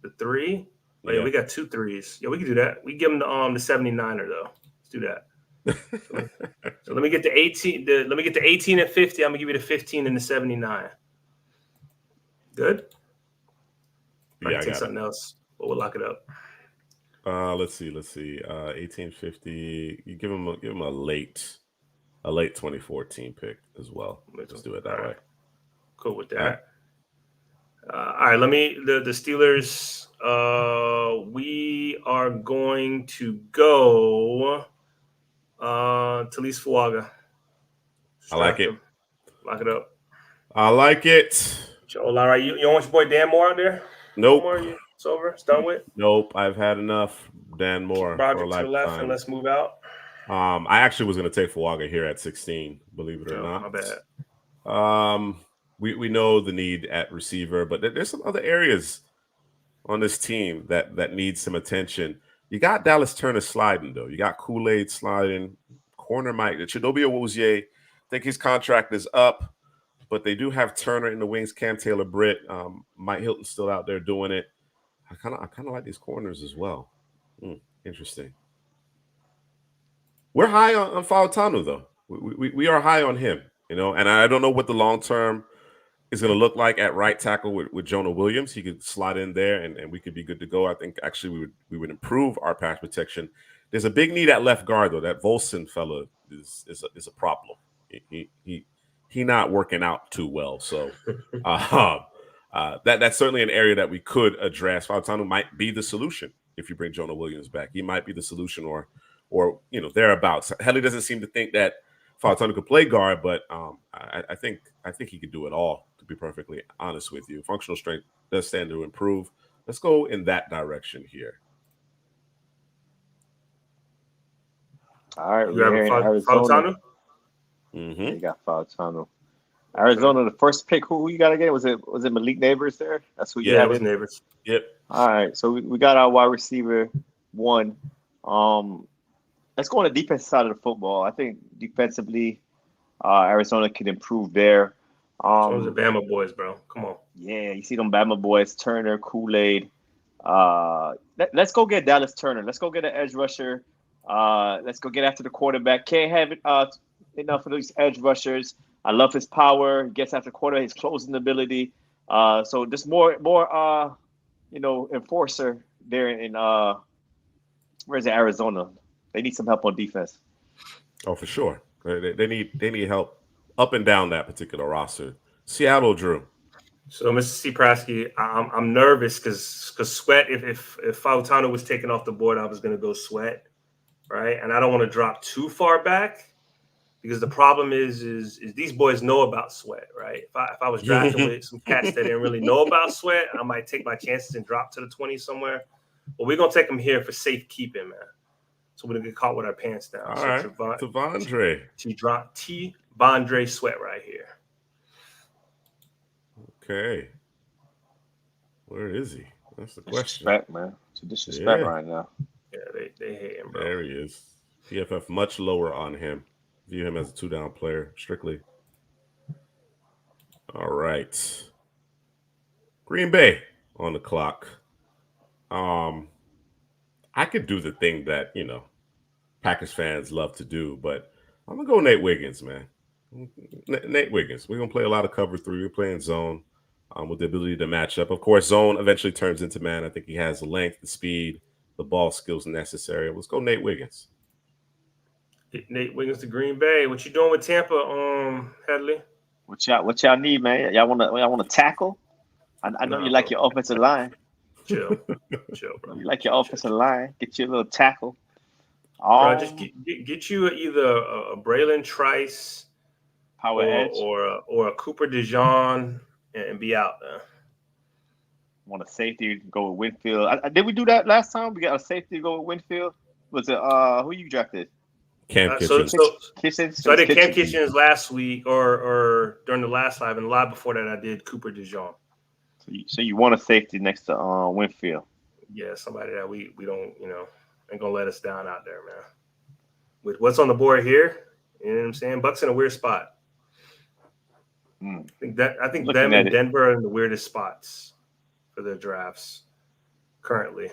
The 3? Oh, yeah, we got 2 3s. Yeah, we can do that. We give him the 79er though. Let's do that. So let me get the 18. Let me get the 18 and 50. I'm gonna give you the 15 and the 79. Good. Yeah, I take something else, but we'll lock it up. Let's see. 1850. You give him a late 2014 pick as well. Let's do it that way. Cool with that. All right. Let me the Steelers. We are going to go Talise Fuaga. I like it. Lock it up. I like it. Joel, all right. You don't want your boy Dan Moore out there? Nope. No more? It's over? It's done with? Nope. I've had enough Dan Moore. Project to the left and let's move out. I actually was going to take Fuaga here at 16, believe it or not. My bad. We know the need at receiver, but there's some other areas on this team that need some attention. You got Dallas Turner sliding, though. You got Kool-Aid sliding. Corner Mike. Chidobe Awuzie, I think his contract is up, but they do have Turner in the wings, Cam Taylor-Britt. Mike Hilton's still out there doing it. I kind of like these corners as well. Interesting. We're high on Fautanu, though. We are high on him, and I don't know what the long term is going to look like at right tackle with Jonah Williams. He could slide in there, and we could be good to go. I think actually we would improve our pass protection. There's a big need at left guard, though. That Volson fella is a problem. He not working out too well. So that's certainly an area that we could address. Fautanu might be the solution if you bring Jonah Williams back. He might be the solution, or thereabouts. Headley doesn't seem to think that Fautanu could play guard, but I think he could do it all. To be perfectly honest with you, functional strength does stand to improve. Let's go in that direction here. All right, we're in Arizona. You got Fautanu. Arizona, the first pick. Who you got again? Was it Malik Neighbors there? That's who you had. Yeah, it was Neighbors. Yep. All right, so we got our wide receiver 1. Let's go on the defensive side of the football. I think defensively, Arizona could improve there. Those are Bama boys, bro. Come on. Yeah, you see them Bama boys, Turner, Kool-Aid. Let's go get Dallas Turner. Let's go get an edge rusher. Let's go get after the quarterback. Can't have enough of these edge rushers. I love his power. He gets after quarter, his closing ability. So just more enforcer there in where's Arizona? They need some help on defense. Oh, for sure. They need help up and down that particular roster. Seattle, Drew. So, Mr. C. Prasky, I'm nervous because Sweat. If Fautanu was taken off the board, I was going to go Sweat, right? And I don't want to drop too far back Because the problem is these boys know about Sweat, right? If I was drafting with some cats that didn't really know about Sweat, I might take my chances and drop to the 20 somewhere. But we're gonna take him here for safekeeping, man. So we don't get caught with our pants down. All so right, Tavondre. Bondre Sweat right here. Okay. Where is he? That's the question. Disrespect, man. It's a disrespect right now. Yeah, they hate him, bro. There he is. PFF much lower on him. View him as a 2-down player, strictly. All right. Green Bay on the clock. I could do the thing that, Packers fans love to do, but I'm going to go Nate Wiggins, man. Nate Wiggins. We're going to play a lot of cover 3. We're playing zone with the ability to match up. Of course, zone eventually turns into man. I think he has the length, the speed, the ball skills necessary. Let's go Nate Wiggins. Nate Wiggins to Green Bay. What you doing with Tampa, Headley? What y'all need, man? Y'all wanna tackle? I know you like your offensive line. Chill, bro. You like your offensive line. Get you a little tackle. Bro, just get you either a Braylon Trice or a Cooper DeJean and be out there. Want a safety to go with Winfield? Did we do that last time? We got a safety to go with Winfield. Was it who you drafted? Cam Kitchens. So I did Cam Kitchens last week or during the last live, and the live before that I did Cooper DeJean. So you want a safety next to Winfield? Yeah, somebody that we don't, ain't gonna let us down out there, man. With what's on the board here, you know what I'm saying? Bucks in a weird spot. I think them and Denver are in the weirdest spots for their drafts currently.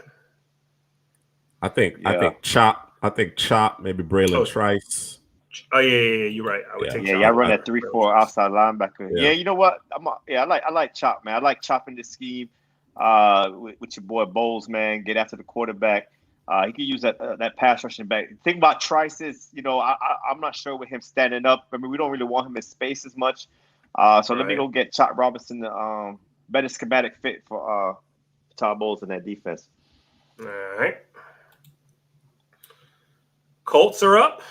I think Chop, maybe Braylon Trice. Oh yeah, you're right. I would take Chop. Yeah, y'all run that 3-4 outside linebacker. Yeah, you know what? I like Chop, man. I like Chop in this scheme. With your boy Bowles, man, get after the quarterback. He can use that pass rushing back. The thing about Trice is, I'm not sure with him standing up. I mean, we don't really want him in space as much. So let me go get Chop Robinson, the better schematic fit for Todd Bowles in that defense. All right. Colts are up.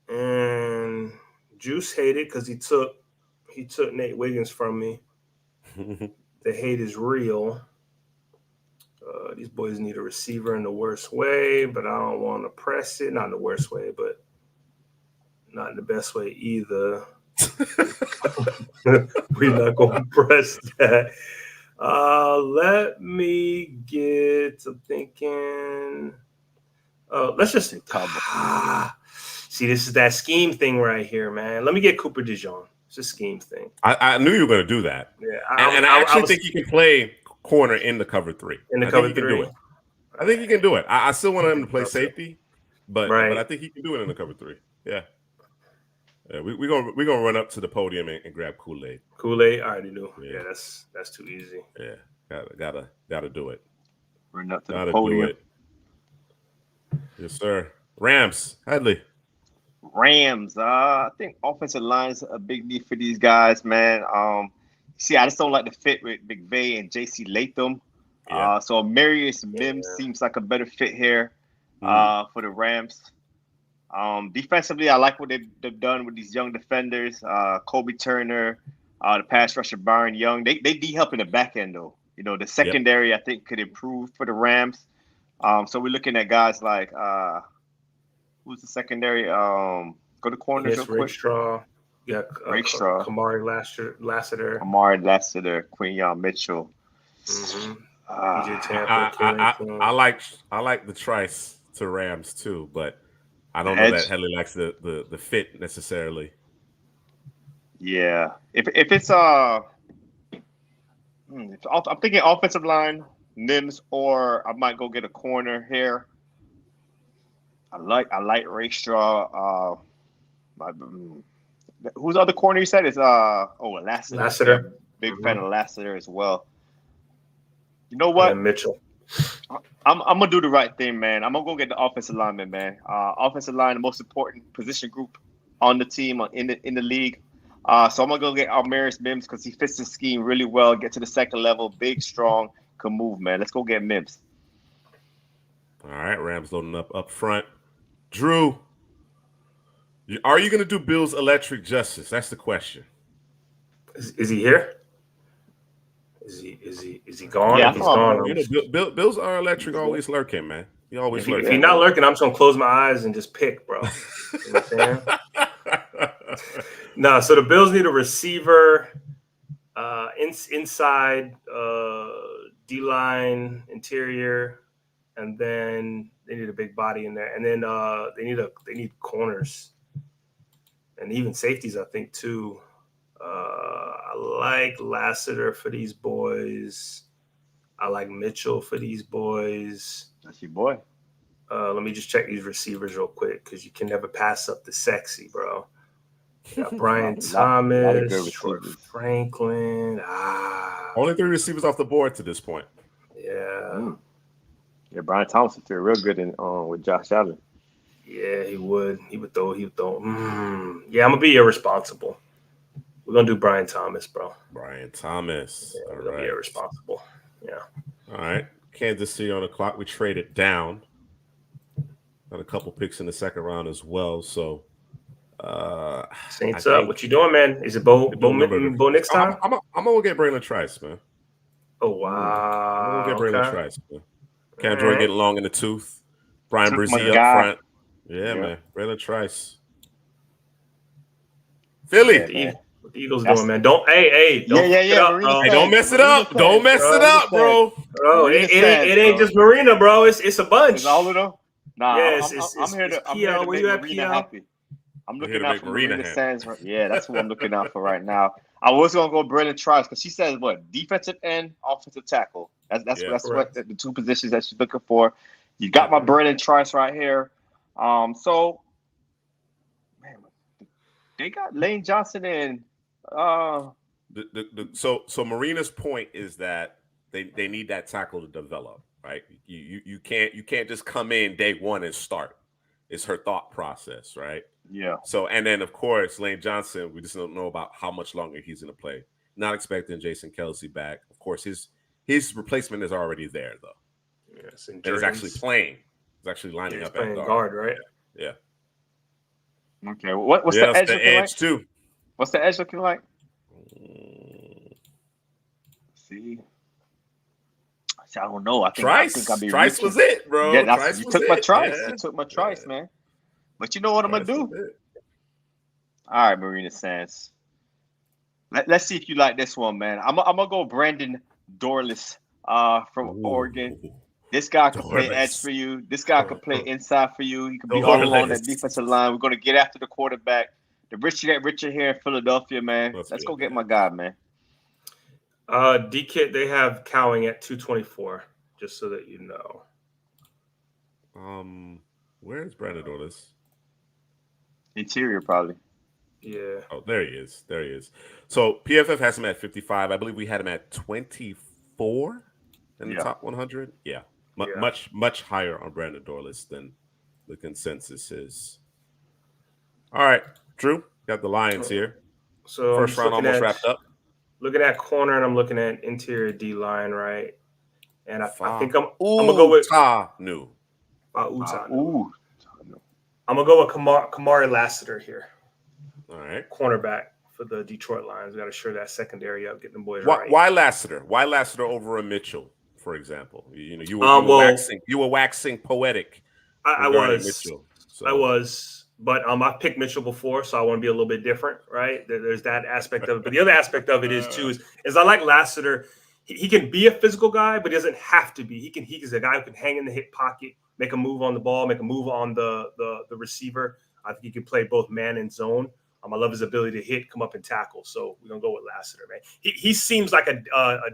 And Juice hated because he took Nate Wiggins from me. The hate is real. These boys need a receiver in the worst way, but I don't want to press it. Not in the worst way, but not in the best way either. We're not going to press that. Let me get to thinking. Let's just see. This is that scheme thing right here, man. Let me get Cooper DeJean. It's a scheme thing. I knew you were going to do that. Yeah, I actually think he can play corner in the cover 3. In the cover 3, I think he can do it. I still want him to play safety, but I think he can do it in the cover 3. Yeah. Yeah, we're gonna run up to the podium and grab Kool-Aid. Kool-Aid, I already knew. Yeah, that's too easy. Yeah, gotta do it. Run up to the podium. Yes, sir. Rams, Headley. Rams. I think offensive line is a big need for these guys, man. See, I just don't like the fit with McVay and J.C. Latham. Yeah. So Marius Mims seems like a better fit here for the Rams. Defensively, I like what they've done with these young defenders. Kobe Turner, the pass rusher Byron Young. They need help in the back end, though. The secondary, I think, could improve for the Rams. So we're looking at guys like who's the secondary? Go to corners real quick. Rakestraw. Yeah, Rakestraw. Kamari Lassiter. Kamari Lassiter, Quinyon Mitchell. DJ Tampa. I like the Trice to Rams too, but I don't know that Headley likes the fit necessarily. Yeah, if it's I'm thinking offensive line, Nims, or I might go get a corner here. I like Rakestraw. Who's the other corner you said is Lassiter. Big fan of Lassiter as well. You know what? And Mitchell. I'm gonna do the right thing, man. I'm gonna go get the offensive lineman, man. Offensive line, the most important position group on the team in the league. So I'm gonna go get Marius Mims because he fits the scheme really well. Get to the second level, big, strong, can move, man. Let's go get Mims. All right, Rams loading up front. Drew, Are you going to do Bill's electric justice? That's the question. Is he here? Is he gone? Yeah, If I he's thought gone, You know, Bill's are electric always lurking, man. He always if lurking. he's not lurking, I'm just gonna close my eyes and just pick, bro. You know what I'm saying? No, so the Bills need a receiver, inside, D-line, interior, and then they need a big body in there, and then they need corners, and even safeties, I think too. I like Lassiter for these boys. I like Mitchell for these boys. that's your boy. Let me just check these receivers real quick because you can never pass up the sexy, bro. You got Brian Thomas, Troy Franklin. Only 3 receivers off the board to this point. Yeah. Yeah, Brian Thomas would feel real good with Josh Allen. Yeah, he would. He would throw. Yeah, I'm gonna be irresponsible. We're gonna do Brian Thomas, bro. Brian Thomas. Yeah, we're gonna be irresponsible. Yeah. All right. Kansas City on the clock. We traded down. Got a couple picks in the second round as well. So Saints up. What you doing, man? Is it Bo next time? I'm gonna get Braylon Trice, man. Oh wow. I'm gonna get Braylon Trice, man. Cam Jordan getting long in the tooth. Brian Brzee up front. Yeah, man. Braylon Trice. Philly. What the Eagles doing, man? Don't don't don't mess it up. Don't mess it up, bro. Bro, it ain't just Marina, bro. It's a bunch. It's all of them. Nah, yeah, I'm here to where make you at, Marina PL? happy. I'm looking out for Marina Sands. Yeah, that's what I'm looking out for right now. I was gonna go Braylon Trice because she says what defensive end, offensive tackle. That's what the 2 positions that she's looking for. You got my Braylon Trice right here. So man, they got Lane Johnson and So Marina's point is that they need that tackle to develop, right? You can't just come in day one and start. It's her thought process, right? Yeah. So and then of course Lane Johnson, we just don't know about how much longer he's going to play. Not expecting Jason Kelsey back. Of course, his replacement is already there though. Yes, and he's actually playing. He's actually lining up at guard, right? Yeah. Okay. What's the edge looking like? Too. What's the edge looking like? See, I don't know. I think I'll be Trice was it, bro. Yeah, you took my Trice. You took my Trice, man. But you know what I'm gonna do? All right, Marina Sands. Let's see if you like this one, man. I'm gonna go Brandon Dorless from Oregon. This guy can play edge for you. This guy can play inside for you. He can be all along that defensive line. We're gonna get after the quarterback. The richer get richer here in Philadelphia, man. Let's go get my guy, man. D-Kit, they have Cowing at 224, just so that you know. Where is Brandon Dorless? Interior, probably. Yeah. Oh, there he is. So PFF has him at 55. I believe we had him at 24 in the top 100. Yeah. Much higher on Brandon Dorless than the consensus is. All right, Drew, got the Lions here. So first round almost wrapped up. Looking at corner, and I'm looking at interior D line, right? And I think I'm gonna go with Tanu. I'm gonna go with Kamari Lassiter here. All right, cornerback for the Detroit Lions. We got to shore that secondary up, getting them boys right. Why Lassiter? Why Lassiter over a Mitchell, for example? You were waxing poetic. I was, but I picked Mitchell before, so I want to be a little bit different, right? There's that aspect of it, but the other aspect of it is I like Lassiter. He can be a physical guy, but he doesn't have to be. He's a guy who can hang in the hip pocket, make a move on the ball, make a move on the receiver. I think he can play both man and zone. I love his ability to hit, come up and tackle. So we're gonna go with Lassiter, man. He seems like a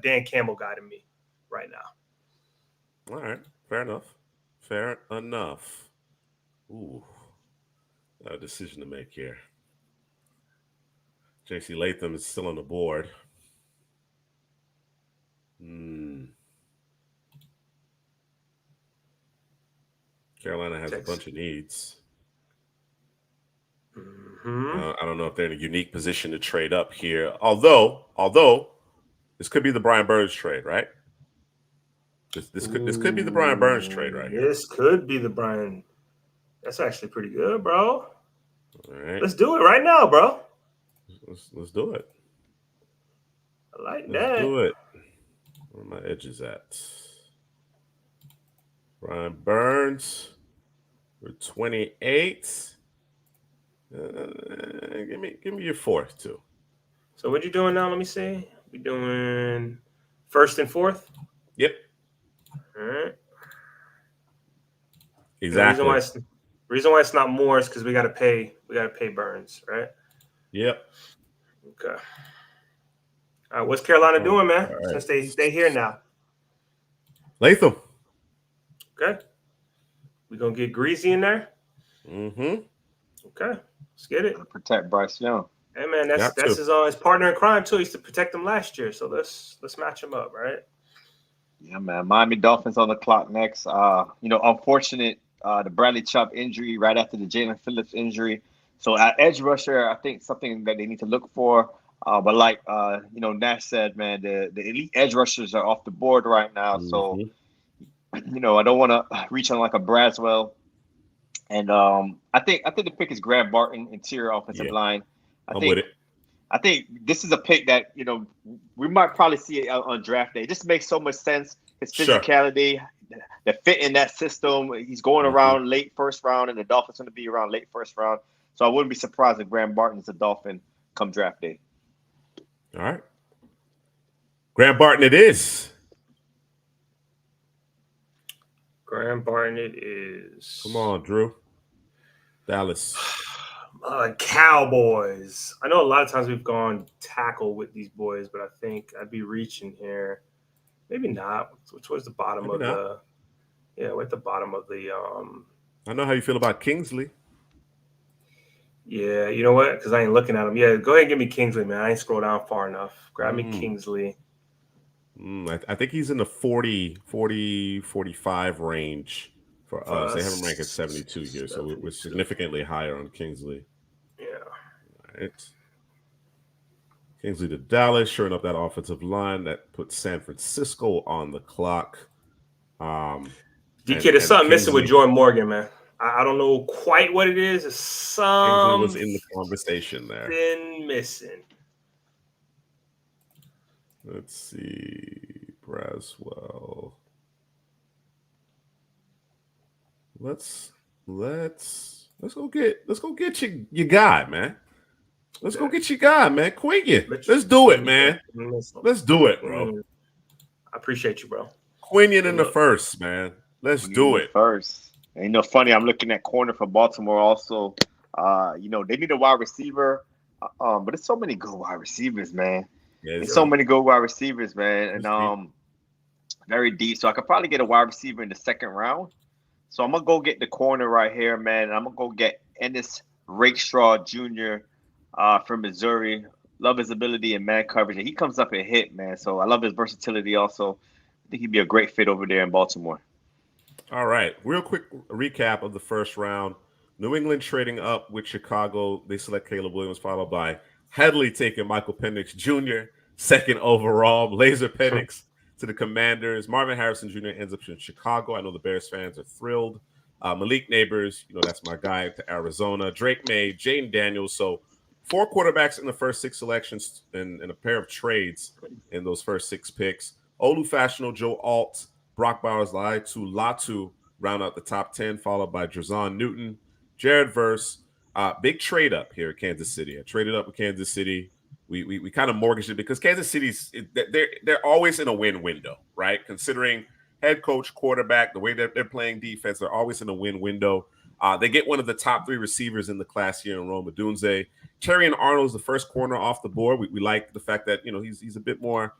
Dan Campbell guy to me right now. All right, fair enough. Ooh, a decision to make here. J.C. Latham is still on the board. Carolina has a bunch of needs. I don't know if they're in a unique position to trade up here. Although this could be the Brian Burns trade, right? This could be the Brian Burns trade right here. This could be the Brian. That's actually pretty good, bro. All right. Let's do it right now, bro. Let's do it. I like Let's that. do it. Where my edges at? Brian Burns. We're 28. Give me your fourth too. So what you doing now? Let me see. We doing first and fourth. Yep. All right. Exactly. Reason why it's not more is because we gotta pay Burns, right? Yep. Okay. All right. What's Carolina doing, man? Right. Since they here now. Latham. Okay. We gonna get Greasy in there. Mm-hmm. Okay. Let's get it. Protect Bryce Young. Hey man, that's his partner in crime too. He used to protect him last year, so let's match him up, right? Yeah, man. Miami Dolphins on the clock next. Unfortunate the Bradley Chubb injury right after the Jalen Phillips injury. So at edge rusher, I think something that they need to look for. But like Nash said, man, the elite edge rushers are off the board right now. So I don't want to reach on like a Braswell. And I think the pick is Graham Barton, interior offensive line. I'm with it. I think this is a pick that we might probably see it on draft day. It just makes so much sense. His physicality, the fit in that system. He's going around late first round, and the Dolphins going to be around late first round. So I wouldn't be surprised if Graham Barton is a Dolphin come draft day. All right, Graham Barton, it is. Graham Barton, it is. Come on, Drew. Dallas. Cowboys. I know a lot of times we've gone tackle with these boys, but I think I'd be reaching here. Maybe not. Towards the bottom we're at the bottom of the. I know how you feel about Kingsley. Yeah, you know what? Because I ain't looking at him. Yeah, go ahead and give me Kingsley, man. I ain't scroll down far enough. Grab me Kingsley. I think he's in the 40, 45 range for us. They have him ranked at 72 here, so we're significantly higher on Kingsley. Yeah. All right. Kingsley to Dallas, shoring up that offensive line that puts San Francisco on the clock. DK, there's something missing with Jordan Morgan, man. I don't know quite what it is. It's something was in the conversation there. Been missing. Let's see, Braswell. Let's go get your guy, man. Let's go get your guy, man. Quinion. Let's do it, man. Let's do it, bro. I appreciate you, bro. Quinion in the first, man. Let's do it. First. And funny, I'm looking at corner for Baltimore also. They need a wide receiver. But there's so many good wide receivers, man. Yeah, there's so many good wide receivers, man. And very deep. So I could probably get a wide receiver in the second round. So I'm gonna go get the corner right here, man. And I'm gonna go get Ennis Rakestraw Jr. From Missouri. Love his ability in man coverage. And he comes up and hit, man. So I love his versatility also. I think he'd be a great fit over there in Baltimore. All right. Real quick recap of the first round. New England trading up with Chicago. They select Caleb Williams, followed by Headley taking Michael Penix Jr., second overall. Laser Penix to the Commanders. Marvin Harrison Jr. ends up in Chicago. I know the Bears fans are thrilled. Malik Neighbors, that's my guy, to Arizona. Drake May, Jaden Daniels. So 4 quarterbacks in the first 6 selections and a pair of trades in those first 6 picks. Olu Fashional, Joe Alt, Brock Bowers, Latu round out the top 10, followed by Drazon Newton, Jared Verse. Big trade up here at Kansas City. I traded up with Kansas City. We kind of mortgaged it because Kansas City's they're always in a win window, right? Considering head coach, quarterback, the way that they're playing defense, they're always in a win window. They get one of the top 3 receivers in the class here in Rome Odunze. Terrion Arnold's the first corner off the board. We like the fact that he's a bit more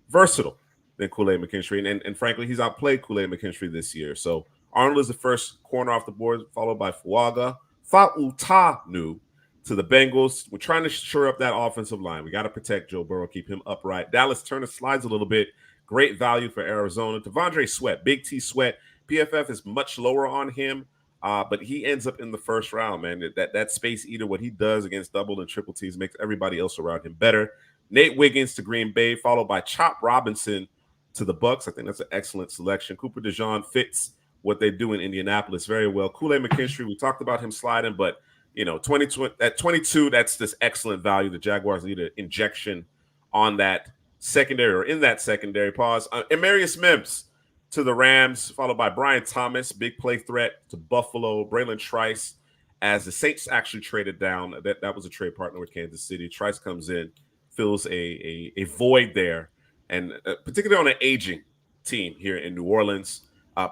versatile than Kool-Aid McKinstry. And frankly, he's outplayed Kool-Aid McKinstry this year. So Arnold is the first corner off the board, followed by Fuaga. Fa'utanu to the Bengals. We're trying to shore up that offensive line. We got to protect Joe Burrow, keep him upright. Dallas Turner slides a little bit. Great value for Arizona. Devondre Sweat, Big T Sweat. PFF is much lower on him, but he ends up in the first round, man. That space eater, what he does against double and triple T's makes everybody else around him better. Nate Wiggins to Green Bay, followed by Chop Robinson to the Bucks. I think that's an excellent selection. Cooper DeJean fits what they do in Indianapolis very well. Kool-Aid McKinstry, we talked about him sliding, but at 22, that's this excellent value. The Jaguars need an injection on that secondary or in that secondary. Pause. Emarius Mims to the Rams, followed by Brian Thomas, big play threat to Buffalo. Braylon Trice, as the Saints actually traded down. That was a trade partner with Kansas City. Trice comes in, fills a void there, and particularly on an aging team here in New Orleans.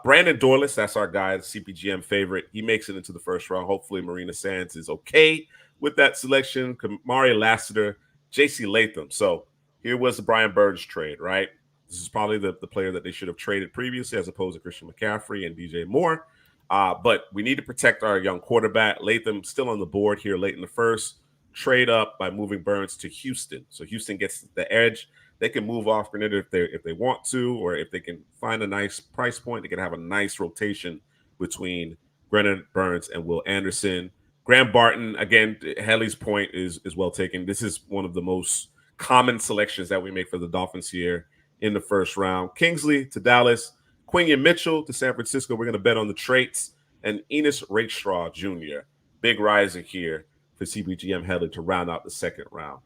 Brandon Dorless, that's our guy, the CPGM favorite. He makes it into the first round. Hopefully, Marina Sands is okay with that selection. Kamari Lassiter, J.C. Latham. So here was the Brian Burns trade, right? This is probably the player that they should have traded previously as opposed to Christian McCaffrey and DJ Moore. But we need to protect our young quarterback. Latham still on the board here late in the first. Trade up by moving Burns to Houston. So Houston gets the edge. They can move off Grenada if they want to, or if they can find a nice price point, they can have a nice rotation between Grenada, Burns, and Will Anderson. Graham Barton, again, Headley's point is well taken. This is one of the most common selections that we make for the Dolphins here in the first round. Kingsley to Dallas, Quinion Mitchell to San Francisco. We're going to bet on the traits. And Enos Rakestraw Jr., big riser here for CPGM Headley to round out the second round.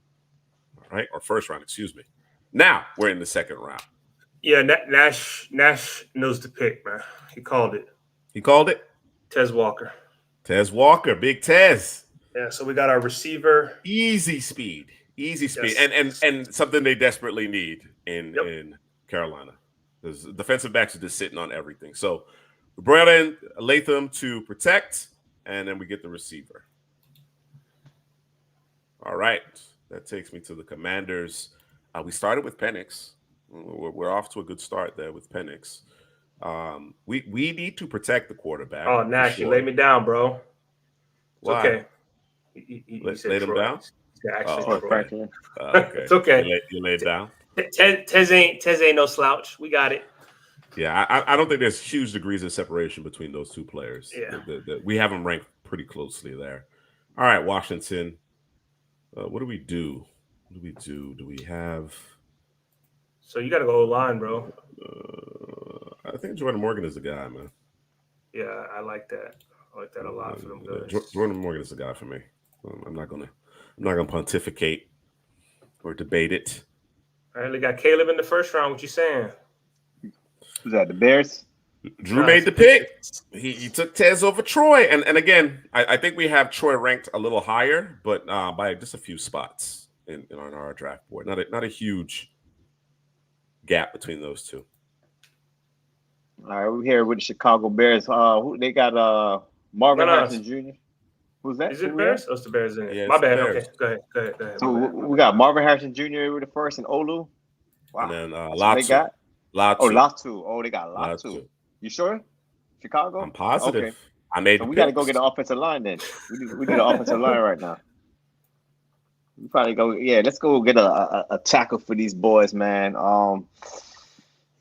All right, or first round, excuse me. Now we're in the second round. Yeah, Nash knows the pick, man. He called it. He called it? Tez Walker. Tez Walker, big Tez. Yeah, so we got our receiver. Easy speed. Yes. And something they desperately need in Carolina. Because defensive backs are just sitting on everything. So we brought in Latham to protect, and then we get the receiver. All right. That takes me to the Commanders. We started with Penix. We're off to a good start there with Penix. We need to protect the quarterback. Oh, Nash, you laid me down, bro. It's Why? okay. He laid him down? Okay. It's okay. You laid down? Tez ain't no slouch. We got it. Yeah, I don't think there's huge degrees of separation between those two players. Yeah. We have them ranked pretty closely there. All right, Washington. What do we do? Do we have? So you got to go line, bro. I think Jordan Morgan is the guy, man. Yeah, I like that. I like that a lot for them guys. Jordan Morgan is the guy for me. I'm not gonna pontificate or debate it. All right, they got Caleb in the first round. What you saying? Who's that? The Bears? Drew made the pick. He took Tez over Troy. And again, I think we have Troy ranked a little higher, but by just a few spots on our draft board. Not a huge gap between those two. All right, we're here with the Chicago Bears. They got Marvin Harrison Jr. Who's that? Is it Bears? Oh, it's the Bears in it. Yeah, My bad. Bears. Okay, go ahead. So we got Marvin Harrison Jr. with the first and Olu. Wow. And then Latu. They got? Latu. Oh, Latu. Oh, they got Latu. You sure? Chicago? I'm positive. Okay. I made. So we got to go get an offensive line then. We need an offensive line right now. We probably go. Yeah, let's go get a tackle for these boys, man.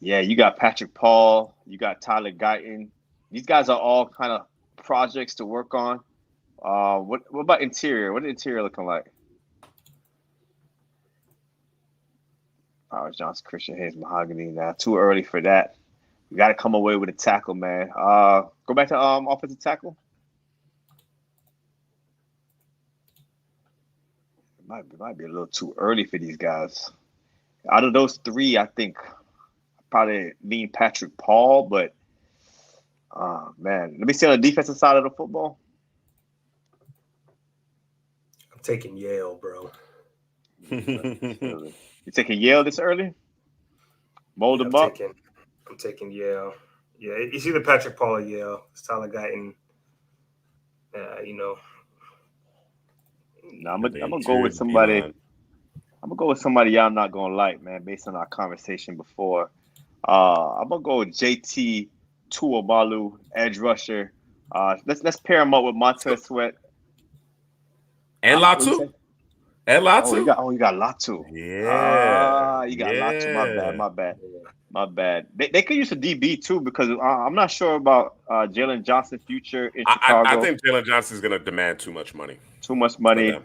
Yeah, you got Patrick Paul. You got Tyler Guyton. These guys are all kind of projects to work on. What about interior? What is interior looking like? Johnson, Christian Hayes, Mahogany. Now, too early for that. We got to come away with a tackle, man. Go back to offensive tackle. It might be a little too early for these guys. Out of those three, I think probably lean Patrick Paul, but man, let me see on the defensive side of the football. I'm taking Yale, bro. You taking Yale this early? Mold them up. I'm taking Yale. Yeah, it's either Patrick Paul or Yale. It's Tyler Guyton. No, I'm gonna go with somebody. I'm gonna go with somebody y'all not gonna like, man. Based on our conversation before, I'm gonna go with JT Tuimalu, edge rusher. Let's pair him up with Montez Sweat and Latu. And Latu. Oh, you got Latu. Yeah. You got Latu. My bad. They could use a DB too because I'm not sure about Jalen Johnson's future in Chicago. I think Jalen Johnson is going to demand too much money. Too much money.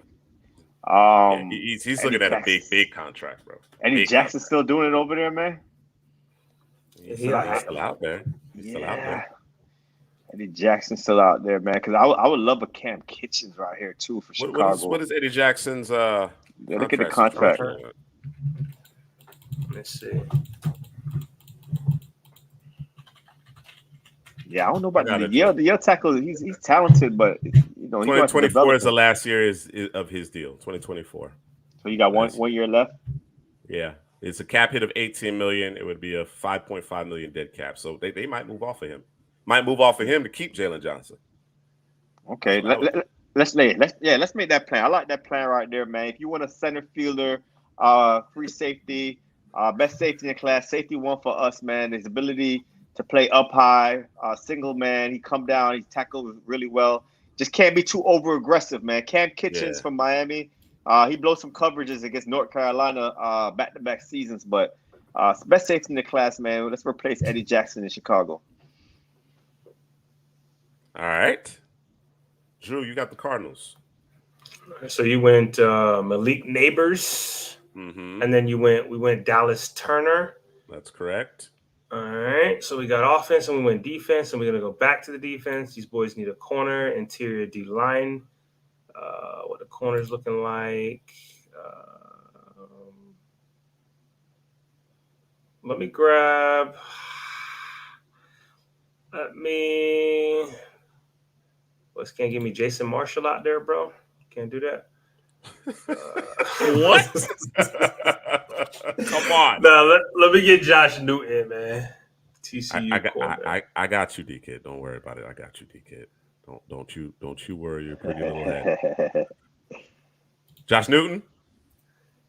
He's looking at a big contract, bro. Eddie Jackson's still doing it over there, man. He's still out there. He's still out there. Eddie Jackson's still out there, man. Because I would love a Cam Kitchens right here too for Chicago. What is Eddie Jackson's Yeah, look at the contract? contract. Let's see. Yeah, I don't know about the Yale tackle. He's talented, but you know, 2024 is the last year of his deal. 2024. So you got one year left. Yeah, it's a cap hit of 18 million. It would be a 5.5 million dead cap. So they might move off of him. Might move off of him to keep Jalen Johnson. Okay, let's make that plan. I like that plan right there, man. If you want a center fielder, free safety, best safety in class, safety one for us, man. His ability to play up high, single man. He come down, he tackles really well. Just can't be too over aggressive, man. Cam Kitchens from Miami. He blows some coverages against North Carolina back-to-back seasons, but best safety in the class, man. Let's replace Eddie Jackson in Chicago. All right. Drew, you got the Cardinals. So you went Malik Neighbors, and then we went Dallas Turner. That's correct. All right. So we got offense, and we went defense, and we're gonna go back to the defense. These boys need a corner, interior D line. What the corner's looking like. Let me grab. Can't give me Jason Marshall out there, bro. Can't do that. What? Come on. No, let me get Josh Newton, man. TCU. I got you, D-Kid. Don't worry about it. I got you, D-Kid. Don't you worry your pretty little head. Josh Newton?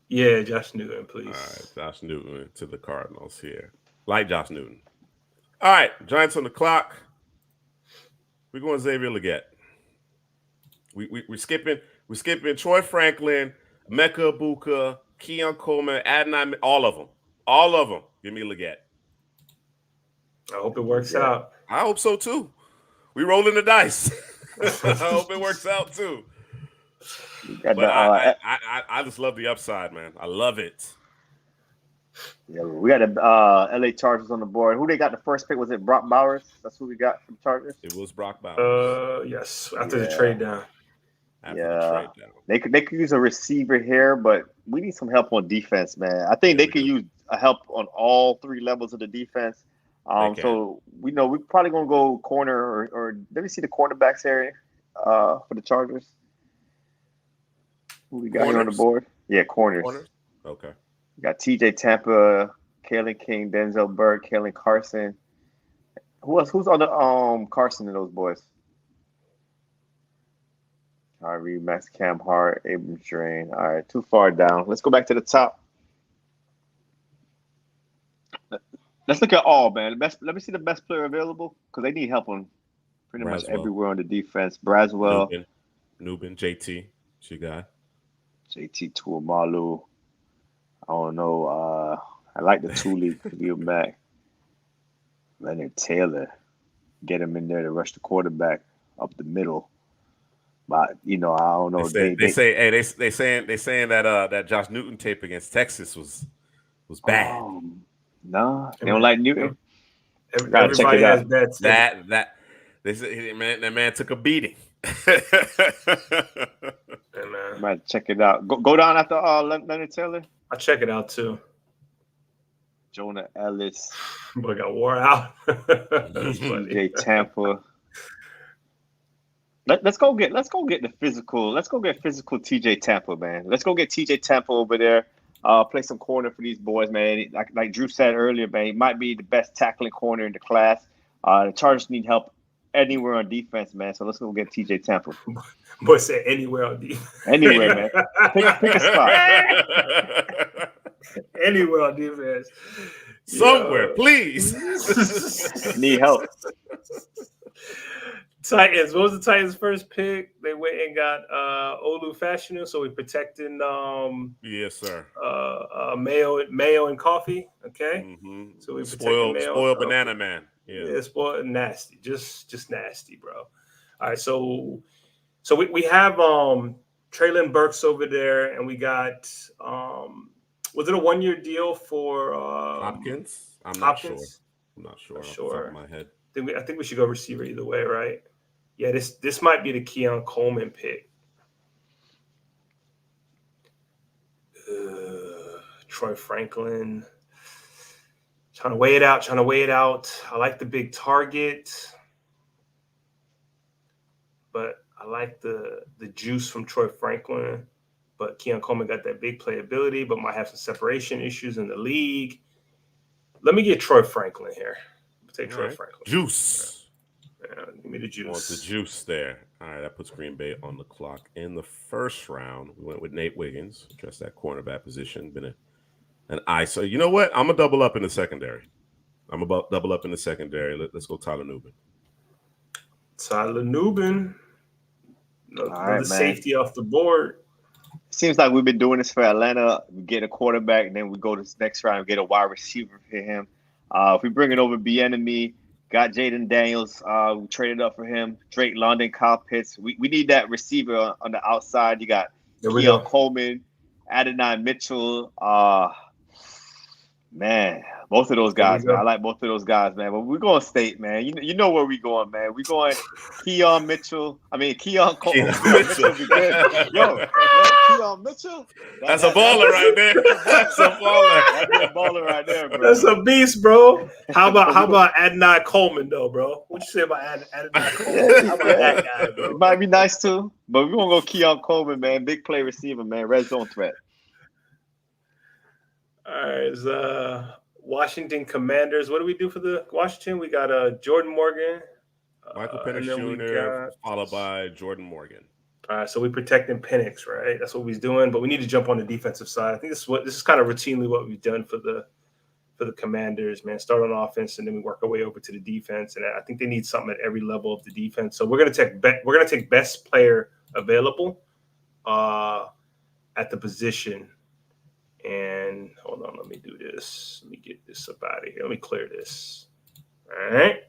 Yeah, Josh Newton, please. All right, Josh Newton to the Cardinals here. Like Josh Newton. All right, Giants on the clock. We're going Xavier Legette. We're skipping Troy Franklin, Emeka Ibuka, Keon Coleman, Adnan, all of them. Give me Legette. I hope it works out. I hope so too. We rolling the dice. I hope it works out too. But I just love the upside, man. I love it. Yeah, we got the LA Chargers on the board. Who they got the first pick? Was it Brock Bowers? That's who we got from Chargers. It was Brock Bowers. Yes. After the trade down. They could use a receiver here, but we need some help on defense, man. I think they could use a help on all three levels of the defense. So we know we're probably gonna go corner or let me see the cornerbacks area for the Chargers. Who we got here on the board? Yeah, corners. Okay. We got TJ Tampa, Kalen King, Denzel Burke, Kalen Carson. Who else? Who's on the Carson and those boys? Harvey, Max Cam Hart, Abram Drain. All right, too far down. Let's go back to the top. Let's look at all, man. Let me see the best player available because they need help on pretty much everywhere on the defense. Braswell, Nubin, JT, she got JT Tuamalu. I don't know. I like the Thule Khalil Mack. Leonard Taylor. Get him in there to rush the quarterback up the middle. But I don't know. They saying that Josh Newton tape against Texas was bad. No, they don't like Newton. Everybody has bets. That they said that man took a beating. Might check it out. Go down after Leonard Taylor. I'll check it out too. Jonah Ellis. Boy got wore out. Jay Tampa. Let's go get the physical. Let's go get physical TJ Tampa, man. Let's go get TJ Tampa over there. Play some corner for these boys, man. Like Drew said earlier, man, he might be the best tackling corner in the class. The Chargers need help anywhere on defense, man. So let's go get TJ Tampa. Boy said anywhere on defense. Anywhere, man. Pick a spot. Anywhere on defense. Somewhere, please. Need help. Titans. What was the Titans' first pick? They went and got Olu Fashanu, so we're protecting yes, sir. Mayo and coffee. Okay. Mm-hmm. So we spoiled banana man. Yeah, spoiled nasty. Just nasty, bro. All right, so we have Traylon Burks over there, and we got was it a 1-year deal for Hopkins? I'm Hopkins? not sure. Off the top Sure. of my head. I think we should go receiver either way, right? Yeah, this might be the Keon Coleman pick. Troy Franklin. Trying to weigh it out. I like the big target, but I like the juice from Troy Franklin. But Keon Coleman got that big playability, but might have some separation issues in the league. Let me get Troy Franklin here. Take Troy Franklin. Juice. Yeah, give me the juice. Want the juice there. All right, that puts Green Bay on the clock. In the first round, we went with Nate Wiggins, addressed that cornerback position. Been an ISO. You know what? I'm going to double up in the secondary. Let's go Tyler Nubin. Tyler Nubin. The safety off the board. Seems like we've been doing this for Atlanta. We get a quarterback, and then we go to this next round and get a wide receiver for him. If we bring it over Bieniemy, got Jaden Daniels. We traded up for him. Drake London, Kyle Pitts. We need that receiver on the outside. You got Keon Coleman, Adonai Mitchell. Man, both of those guys, man. I like both of those guys, man. But we're going state, man. You know where we going, man. We going Keon Coleman. Keon Mitchell be good. Yo, Keon Mitchell. That's a baller right there. That's a baller. That's a baller right there, bro. That's a beast, bro. How about Adonai Coleman, though, bro? What you say about Adonai Coleman? How about that guy, bro? It might be nice, too. But we're going to go Keon Coleman, man. Big play receiver, man. Red zone threat. All right, Washington Commanders. What do we do for the Washington? We got Jordan Morgan, Michael Penix Jr. followed by Jordan Morgan. All right, so we protecting Penix, right? That's what we're doing. But we need to jump on the defensive side. I think this is kind of routinely what we've done for the Commanders, man. Start on offense and then we work our way over to the defense. And I think they need something at every level of the defense. So we're gonna take best player available at the position. And hold on, let me do this. Let me get this up out of here. Let me clear this. All right.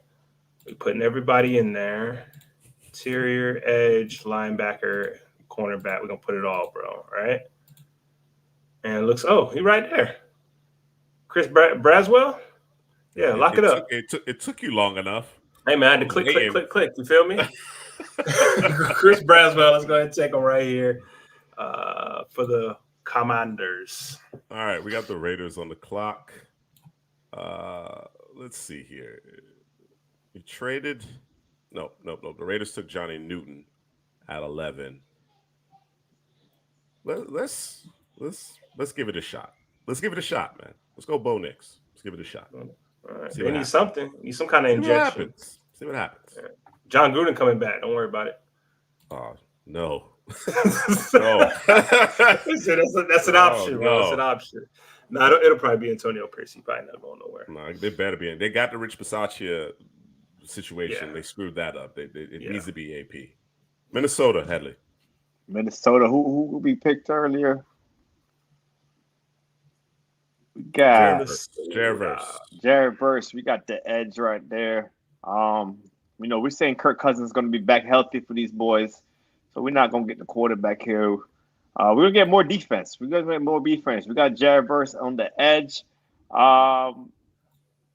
We're putting everybody in there. Interior, edge, linebacker, cornerback. We're going to put it all, bro. All right. And it looks, he's right there. Chris Braswell? Yeah, lock it up. It took you long enough. Hey, man, I had to click. You feel me? Chris Braswell, let's go ahead and take him right here for the Commanders. All right, we got the Raiders on the clock. Let's see here. We traded. No. The Raiders took Johnny Newton at 11. Let's give it a shot. Let's give it a shot, man. Let's go Bo Nix. Let's give it a shot. All right, they need something. Need some kind of injection. See what happens. Right. John Gruden coming back. Don't worry about it. Oh no. No. That's an option, bro. That's an option. No, it'll probably be Antonio Pierce. He probably not going nowhere. No, they better be in. They got the Rich Bisaccia situation. Yeah. They screwed that up. It needs to be AP. Minnesota, Headley. Minnesota. Who we picked earlier? We got Jared Verse. We got the edge right there. We're saying Kirk Cousins is going to be back healthy for these boys. So we're not going to get the quarterback here. We're going to get more defense. We're going to get more defense. We got Jared Verse on the edge.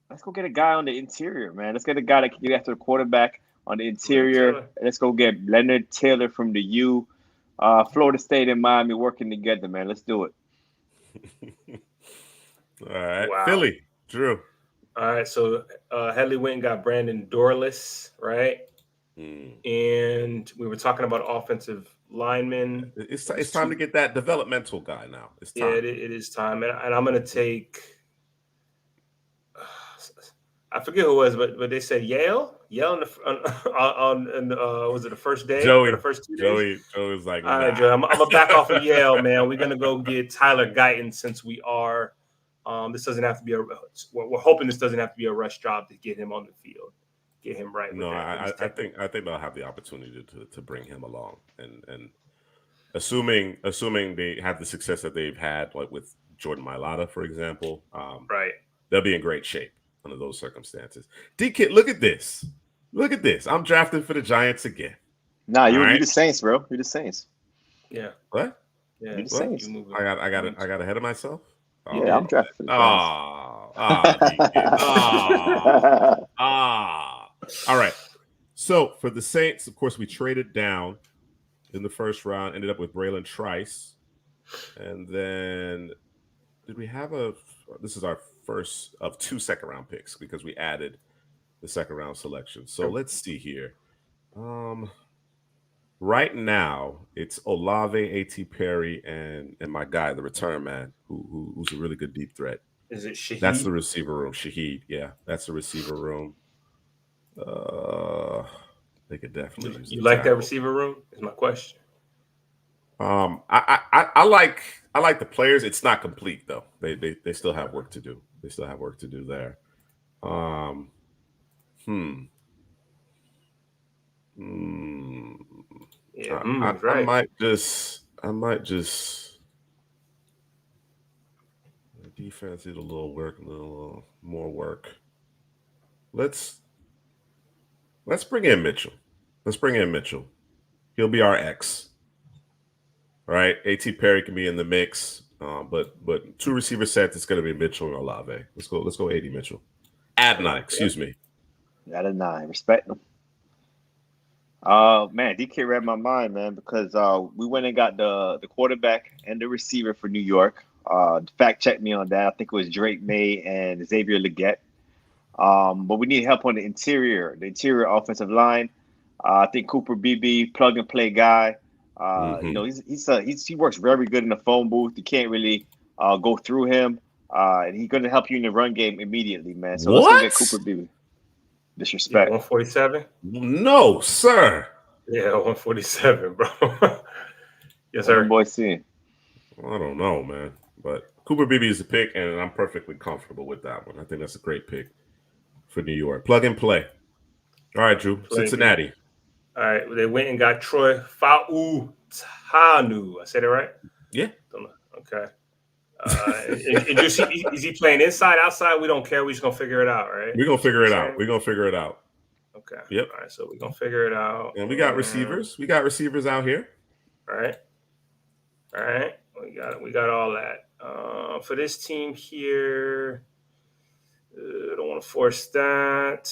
Let's go get a guy on the interior, man. Let's get a guy that can get after the quarterback on the interior. Let's go get Leonard Taylor from the U. Florida State and Miami working together, man. Let's do it. All right. Wow. Philly, Drew. All right. So Headley went and got Brandon Dorless, right? And we were talking about offensive linemen. It's time to get that developmental guy now. It's time. Yeah, it is time. And I'm going to take I forget who it was, but they said Yale on was it the first day? Joey, or the first 2 days? Joey was like, all right, Joey, I'm gonna back off of Yale, man. We're gonna go get Tyler Guyton since we are. This doesn't have to be we're hoping this doesn't have to be a rush job to get him on the field, get him right. No, I think they'll have the opportunity to bring him along, and assuming they have the success that they've had, like with Jordan Mailata, for example, right, they'll be in great shape under those circumstances. D-Kid, look at this. Look at this. I'm drafting for the Giants again. Nah, you're the Saints, bro. You're the Saints. Yeah. What? Yeah, you're the Saints. I got ahead of myself. Oh, yeah, I'm drafting for the All right. So for the Saints, of course, we traded down in the first round, ended up with Braylon Trice. And then did we have this is our first of 2 second-round picks because we added the second-round selection. So let's see here. Right now, it's Olave, A.T. Perry, and my guy, the return man, who's a really good deep threat. Is it Shaheed? That's the receiver room. Shaheed, yeah, that's the receiver room. They could definitely use. You like that receiver room? Is my question. I like the players. It's not complete though. They still have work to do. They still have work to do there. Yeah, I might just the defense did a little more work. Let's bring in Mitchell. He'll be our X. All right. A.T. Perry can be in the mix. But 2 receiver sets, it's gonna be Mitchell and Olave. Let's go 80 Mitchell. Adnan, excuse me. Adnan, respect him. Man, DK read my mind, man, because we went and got the quarterback and the receiver for New York. Fact check me on that. I think it was Drake May and Xavier Legette. But we need help on the interior offensive line. I think Cooper Beebe, plug and play guy. You know, he works very good in the phone booth. You can't really go through him, and he's going to help you in the run game immediately, man. So let's go get Cooper Beebe. Disrespect. 147? No, sir. Yeah, 147, bro. Yes, sir. Boy, see. I don't know, man, but Cooper Beebe is a pick, and I'm perfectly comfortable with that one. I think that's a great pick for New York. Plug and play. All right, Drew. Cincinnati. All right, they went and got Troy Fautanu. I said it right? Yeah. Okay. Is he playing inside, outside? We don't care. We're just gonna figure it out, right? We're gonna figure it out. Okay. Yep. All right. So we're gonna figure it out. And we got receivers. We got receivers out here. All right. We got all that. For this team here, I don't want to force that.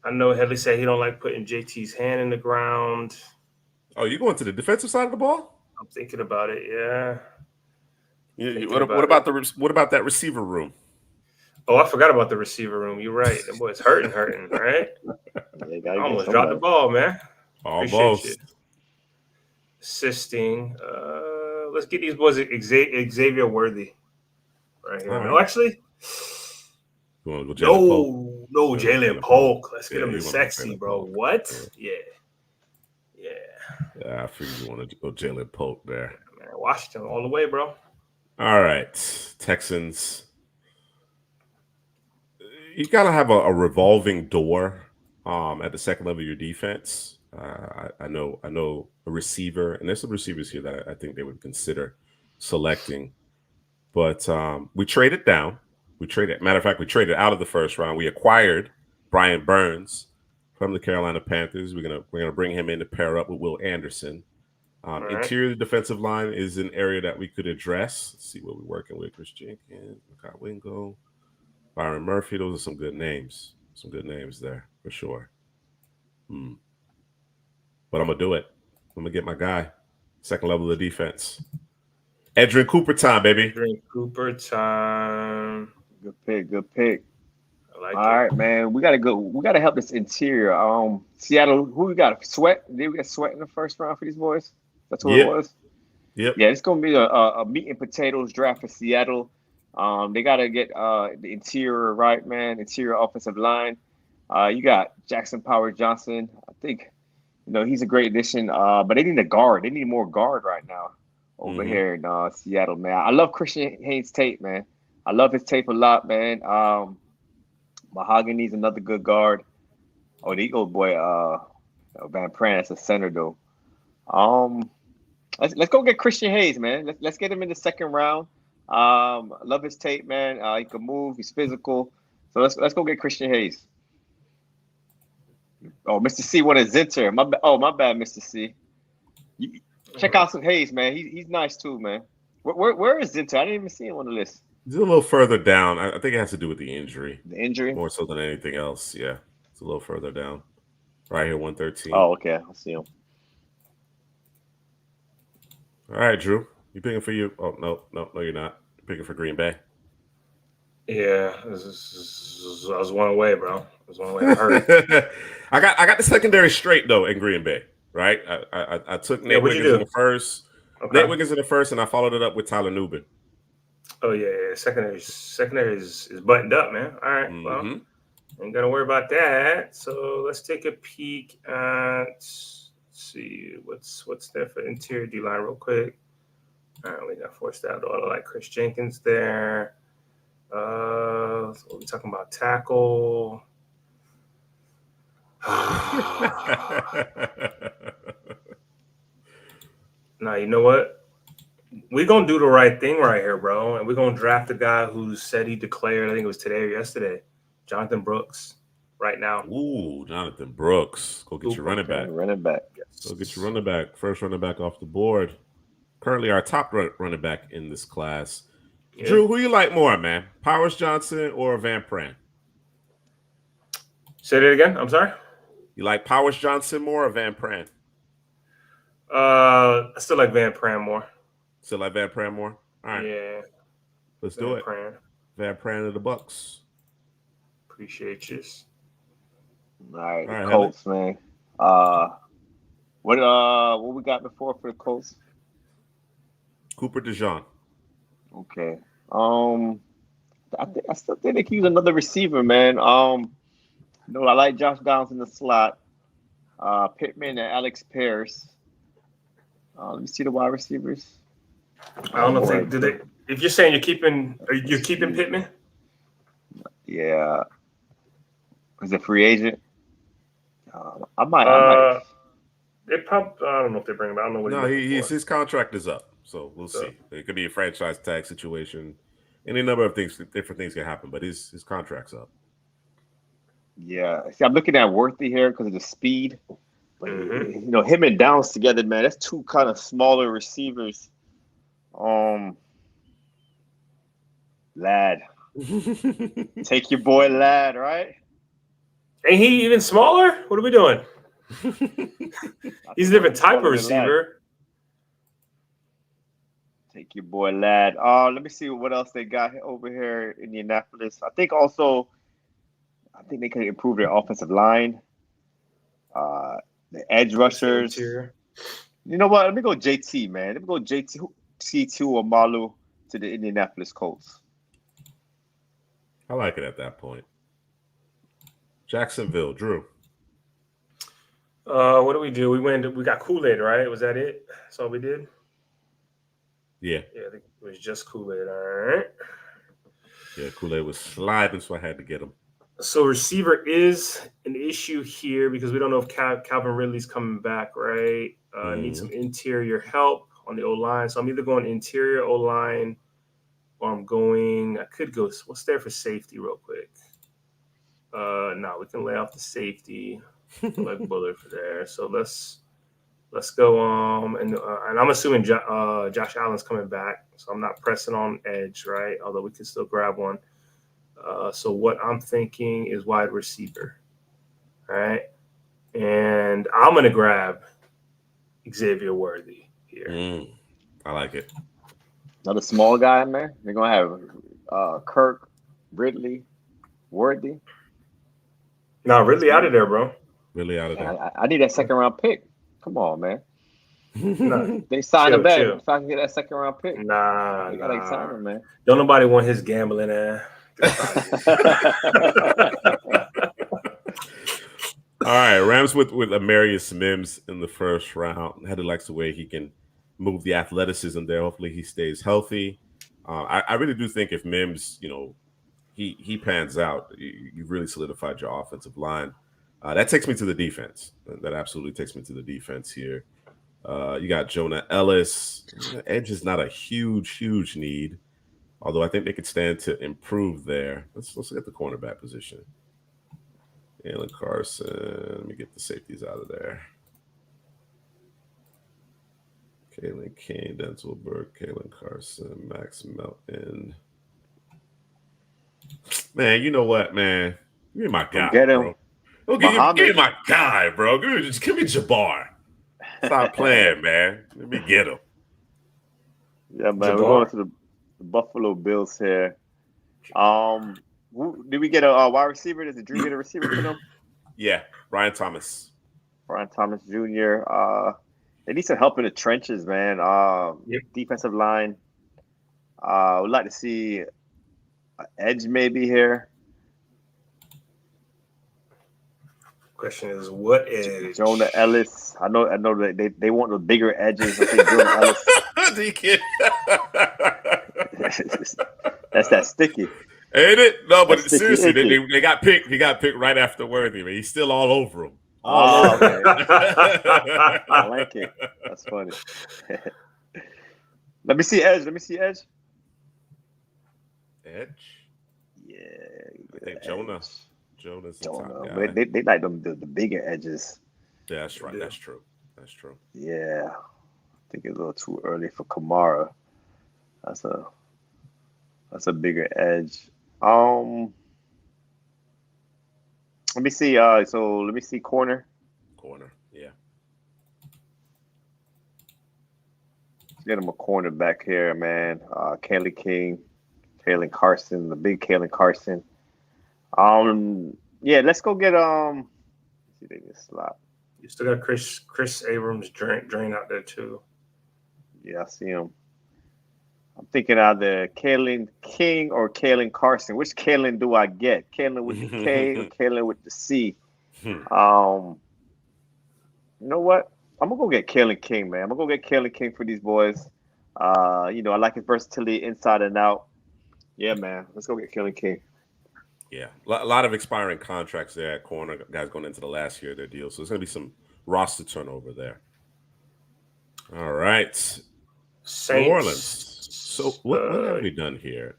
I know Headley said he don't like putting JT's hand in the ground. Oh, you going to the defensive side of the ball? I'm thinking about it. Yeah. What about that receiver room? Oh, I forgot about the receiver room. You're right. That boy's hurting, right? I almost dropped the ball, man. Almost. Appreciate you. Assisting. Let's get these boys Xavier Worthy right here. Right. No, actually. No, Jalen Polk. Let's get him to sexy, bro. What? Yeah. I figured you wanted to go Jalen Polk there. Man, Washington all the way, bro. All right. Texans. You got to have a revolving door at the second level of your defense. I know a receiver, and there's some receivers here that I think they would consider selecting. But we traded down. Matter of fact, we traded out of the first round. We acquired Brian Burns from the Carolina Panthers. We're gonna bring him in to pair up with Will Anderson. Right. Interior defensive line is an area that we could address. Let's see what we're working with. Chris Jenkins, Makai Wingo, Byron Murphy. Those are some good names. Some good names there for sure. But I'm gonna do it. I'm gonna get my guy. Second level of the defense. Edrin Cooper time, baby. Edrin Cooper time. Good pick. I like All right, man. We gotta help this interior. Seattle, who we got? Sweat? Did we get Sweat in the first round for these boys? That's what it was? Yep. Yeah, it's gonna be a meat and potatoes draft for Seattle. They gotta get the interior right, man. Interior offensive line. You got Jackson Power Johnson. I think he's a great addition. But they need a guard. They need more guard right now over here in Seattle, man. I love Christian Haynes Tate, man. I love his tape a lot, man. Mahogany's another good guard. Oh, the Eagle boy, Van Pran, that's a center though. Let's go get Christian Hayes, man. Let's get him in the second round. Love his tape, man. He can move. He's physical. So let's go get Christian Hayes. Oh, Mr. C wanted Zinter. My bad, Mr. C. Check out some Hayes, man. He's nice too, man. Where is Zinter? I didn't even see him on the list. He's a little further down. I think it has to do with the injury The injury? more so than anything else. Yeah, it's a little further down. Right here, 113. Oh, okay. I see him. All right, Drew. You picking for you? Oh no, you're not. You're picking for Green Bay. Yeah, I was one away, bro. I was one away. I heard it. I got the secondary straight though in Green Bay. Right. I took Yeah, Nate what'd you Wiggins in the do? first. Nate Okay. Wiggins in the first, and I followed it up with Tyler Nubin. Oh yeah. Secondary is buttoned up, man. All right. Well, Mm-hmm. ain't gotta worry about that. So let's take a peek at. Let's see what's there for interior D line real quick. All right, we got forced out auto like Chris Jenkins there. What we talking about? Tackle. Now you know what? We're gonna do the right thing right here, bro. And we're gonna draft a guy who said he declared, I think it was today or yesterday, Jonathan Brooks, right now. Ooh, Jonathan Brooks. Go get your running Okay, back. running back. Go get your running back. First running back off the board. Currently our top running back in this class. Yeah. Drew, who you like more, man? Powers Johnson or Van Pran? Say that again. I'm sorry. You like Powers Johnson more or Van Pran? I still like Van Pran more. Still like Van Pran more? All right. Yeah. Let's Van do it. Pran. Van Pran of the Bucks. Appreciate you. All right, All the right, Colts, man. What we got before for the Colts? Cooper DeJean. Okay. I still think they can use another receiver, man. No, I like Josh Downs in the slot. Pittman and Alex Pierce. Let me see the wide receivers. I don't know if they. If you're saying you're keeping Pittman. Yeah. Is a free agent? I might. They probably. I don't know if they bring him. I don't know what No, he's his contract is up, so we'll see. It could be a franchise tag situation. Any number of things, different things can happen, but his contract's up. Yeah. See, I'm looking at Worthy here because of the speed. But Mm-hmm. him and Downs together, man. That's two kind of smaller receivers. Lad, take your boy Lad, right? Ain't he even smaller? What are we doing? He's a different type of receiver. Take your boy Lad. Let me see what else they got over here in Indianapolis. I think they could improve their offensive line. The edge rushers. You know what? Let me go JT, man. Let me go JT2 or Malu to the Indianapolis Colts. I like it at that point. Jacksonville, Drew. What do? We got Kool-Aid, right? Was that it? That's all we did? Yeah. Yeah, I think it was just Kool-Aid. All right. Yeah, Kool-Aid was sliding, so I had to get him. So receiver is an issue here because we don't know if Calvin Ridley's coming back, right? Need some interior help on the O-line. So I'm either going interior O-line or I could go, what's there for safety real quick? No, we can lay off the safety. Like Bullard for there. So let's go and I'm assuming Josh Allen's coming back. So I'm not pressing on edge, right? Although we can still grab one. So what I'm thinking is wide receiver, right? And I'm going to grab Xavier Worthy here. I like it. Another small guy in there. They're going to have Kirk, Ridley, Worthy. No, Ridley out of there, bro. Really out of there. I need that second round pick. Come on, man. Nah, they signed him back. Chill. If I can get that second round pick. Nah. They gotta sign him, man. Don't nobody want his gambling ass. All right, Rams with Amarius Mims in the first round. Headley likes the way he can move the athleticism there. Hopefully, he stays healthy. I really do think if Mims, he pans out, you really solidified your offensive line. That takes me to the defense. That absolutely takes me to the defense here. You got Jonah Ellis. Edge is not a huge need, although I think they could stand to improve there. Let's look at the cornerback position. Jalen Carson. Let me get the safeties out of there. Kalen King, Denzel Burke, Kalen Carson, Max Melton. Man, you know what, man? Give me my Go guy, get him. bro. Don't give me Muhammad. my guy, bro. Give me Jabbar. Stop playing, man. Let me get him. Yeah, man. We're going Jabbar. to the Buffalo Bills here. Did we get a wide receiver? Did Drew get a receiver for them? Yeah, Brian Thomas. Brian Thomas Jr. They need some help in the trenches, man. Yep. Defensive line. Would like to see an edge maybe here. Question is, what edge? Jonah Ellis. I know that they want the bigger edges. I think Jonah Ellis. That's that sticky. Ain't it? No, but That's sticky seriously, icky. they got picked. He got picked right after Worthy, man. He's still all over him. Oh, All over. okay. I like it. That's funny. Let me see Edge. Edge? Yeah. I think Jonah's the top guy. But they like them the bigger edges. Yeah, that's right. That's true. That's true. Yeah. I think it's a little too early for Kamara. That's a bigger edge. Let me see. Let me see corner. Yeah. Let's get him a corner back here, man. Kelly King, Kalen Carson, the big Kalen Carson. Yeah, let's go get let's see if they can slot. You still got Chris Abrams drain out there too. Yeah, I see him. I'm thinking either Kalen King or Kalen Carson. Which Kalen do I get? Kalen with the K or Kalen with the C? You know what? I'm gonna go get Kalen King, man. I'm gonna go get Kalen King for these boys. I like his versatility inside and out. Yeah, man. Let's go get Kalen King. Yeah, a lot of expiring contracts there at corner. Guys going into the last year of their deal, so there's going to be some roster turnover there. All right, Saints. New Orleans. So what have we done here?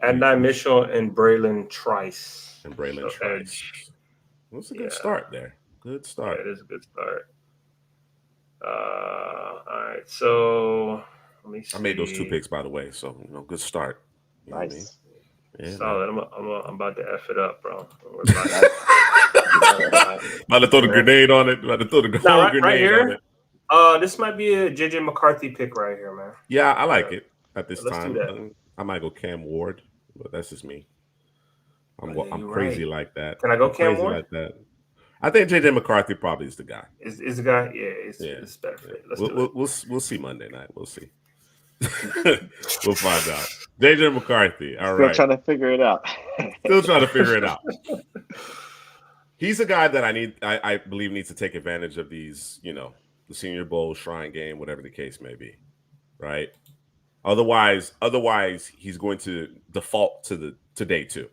Adnan Mitchell and Braylon Trice. Trice. That's a good start there. Good start. Yeah, it is a good start. All right, so let me see. I made those 2 picks, by the way, so good start. You know Nice. what I mean? Yeah, solid. I'm about to F it up, bro. About to throw the grenade on it. About to throw the grenade right here. on it. This might be a JJ McCarthy pick right here, man. Yeah, I like it at this Let's time. do that. I might go Cam Ward, but that's just me. I'm crazy like that. Can I go Cam Ward? Like that. I think JJ McCarthy probably is the guy. Is the guy? Yeah, it's better fit. Let's do it. We'll see Monday night. We'll see. We'll find out. JJ McCarthy. All right. Still trying to figure it out. He's a guy that I believe needs to take advantage of these, the Senior Bowl, Shrine Game, whatever the case may be, right? Otherwise, he's going to default to day 2,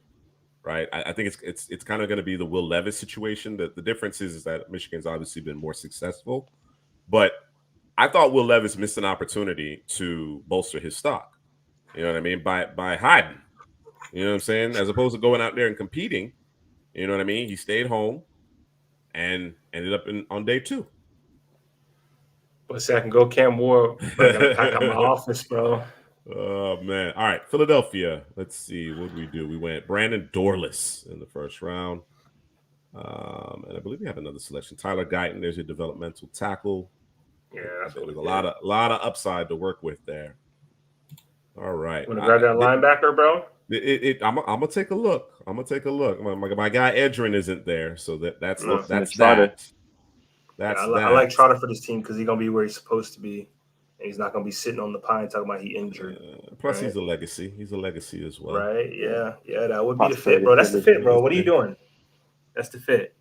right? I think it's kind of going to be the Will Levis situation. The difference is that Michigan's obviously been more successful, but I thought Will Levis missed an opportunity to bolster his stock. You know what I mean? By hiding. You know what I'm saying? As opposed to going out there and competing. You know what I mean? He stayed home and ended up on day 2. But say I can go Cam Ward. I gotta pack out my office, bro. Oh man! All right, Philadelphia. Let's see what we do. We went Brandon Dorless in the first round, and I believe we have another selection. Tyler Guyton. There's your developmental tackle. Yeah, that's what there's a lot of upside to work with there. All right, want to grab that linebacker, bro? I'm gonna take a look. My guy Edrin isn't there, so that's that. I like Trotter for this team because he's gonna be where he's supposed to be, and he's not gonna be sitting on the pine talking about he injured. Plus, he's a legacy. He's a legacy as well. Right? Yeah. That would be the fit, bro. That's the fit, bro. What are you doing? That's the fit.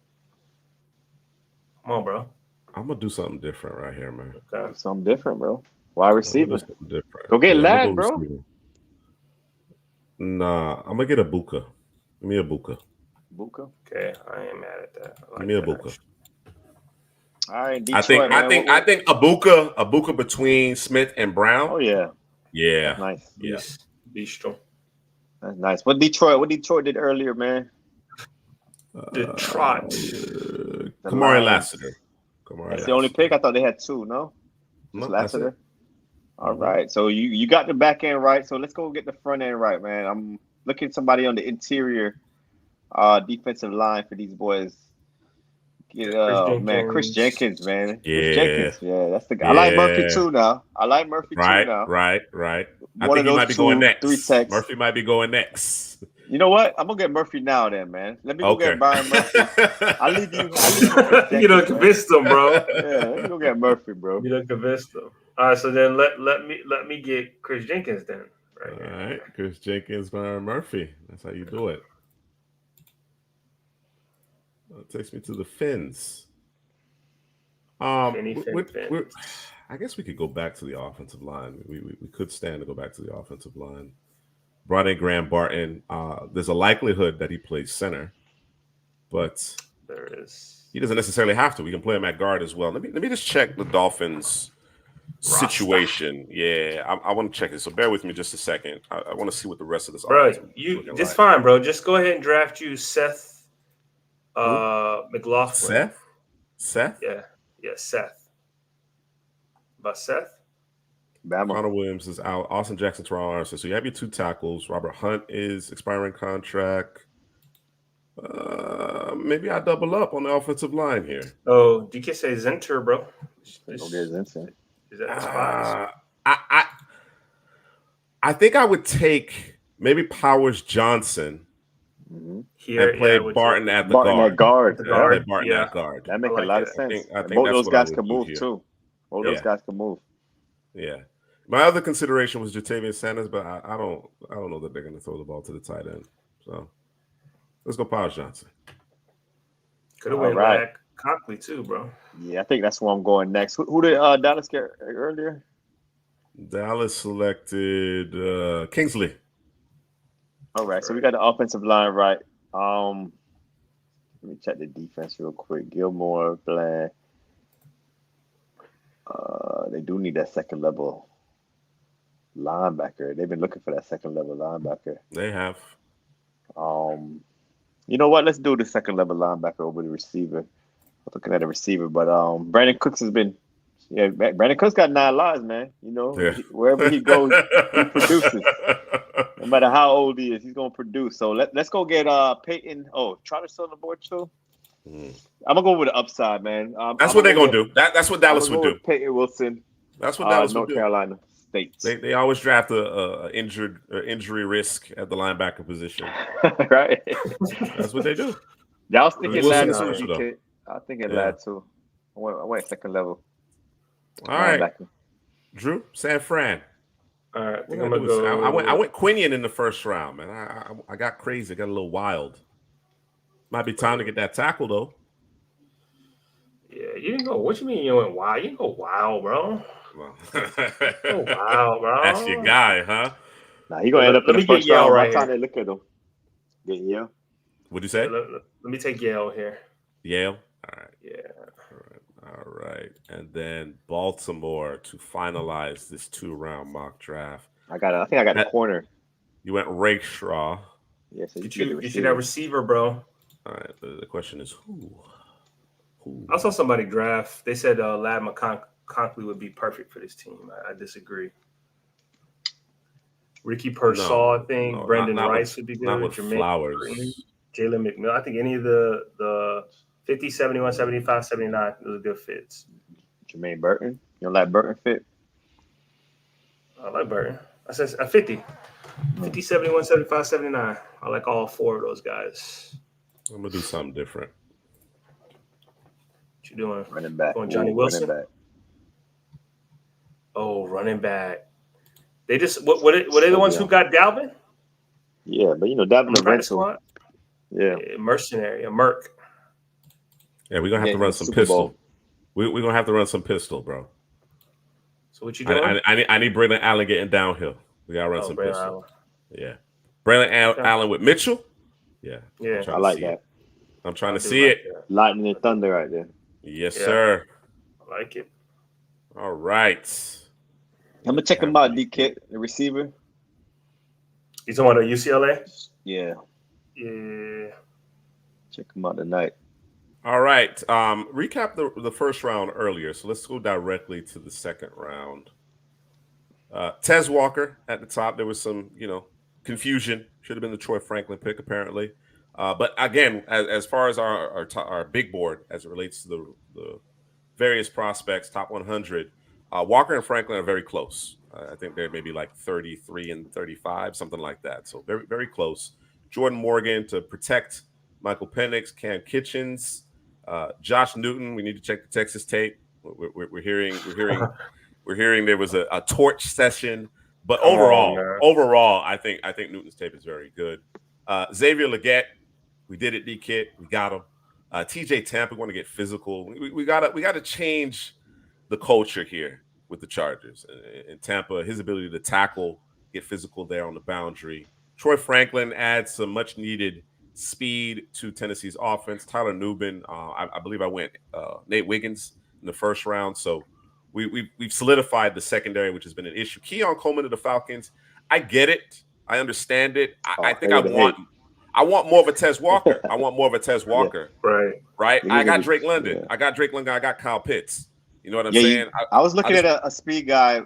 Come on, bro. I'm gonna do something different right here, man. Okay. Something different, bro. Wide receiver. Go get Lad, bro. Receiver. Nah, I'm gonna get a Buka. Give me a Buka. Okay, I ain't mad at that. Give me a Buka. All right, Detroit, I think a Buka between Smith and Brown. Oh yeah. Yeah. Nice. Yeah. Bistro. That's nice. What Detroit did earlier, man? Detroit. Kamari Lassiter. That's the only pick. I thought they had 2. No, Lassiter. All right. So you got the back end right. So let's go get the front end right, man. looking at somebody on the interior defensive line for these boys. Chris Jenkins, man. Yeah. Chris Jenkins, yeah, that's the guy. Yeah. I like Murphy too now. Right. I One think of he might those be going next. 3 techs. Murphy might be going next. You know what? I'm gonna get Murphy now, then, man. Let me go get Byron Murphy. I'll leave you. You done convinced him, bro. Yeah, let me go get Murphy, bro. You done convinced him. All right, so then let me get Chris Jenkins then. All right, Chris Jenkins, Byron Murphy. That's how you do it. That takes me to the Fins. Fins. I guess we could go back to the offensive line. We could stand to go back to the offensive line. Brought in Graham Barton. There's a likelihood that he plays center, but there is. He doesn't necessarily have to. We can play him at guard as well. Let me just check the Dolphins situation. Yeah, I want to check it. So bear with me just a second. I want to see what the rest of this. Bro, you just like. Fine, bro. Just go ahead and draft you Seth McLaughlin. Seth? Yeah, Seth. About Seth? Connor Williams is out. Austin Jackson, Terrell Armstead. So you have your 2 tackles. Robert Hunt is expiring contract. Maybe I double up on the offensive line here. Oh, you can say Zenter, bro. Zenter. Is that the spot? I think I would take maybe Powers Johnson here and play Barton at the guard. Barton at guard. That makes a lot of sense. I think both those guys can move too. Both those guys can move. Yeah. My other consideration was Jatavian Sanders, but I don't know that they're going to throw the ball to the tight end. So let's go Powers Johnson. Could have went back Conklin too, bro. Yeah, I think that's where I'm going next. Who did Dallas get earlier? Dallas selected Kingsley. All right, so we got the offensive line right. Let me check the defense real quick. Gilmore, Bland. They do need that second level linebacker. They've been looking for that second level linebacker. They have. You know what? Let's do the second level linebacker over the receiver. I'm looking at the receiver, but Brandon Cooks has been. Yeah, Brandon Cooks got 9 lives, man. You know, wherever he goes, he produces. No matter how old he is, he's gonna produce. So let's go get Peyton. Oh, Trotter's on the board too. I'm gonna go with the upside, man. That's what they're gonna do. That's what Dallas would do. Peyton Wilson. That's what Dallas would North do. Carolina State. They always draft a injury risk at the linebacker position. Right. That's what they do. Yeah, I was thinking lad too. I was thinking lad too. I went second level. All right, Drew, San Fran. All right, I went Quinion in the first round, man. I got crazy, got a little wild. Might be time to get that tackle though. Yeah, you didn't go. What you mean you went wild? You didn't go wild, bro. Well, wow, bro. That's your guy, huh? Nah, he gonna end up in the first round. Right, by the time they look at him. Get Yale. What'd you say? Let me take Yale here. Yale. All right. Yeah. All right. And then Baltimore to finalize this 2-round mock draft. I think I got the corner. You went Rakestraw. Yeah, so you should have receiver, bro. All right. The question is who? I saw somebody draft. They said Lad McConkley would be perfect for this team. I disagree. Ricky Pearsall, I think. Brendan Rice would be good. Not with Jermaine Flowers. Green, Jalen McMillan. I think any of the 50, 71, 75, 79, those are good fits. Jermaine Burton. You don't like Burton fit? I like Burton. I said a 50. 50, 71, 75, 79. I like all 4 of those guys. I'm going to do something different. What you doing? Running back. Going Johnny Wilson? Running back. Oh, running back. They just were they the ones who got Dalvin? Yeah, but Dalvin a rental. Yeah. Mercenary, a merc. Yeah, we're gonna have to run some pistol. We're gonna have to run some pistol, bro. So what you doing? I need Braylon Allen getting downhill. We gotta run some pistol. Allen. Yeah. Braylon Allen with Mitchell. Yeah. Yeah. I like that. I'm trying to see it. Lightning and thunder right there. Yes, sir. I like it. All right. I'm gonna check him out, DK, the receiver. He's on UCLA? Yeah. Yeah. Check him out tonight. All right. Recap the first round earlier. So let's go directly to the second round. Tez Walker at the top. There was some, confusion. Should have been the Troy Franklin pick, apparently. But again, as far as our big board as it relates to the various prospects, top 100, Walker and Franklin are very close. I think they're maybe like 33 and 35, something like that. So very, very close. Jordan Morgan to protect Michael Penix, Cam Kitchens, Josh Newton. We need to check the Texas tape. We're hearing there was a torch session, but Come on, man. overall, I think Newton's tape is very good. Xavier Legette, we did it, D Kit, we got him. TJ Tampa, we want to get physical. We gotta change the culture here with the Chargers and Tampa. His ability to tackle, get physical there on the boundary. Troy Franklin adds some much needed speed to Tennessee's offense. Tyler Nubin, I believe I went Nate Wiggins in the first round, so we've solidified the secondary, which has been an issue. Keon Coleman to the Falcons. I get it. I understand it. I think I want more of a Tez Walker. I want more of a Tez Walker. Yeah. Right. I got Drake London. Yeah. I got Kyle Pitts. You know what I'm saying? I was looking at a speed guy.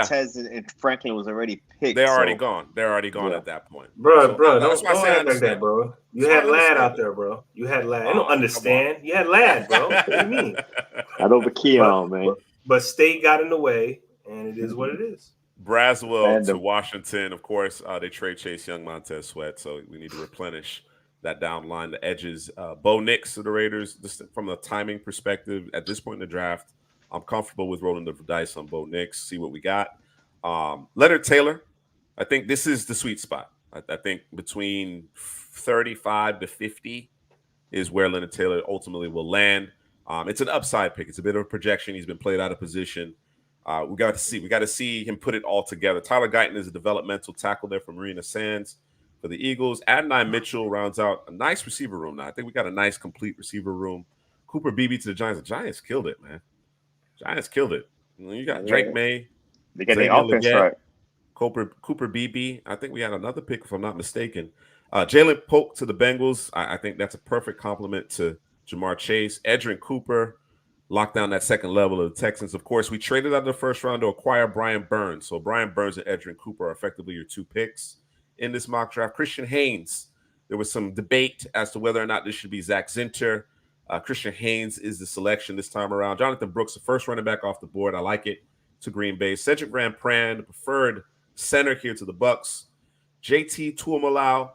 Tez and Franklin was already picked. They're already gone. They're already gone at that point. Bro, don't act like that, bro. You had Ladd out there, bro. You had Ladd. I don't understand. You had Ladd, bro. What do you mean? Not over Keon, man. But State got in the way, and it is what it is. Braswell to Washington. Of course, they trade Chase Young, Montez Sweat, so we need to replenish that down line, the edges. Bo Nix to the Raiders. Just from a timing perspective, at this point in the draft, I'm comfortable with rolling the dice on Bo Nix, see what we got. Leonard Taylor, I think this is the sweet spot. I think between 35 to 50 is where Leonard Taylor ultimately will land. It's an upside pick. It's a bit of a projection. He's been played out of position. We got to see him put it all together. Tyler Guyton is a developmental tackle there from Marina Sands for the Eagles. Adonai Mitchell rounds out a nice receiver room now. I think we got a nice complete receiver room. Cooper Beebe to the Giants. The Giants killed it, man. Giants killed it. You got Drake May. They got the offense right. Cooper Beebe. I think we had another pick, if I'm not mistaken. Jalen Polk to the Bengals. I think that's a perfect compliment to Jamar Chase. Edgerrin Cooper locked down that second level of the Texans. Of course, we traded out of the first round to acquire Brian Burns. So Brian Burns and Edgerrin Cooper are effectively your two picks in this mock draft. Christian Haynes. There was some debate as to whether or not this should be Zach Zinter. Christian Haynes is the selection this time around. Jonathan Brooks, the first running back off the board. I like it to Green Bay. Cedric Van Pran, the preferred center here to the Bucks. JT Tuimalau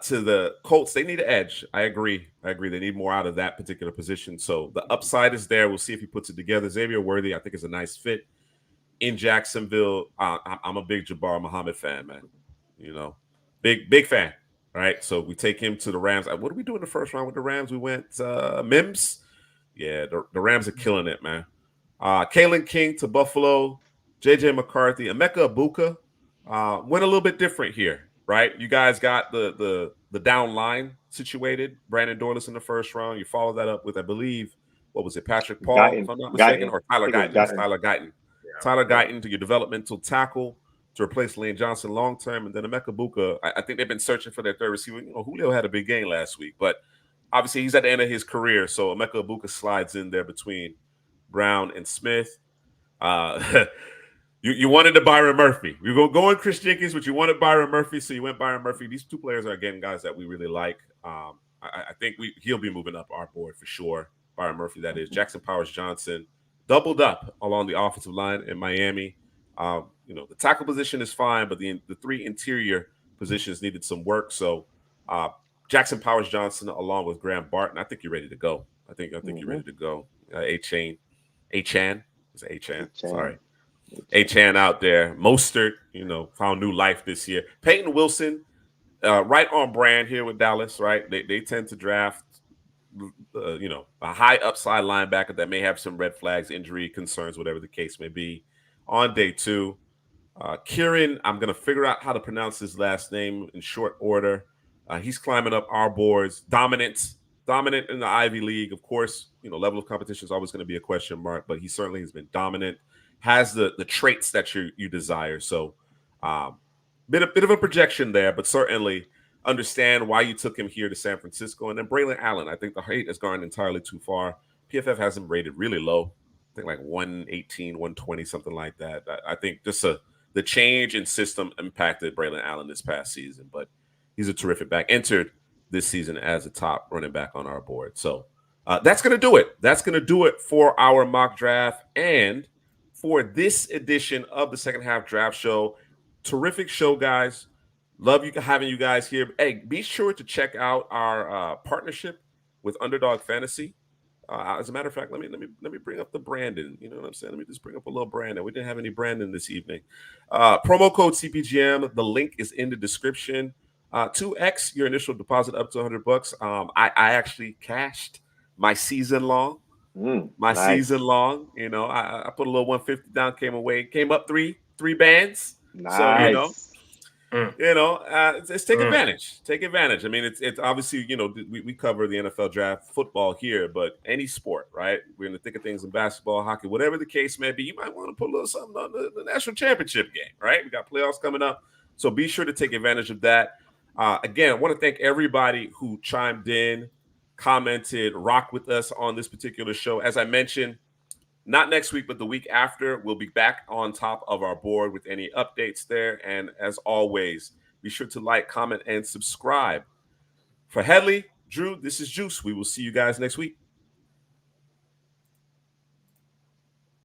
to the Colts. They need an edge. I agree. They need more out of that particular position. So the upside is there. We'll see if he puts it together. Xavier Worthy, I think, is a nice fit in Jacksonville. I'm a big Jabbar Muhammad fan, man. You know, big fan. All right, so we take him to the Rams. What did we do in the first round with the Rams? We went Mims. Yeah, the Rams are killing it, man. Kalen King to Buffalo. JJ McCarthy. Emeka Ibuka went a little bit different here, right? You guys got the down line situated. Brandon Dorlus in the first round. You followed that up with, I believe, what was it, Patrick Paul, if I'm not mistaken, or Tyler Guyton? Tyler Guyton. Yeah. Tyler Guyton to your developmental tackle to replace Lane Johnson long term, and then Emeka Ibuka. I think they've been searching for their third receiver. You know, Julio had a big game last week, but obviously he's at the end of his career, so Emeka Ibuka slides in there between Brown and Smith. You wanted to Byron Murphy. You were going Chris Jenkins, but you wanted Byron Murphy, so you went Byron Murphy. These two players are, again, guys that we really like. I think he'll be moving up our board for sure. Byron Murphy, that is. Jackson Powers Johnson doubled up along the offensive line in Miami. The tackle position is fine, but the three interior positions needed some work. So Jackson Powers Johnson, along with Graham Barton, I think you're ready to go. I think you're ready to go. Achan. Sorry. Achan out there. Mostert, found new life this year. Peyton Wilson, right on brand here with Dallas, right? They tend to draft, a high upside linebacker that may have some red flags, injury concerns, whatever the case may be. On day two, Kieran, I'm going to figure out how to pronounce his last name in short order. He's climbing up our boards. Dominant in the Ivy League. Of course, level of competition is always going to be a question mark, but he certainly has been dominant, has the traits that you desire. So bit of a projection there, but certainly understand why you took him here to San Francisco. And then Braylon Allen, I think the hate has gone entirely too far. PFF has him rated really low. I think like 118, 120, something like that. I think just a the change in system impacted Braylon Allen this past season, but he's a terrific back. Entered this season as a top running back on our board. So that's going to do it. That's going to do it for our mock draft and for this edition of the second half draft show. Terrific show, guys. Love you having you guys here. Hey, be sure to check out our partnership with Underdog Fantasy. As a matter of fact, let me bring up the Brandon. You know what I'm saying? Let me just bring up a little Brandon. We didn't have any Brandon this evening. Promo code CPGM. The link is in the description. 2x your initial deposit up to $100. I actually cashed my season long. Nice. Season long. You know, I put a little 150 down, came up three bands. Nice. So let's take advantage. Take advantage. I mean, it's obviously, we cover the NFL draft, football here, but any sport, right? We're in the thick of things in basketball, hockey, whatever the case may be. You might want to put a little something on the national championship game, right? We got playoffs coming up, so be sure to take advantage of that. Again, I want to thank everybody who chimed in, commented, rocked with us on this particular show. As I mentioned, not next week, but the week after, we'll be back on top of our board with any updates there. And as always, be sure to like, comment, and subscribe. For Headley, Drew, this is Juice. We will see you guys next week.